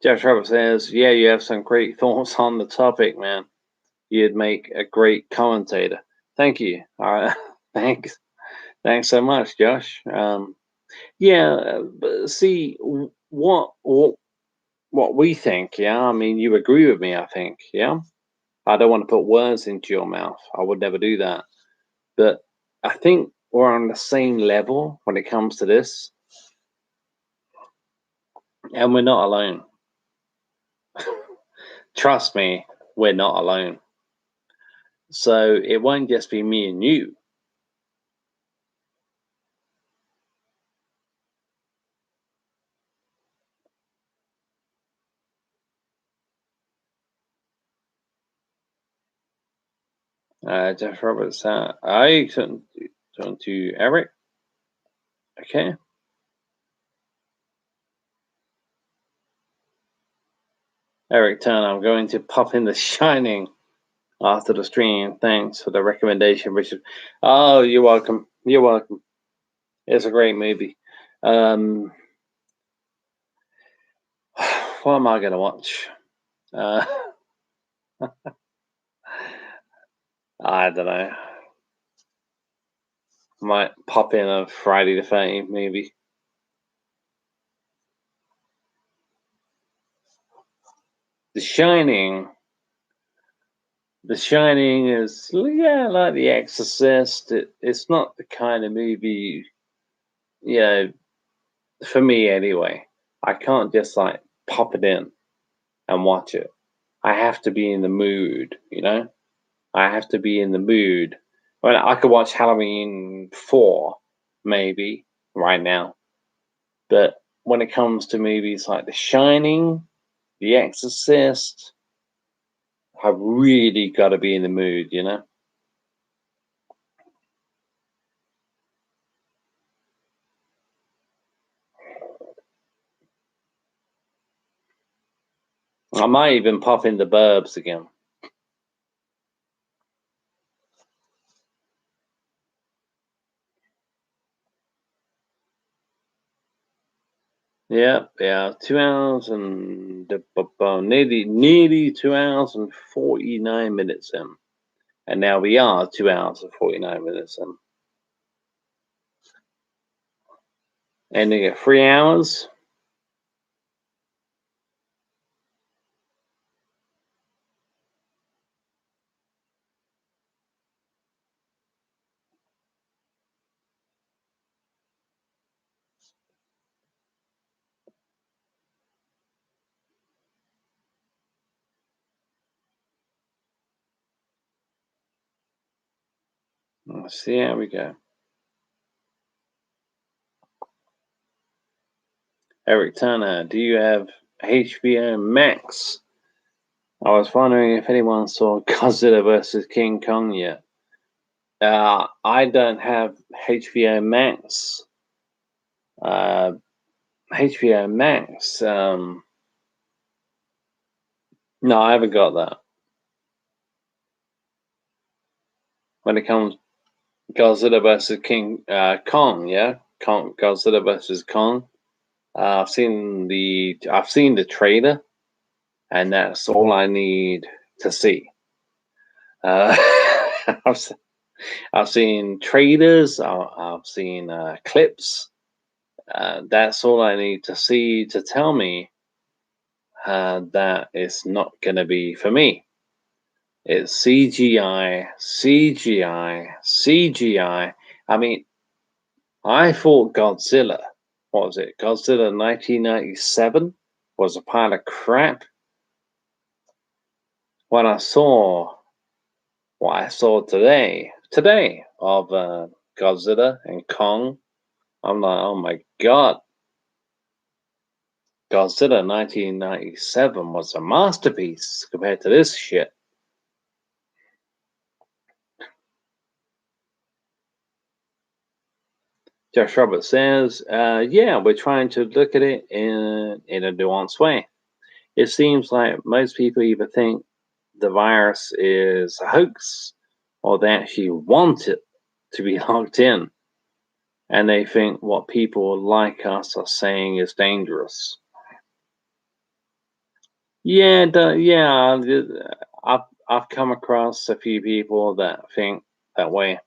Josh Roberts says, yeah, you have some great thoughts on the topic, man. You'd make a great commentator. Thank you. All right. Thanks so much, Josh. Yeah, but see what we think. Yeah, I mean, you agree with me. I think. Yeah, I don't want to put words into your mouth. I would never do that. But I think we're on the same level when it comes to this, and we're not alone. Trust me, we're not alone. So it won't just be me and you. Jeff Roberts, I turn to Eric. Okay. Eric Turner, I'm going to pop in The Shining after the stream. Thanks for the recommendation, Richard. Oh, you're welcome. You're welcome. It's a great movie. What am I going to watch? I don't know. Might pop in a Friday the 13th, maybe. The Shining. The Shining is, yeah, like The Exorcist. It's not the kind of movie, you know, for me anyway. I can't just like pop it in and watch it. I have to be in the mood, you know? I have to be in the mood. Well, I could watch Halloween 4, maybe, right now. But when it comes to movies like The Shining, The Exorcist, I've really got to be in the mood, you know? I might even pop in The Burbs again. Yeah, 2 hours and nearly 2 hours and 49 minutes in. And now we are 2 hours and 49 minutes in. Ending at 3 hours. Let's see how we go. Eric Turner, do you have HBO Max? I was wondering if anyone saw Godzilla vs. King Kong yet. I don't have HBO Max. HBO Max. No, I haven't got that. When it comes Godzilla vs. King Kong, yeah, Godzilla vs. Kong. I've seen the trailer, and that's all I need to see. I've seen trailers. I've seen clips. That's all I need to see to tell me that it's not going to be for me. It's CGI, CGI, CGI. I mean, I thought Godzilla, what was it? Godzilla 1997 was a pile of crap. When I saw what I saw today of Godzilla and Kong, I'm like, oh my God. Godzilla 1997 was a masterpiece compared to this shit. Josh Roberts says, yeah, we're trying to look at it in a nuanced way. It seems like most people either think the virus is a hoax or they actually want it to be locked in. And they think what people like us are saying is dangerous. Yeah, I've come across a few people that think that way.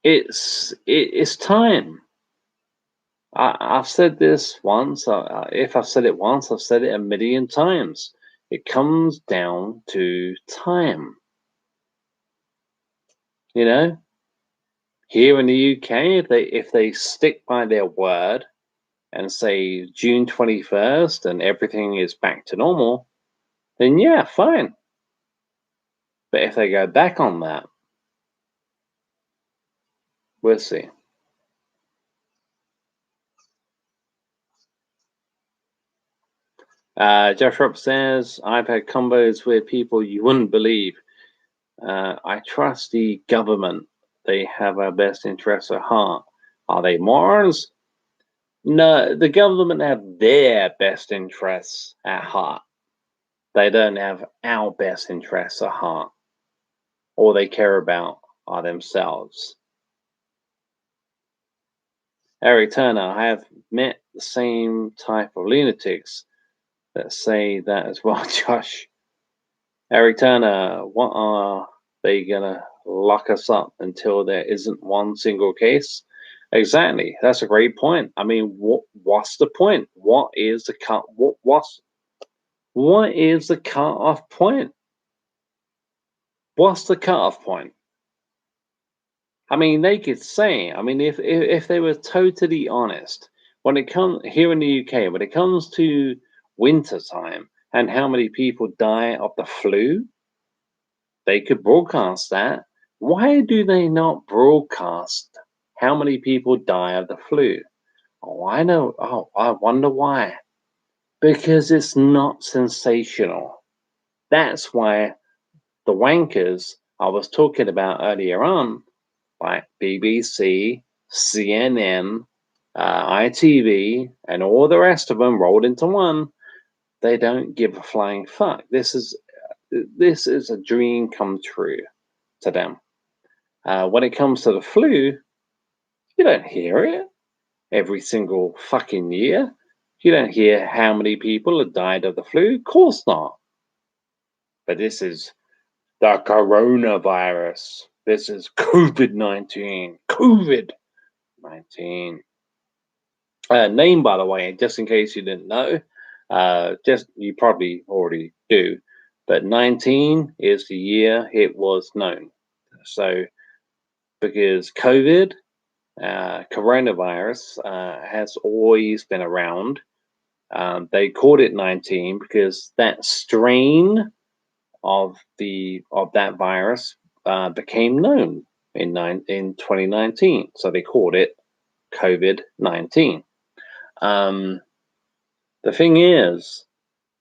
It's time. I've said this once. If I've said it once, I've said it a million times. It comes down to time. You know, here in the UK, if they stick by their word and say June 21st and everything is back to normal, then yeah, fine. But if they go back on that, we'll see. Jeff Rupp says, I've had combos with people you wouldn't believe. I trust the government. They have our best interests at heart. Are they morons? No, the government have their best interests at heart. They don't have our best interests at heart. All they care about are themselves. Eric Turner, I have met the same type of lunatics that say that as well, Josh. Eric Turner, what are they gonna lock us up until there isn't one single case? Exactly. That's a great point. I mean, what's the point? What is the cut? What is the cut-off point? What's the cut-off point? I mean, they could say. I mean, if they were totally honest, when it comes here in the UK, when it comes to winter time and how many people die of the flu, they could broadcast that. Why do they not broadcast how many people die of the flu? Oh, I know. Oh, I wonder why. Because it's not sensational. That's why the wankers I was talking about earlier on, like BBC, CNN, ITV, and all the rest of them rolled into one, they don't give a flying fuck. This is a dream come true to them. When it comes to the flu, you don't hear it every single fucking year. You don't hear how many people have died of the flu. Of course not. But this is the coronavirus. This is COVID 19. COVID 19. Name, by the way, just in case you didn't know, just you probably already do, but 19 is the year it was known. So, because COVID, coronavirus, has always been around. They called it 19 because that strain of that virus became known in 2019. So they called it COVID-19. The thing is,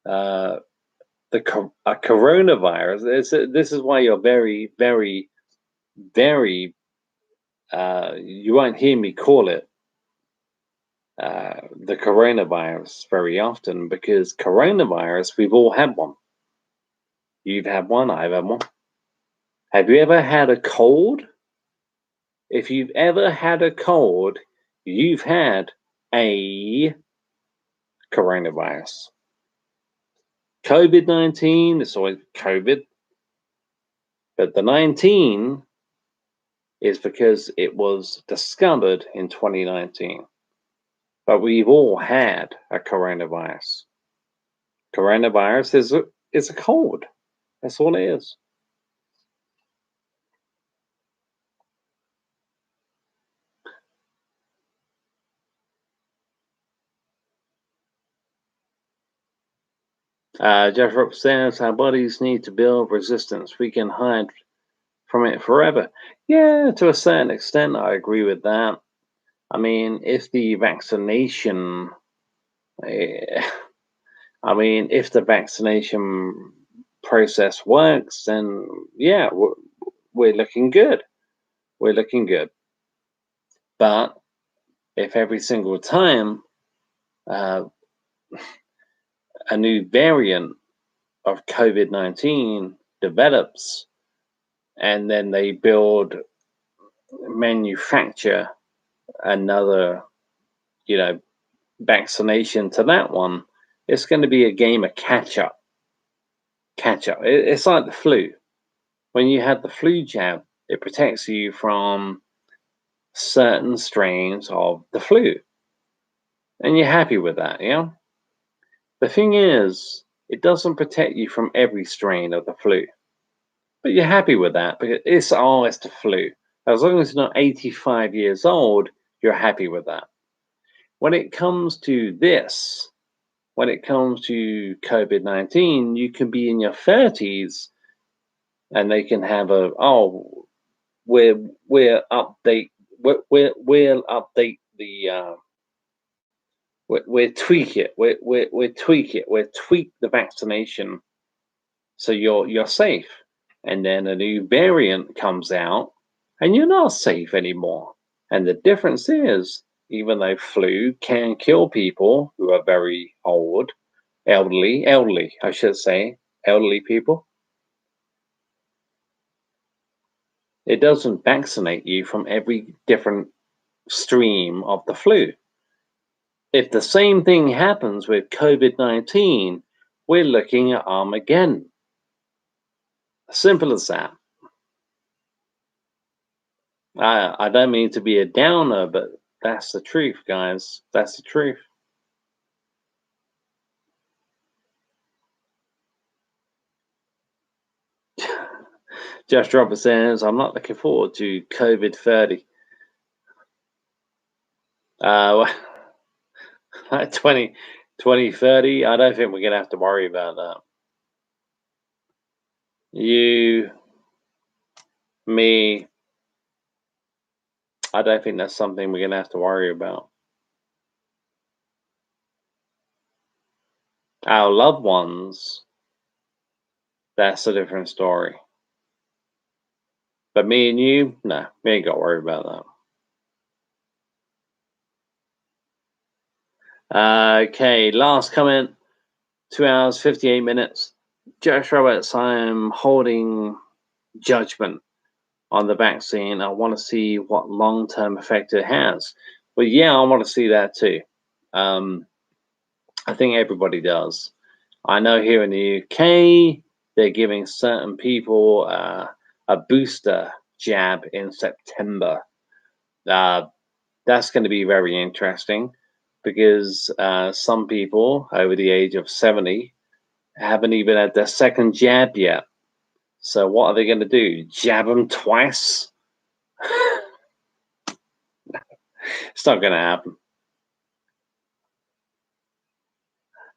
a coronavirus. This is why you're very, very, very. You won't hear me call it the coronavirus very often because coronavirus. We've all had one. You've had one. I've had one. Have you ever had a cold? If you've ever had a cold, you've had a coronavirus. COVID-19, it's always COVID, but the 19 is because it was discovered in 2019. But we've all had a coronavirus. Coronavirus is a cold. That's all it is. Jeff Rupp says our bodies need to build resistance. We can hide from it forever. Yeah, to a certain extent, I agree with that. I mean, if the vaccination, if the vaccination process works, then yeah, we're looking good. We're looking good. But if every single time uh, a new variant of COVID-19 develops and then they manufacture another, vaccination to that one, it's going to be a game of catch up. It's like the flu. When you had the flu jab, it protects you from certain strains of the flu. And you're happy with that, yeah? The thing is, it doesn't protect you from every strain of the flu. But you're happy with that because it's the flu. As long as you're not 85 years old, you're happy with that. When it comes to when it comes to COVID-19, you can be in your 30s and they can have we'll update we'll update the we'll tweak it we'll tweak the vaccination so you're safe, and then a new variant comes out and you're not safe anymore. And the difference is even though flu can kill people who are very old, elderly, I should say, elderly people, it doesn't vaccinate you from every different stream of the flu. If the same thing happens with COVID-19, we're looking at Armageddon. Simple as that. I don't mean to be a downer, but that's the truth, guys. That's the truth. Josh Roberts says, I'm not looking forward to COVID 30. 2030, I don't think we're going to have to worry about that. You, me, I don't think that's something we're going to have to worry about. Our loved ones, that's a different story. But me and you, no, we ain't got to worry about that. Okay, last comment, 2 hours, 58 minutes. Josh Roberts, I'm holding judgment on the vaccine. I want to see what long-term effect it has. Well, yeah, I want to see that too. I think everybody does. I know here in the UK, they're giving certain people a booster jab in September. That's going to be very interesting because some people over the age of 70 haven't even had their second jab yet. So what are they going to do? Jab them twice? It's not going to happen.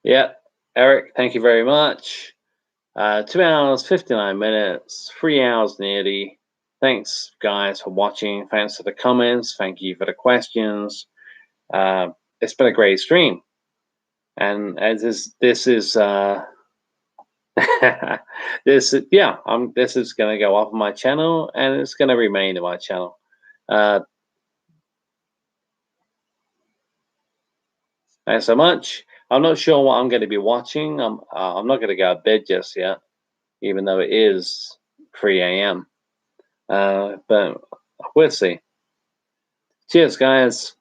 Yeah, Eric, thank you very much. 2 hours, 59 minutes, 3 hours nearly. Thanks, guys, for watching. Thanks for the comments. Thank you for the questions. It's been a great stream. And as this is this is going to go off my channel, and it's going to remain in my channel. Thanks so much. I'm not sure what I'm going to be watching. I'm not going to go to bed just yet, even though it is 3 a.m. But we'll see. Cheers, guys.